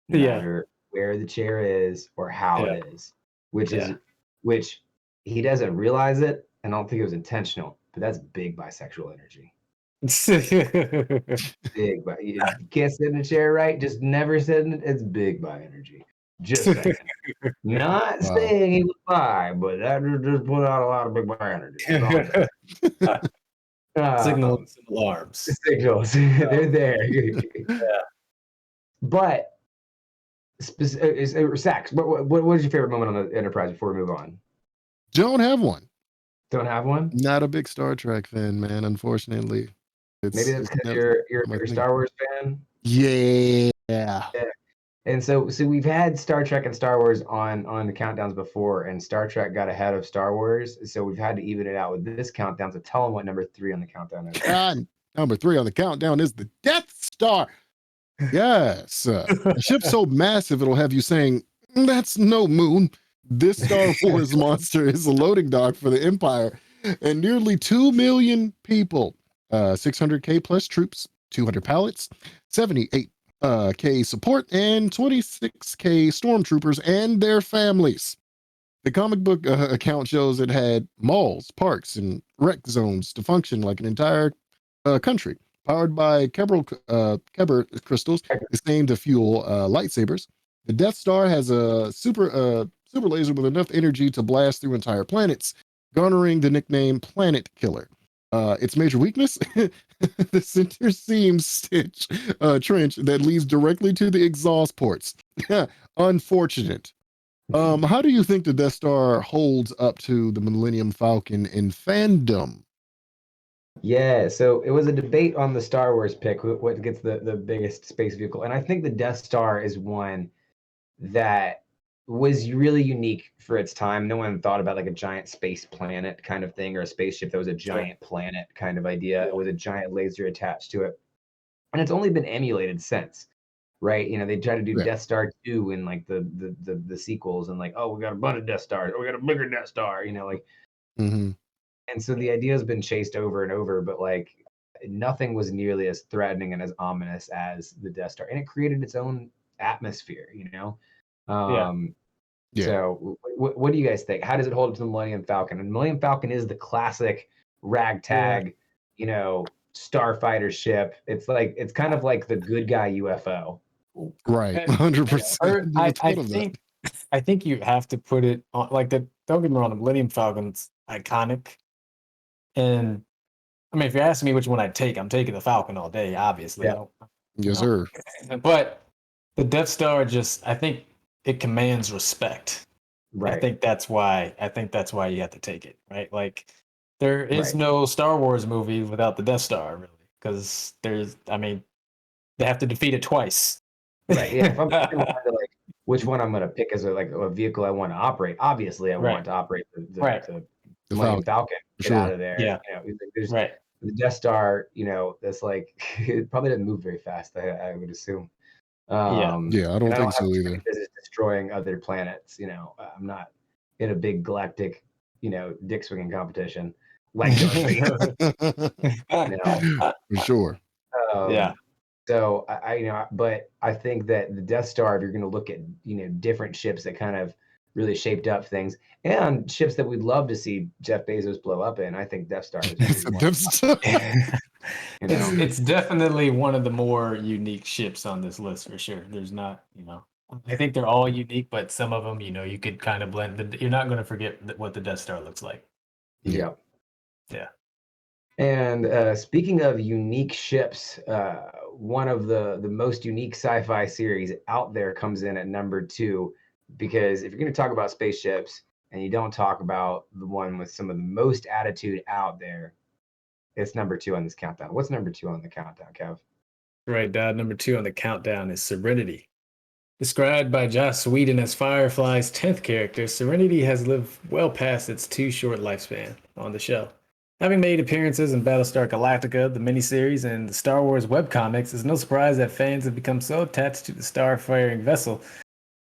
No matter where the chair is or how it is, which he doesn't realize it. And I don't think it was intentional, but that's big bisexual energy. Big bi. You can't sit in a chair right. Just never sit in it. It's big bi energy. Just saying. Not saying he was bi, but that just put out a lot of big bi energy. Signals and alarms. Signals. They're there. But Sax, what is your favorite moment on the Enterprise before we move on? Don't have one. Don't have one? Not a big Star Trek fan, man, unfortunately. Maybe that's because you're a Star Wars fan? Yeah. And so we've had Star Trek and Star Wars on the countdowns before, and Star Trek got ahead of Star Wars, so we've had to even it out with this countdown. So tell them what number 3 on the countdown is. Number 3 on the countdown is the Death Star. Yes. A ship so massive it'll have you saying, "That's no moon." This Star Wars monster is a loading dock for the Empire and nearly 2 million people. 600K plus troops, 200 pilots, 78K support, and 26K stormtroopers and their families. The comic book account shows it had malls, parks, and rec zones to function like an entire country, powered by Kyber crystals, the same to fuel lightsabers. The Death Star has a super laser with enough energy to blast through entire planets, garnering the nickname Planet Killer. Its major weakness, the center seam stitch trench that leads directly to the exhaust ports. Unfortunate. How do you think the Death Star holds up to the Millennium Falcon in fandom? Yeah, so it was a debate on the Star Wars pick, what gets the biggest space vehicle. And I think the Death Star is one that was really unique for its time. No one thought about like a giant space planet kind of thing, or a spaceship that was a giant planet kind of idea. It was a giant laser attached to it. And it's only been emulated since, right? They tried to do Death Star 2 in like the sequels, and like, oh, we got a bunch of Death Stars, we got a bigger Death Star, Mm-hmm. And so the idea has been chased over and over, but like nothing was nearly as threatening and as ominous as the Death Star. And it created its own atmosphere, So what do you guys think? How does it hold up to the Millennium Falcon? And Millennium Falcon is the classic ragtag, starfighter ship. It's kind of like the good guy UFO. Right. 100%. I think you have to put it on don't get me wrong, the Millennium Falcon's iconic. And I mean, if you're asking me which one I'd take, I'm taking the Falcon all day, obviously. Yeah. Yes, sir. But the Death Star I think it commands respect. Right. I think that's why you have to take it, right? Like there is no Star Wars movie without the Death Star, really, because they have to defeat it twice. Right. Yeah. If I'm thinking like which one I'm going to pick as a vehicle I want to operate, obviously I want to operate the Millennium Falcon. Get out of there. Yeah. There's the Death Star. That's like it probably doesn't move very fast. I would assume. I don't think so either. Because it's destroying other planets. I'm not in a big galactic, dick swinging competition like Darth Vader. For sure. So but I think that the Death Star, if you're going to look at different ships that kind of really shaped up things and ships that we'd love to see Jeff Bezos blow up in, I think Death Star is it's definitely one of the more unique ships on this list for sure. There's not, I think they're all unique, but some of them, you could kind of blend. You're not going to forget what the Death Star looks like. Yeah. Yeah. And speaking of unique ships, one of the most unique sci-fi series out there comes in at number 2, because if you're going to talk about spaceships and you don't talk about the one with some of the most attitude out there, it's number 2 on this countdown. What's number 2 on the countdown, Kev? Right, Dad. Number 2 on the countdown is Serenity. Described by Joss Whedon as Firefly's 10th character, Serenity has lived well past its too short lifespan on the show. Having made appearances in Battlestar Galactica, the miniseries, and the Star Wars webcomics, it's no surprise that fans have become so attached to the star-faring vessel.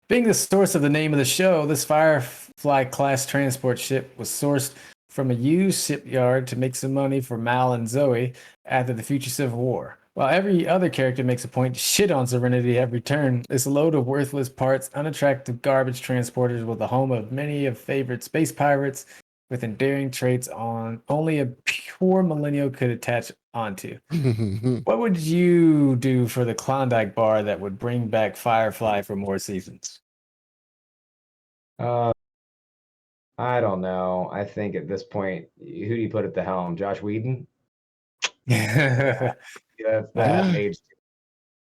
Being the source of the name of the show, this Firefly-class transport ship was sourced from a used shipyard to make some money for Mal and Zoe after the future Civil War. While every other character makes a point to shit on Serenity every turn, this load of worthless parts, unattractive garbage transporters was the home of many of favorite space pirates with endearing traits only a pure millennial could attach onto. What would you do for the Klondike bar that would bring back Firefly for more seasons? I don't know. I think at this point, who do you put at the helm? Josh Whedon? That's that age,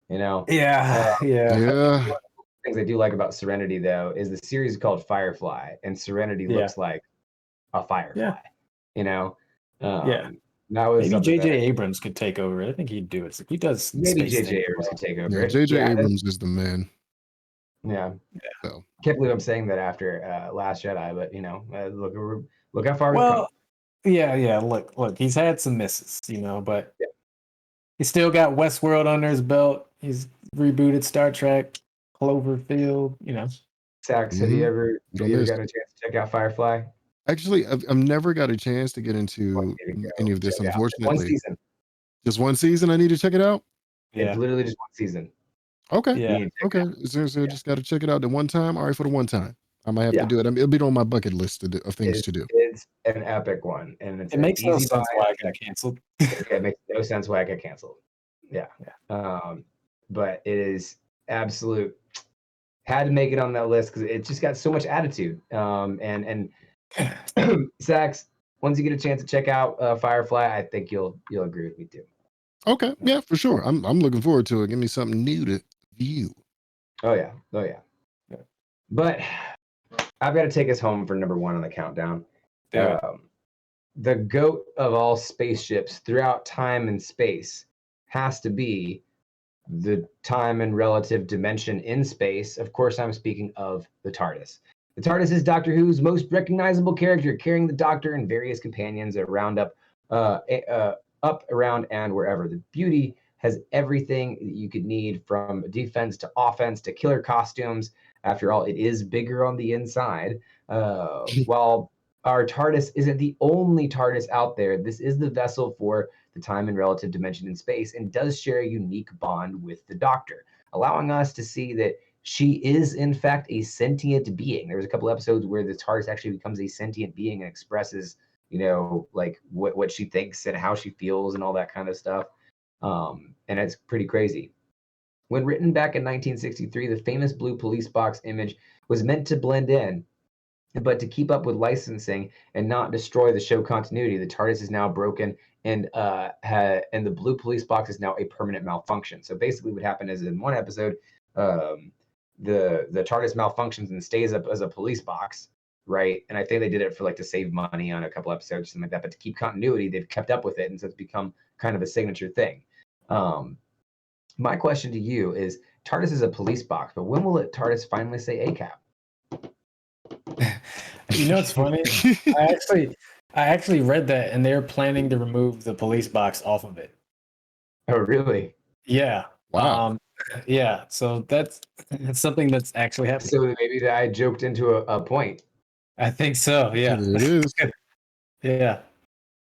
Yeah. One of the things I do like about Serenity, though, is the series is called Firefly, and Serenity looks like a firefly. That was maybe J.J. Abrams could take over. I think he'd do it. He does. Maybe J.J. Abrams could take over. J.J. Abrams is the man. Yeah. So. Can't believe I'm saying that after Last Jedi, but look how far we've come. Yeah. Look, he's had some misses, but he's still got Westworld under his belt. He's rebooted Star Trek, Cloverfield, Sax, have you ever got a chance to check out Firefly? Actually, I've never got a chance to get into any of this, unfortunately. One season. Just one season? I need to check it out? Yeah. It's literally just one season. Okay. Yeah. Okay. So just got to check it out the one time? All right, for the one time. I might have to do it. It'll be on my bucket list of things to do. It's an epic one. And it makes no sense why it got canceled. It makes no sense why it got canceled. Yeah. But it is absolute. Had to make it on that list because it just got so much attitude. And Sax, once you get a chance to check out Firefly, I think you'll agree with me too. Okay, yeah, for sure. I'm looking forward to it. Give me something new to view. Oh yeah. But I've got to take us home for number 1 on the countdown. The GOAT of all spaceships throughout time and space has to be the time and relative dimension in space. Of course, I'm speaking of the TARDIS. The TARDIS is Doctor Who's most recognizable character, carrying the Doctor and various companions around up, around, and wherever. The beauty has everything that you could need, from defense to offense to killer costumes. After all, it is bigger on the inside. While our TARDIS isn't the only TARDIS out there, this is the vessel for the time and relative dimension in space, and does share a unique bond with the Doctor, allowing us to see that she is, in fact, a sentient being. There was a couple episodes where the TARDIS actually becomes a sentient being and expresses, like what she thinks and how she feels and all that kind of stuff. And it's pretty crazy. When written back in 1963, the famous blue police box image was meant to blend in, but to keep up with licensing and not destroy the show continuity, the TARDIS is now broken, and the blue police box is now a permanent malfunction. So basically what happened is, in one episode, TARDIS malfunctions and stays up as a police box, right? And I think they did it for like to save money on a couple episodes, something like that. But to keep continuity, they've kept up with it, and so it's become kind of a signature thing. My question to you is: TARDIS is a police box, but when will TARDIS finally say ACAP? You know, it's funny. I actually read that, and they're planning to remove the police box off of it. Oh, really? Yeah. Wow. Yeah. So it's something that's actually happening. So maybe I joked into a point. I think so. Yeah. There it is. Yeah.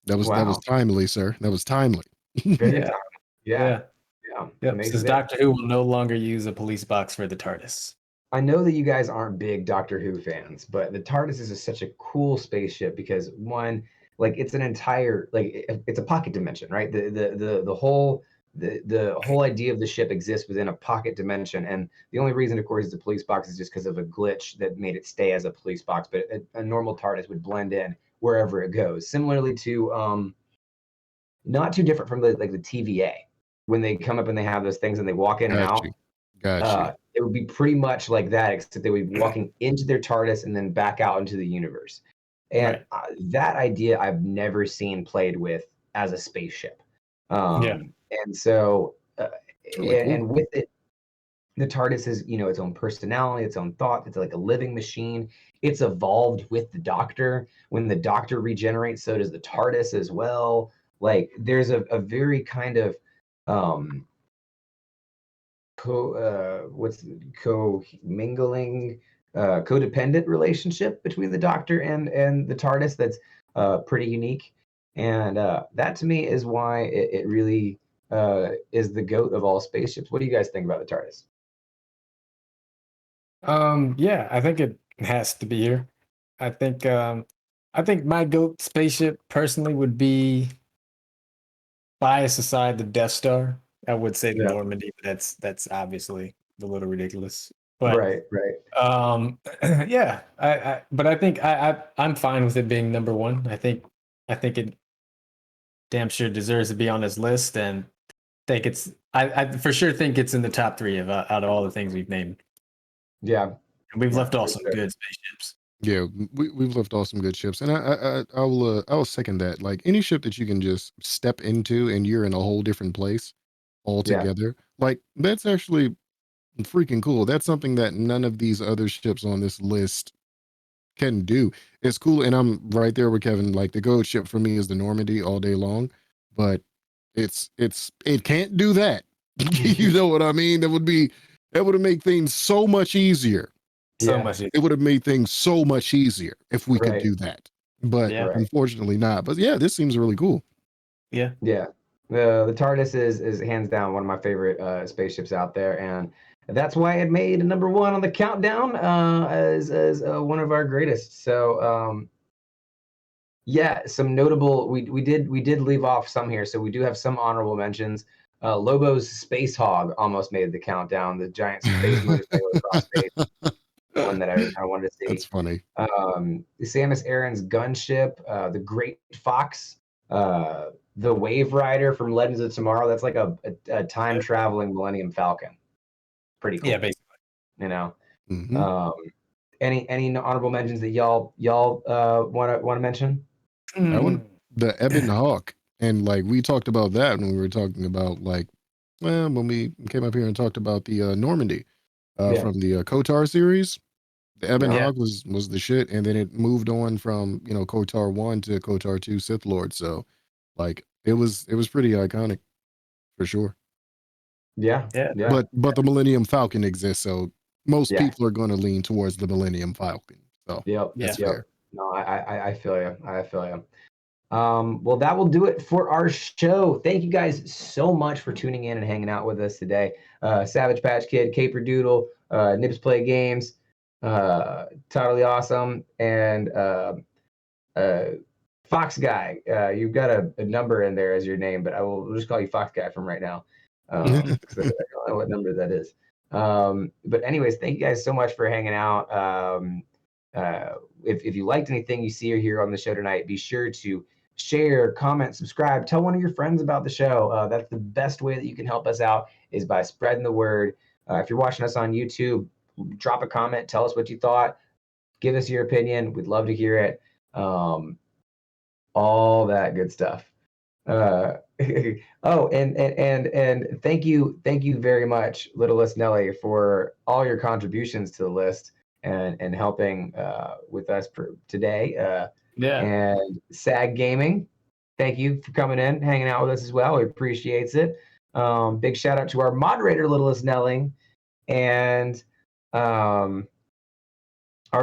That was timely, sir. That was timely. Very timely. Yeah. Yep. Says Doctor Who will no longer use a police box for the TARDIS. I know that you guys aren't big Doctor Who fans, but the TARDIS is such a cool spaceship because one, like it's an entire, like it's a pocket dimension, right? The whole idea of the ship exists within a pocket dimension, and the only reason, of course, it's a police box is just because of a glitch that made it stay as a police box. But a normal TARDIS would blend in wherever it goes. Similarly to, not too different from the TVA when they come up and they have those things and they walk in and out. Gotcha. It would be pretty much like that, except they would be walking into their TARDIS and then back out into the universe. And that idea I've never seen played with as a spaceship. And so, and with it, the TARDIS is, its own personality, its own thought. It's like a living machine. It's evolved with the Doctor. When the Doctor regenerates, so does the TARDIS as well. Like there's a very kind of codependent relationship between the Doctor and the TARDIS that's pretty unique, and that to me is why it really is the GOAT of all spaceships. What do you guys think about the TARDIS? Yeah, I think it has to be here. I think my GOAT spaceship personally would be, bias aside, the Death Star. I would say the Normandy, but that's obviously a little ridiculous. But right. Yeah, but I think I'm fine with it being number one. I think it damn sure deserves to be on this list, and I for sure think it's in the top 3 out of all the things we've named. Yeah, and we've left off some good spaceships. Yeah, we've left off some good ships, and I will second that. Like any ship that you can just step into and you're in a whole different place altogether, like that's actually freaking cool. That's something that none of these other ships on this list can do. It's cool, and I'm right there with Kevin. Like the GOAT ship for me is the Normandy all day long, but it can't do that. You know what I mean? That would have made things so much easier. It would have made things so much easier if we could do that, but unfortunately not. But yeah, this seems really cool. Yeah. The TARDIS is hands down one of my favorite spaceships out there, and that's why it made number 1 on the countdown as one of our greatest. So some notable. We did leave off some here, so we do have some honorable mentions. Lobo's Space Hog almost made the countdown. The giant space motorcycle across space. One that I wanted to see. That's funny. Samus Aran's gunship, the Great Fox, the Wave Rider from Legends of Tomorrow. That's like a time traveling Millennium Falcon. Pretty cool. Yeah, basically. Mm-hmm. Any honorable mentions that y'all want to mention? The Ebon Hawk, and like we talked about that when we were talking about when we came up here and talked about the Normandy. From the KOTOR series, the Ebon Hawk was the shit, and then it moved on from KOTOR 1 to KOTOR 2 Sith Lord. So, like it was pretty iconic, for sure. Yeah. But the Millennium Falcon exists, so most people are going to lean towards the Millennium Falcon. So that's fair. No, I feel you. Well, that will do it for our show. Thank you guys so much for tuning in and hanging out with us today. Savage Patch Kid, Caper Doodle, Nips Play Games, Totally Awesome, and Fox Guy. You've got a number in there as your name, but we'll just call you Fox Guy from right now. Because I don't know what number that is. But anyways, thank you guys so much for hanging out. If you liked anything you see or hear on the show tonight, be sure to share, comment, subscribe, tell one of your friends about the show. That's the best way that you can help us out, is by spreading the word. If you're watching us on YouTube, drop a comment, tell us what you thought, give us your opinion. We'd love to hear it. All that good stuff. Oh, and thank you very much, Littlest Nelly, for all your contributions to the list and helping with us today. And SAG Gaming, thank you for coming in, hanging out with us as well. We appreciate it. Big shout out to our moderator, Littlest Nelly, and our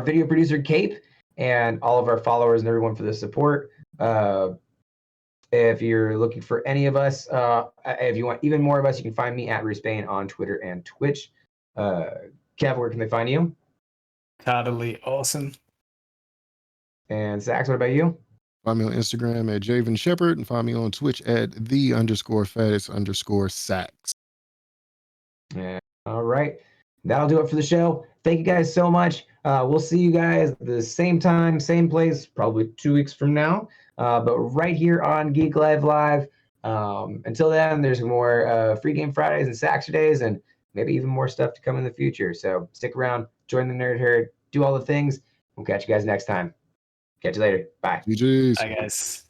video producer, Cape, and all of our followers and everyone for the support. If you're looking for any of us, if you want even more of us, you can find me at Respane on Twitter and Twitch. Kev, where can they find you? Totally awesome. And Sax, what about you? Find me on Instagram at Javen Shepherd and find me on Twitch at _fattest_Sax. Yeah. All right. That'll do it for the show. Thank you guys so much. We'll see you guys the same time, same place, probably 2 weeks from now. But right here on Geeklife Live. Until then, there's more Free Game Fridays and Saturdays, and maybe even more stuff to come in the future. So stick around, join the Nerd Herd, do all the things. We'll catch you guys next time. Catch you later. Bye. GGs. Bye, guys.